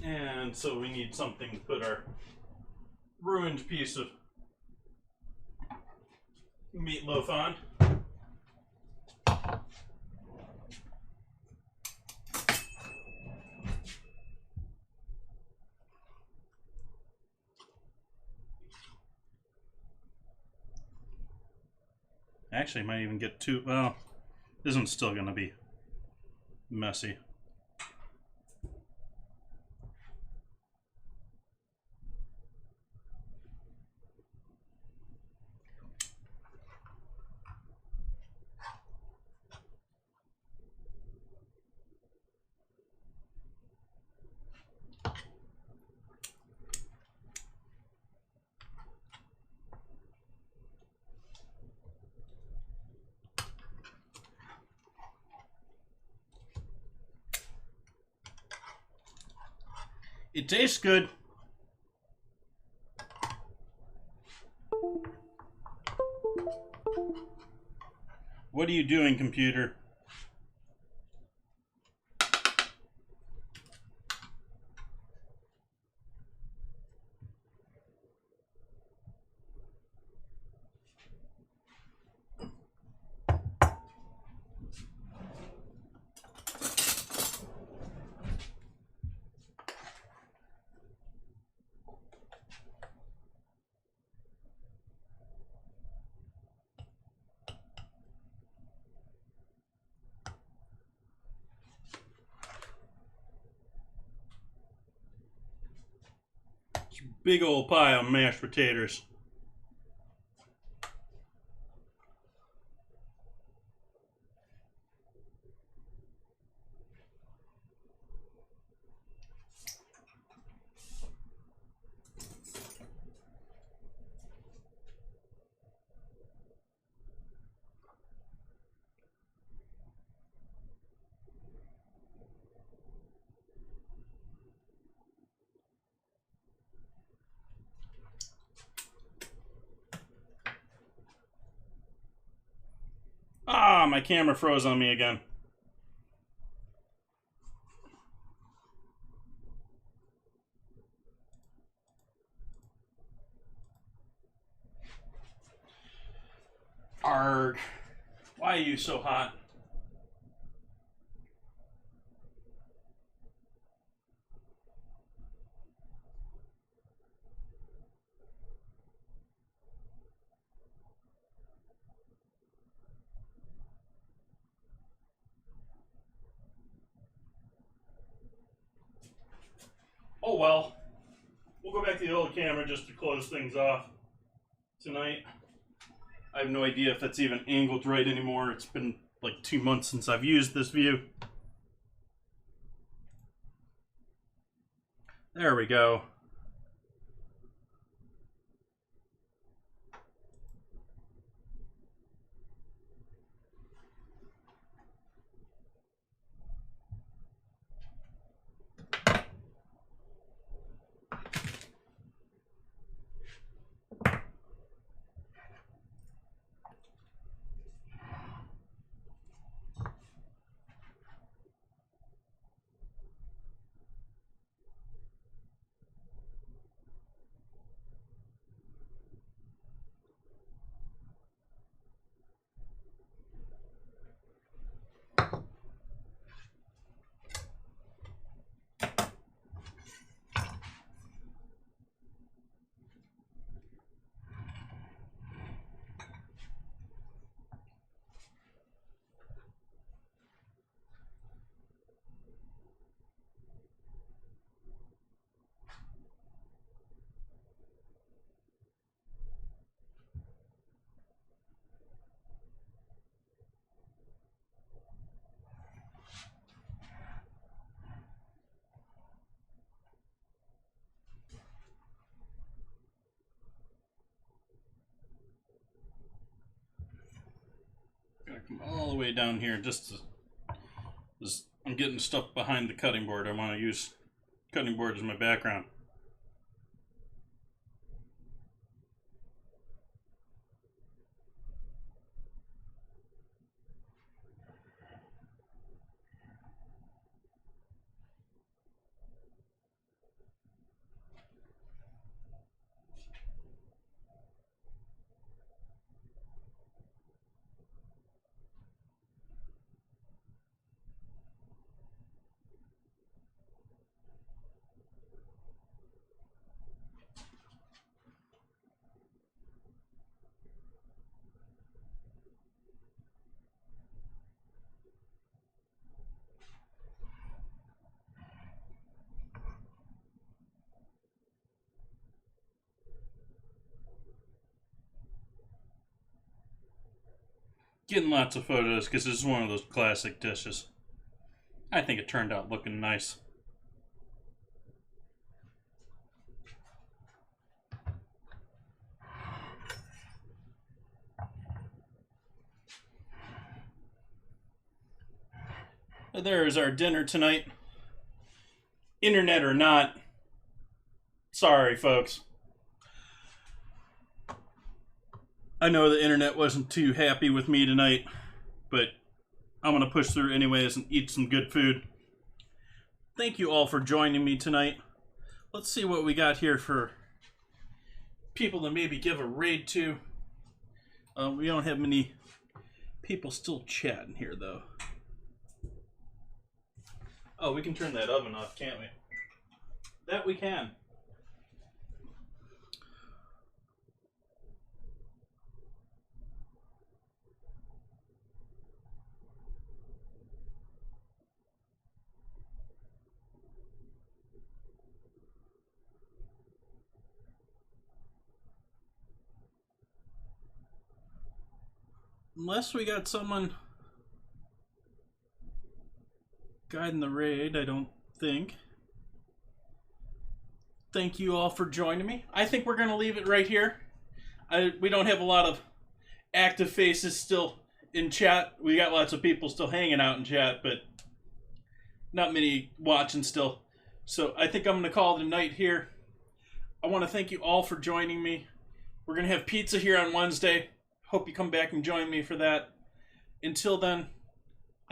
And so we need something to put our ruined piece of meatloaf on. Actually, might even get too, well, this one's still going to be messy. It tastes good. What are you doing, computer? Big old pile of mashed potatoes. Ah, my camera froze on me again. Arg. Why are you so hot? Oh well. We'll go back to the old camera just to close things off tonight. I have no idea if that's even angled right anymore. It's been like 2 months since I've used this view. There we go. Gotta come all the way down here just I'm getting stuff behind the cutting board. I want to use cutting board as my background. Getting lots of photos because this is one of those classic dishes. I think it turned out looking nice. But there is our dinner tonight. Internet or not. Sorry, folks. I know the internet wasn't too happy with me tonight, but I'm going to push through anyways and eat some good food. Thank you all for joining me tonight. Let's see what we got here for people to maybe give a raid to. We don't have many people still chatting here, though. Oh, we can turn that oven off, can't we? That we can. Unless we got someone guiding the raid, I don't think. Thank you all for joining me. I think we're going to leave it right here. We don't have a lot of active faces still in chat. We got lots of people still hanging out in chat, but not many watching still. So I think I'm going to call it a night here. I want to thank you all for joining me. We're going to have pizza here on Wednesday. Hope you come back and join me for that. Until then,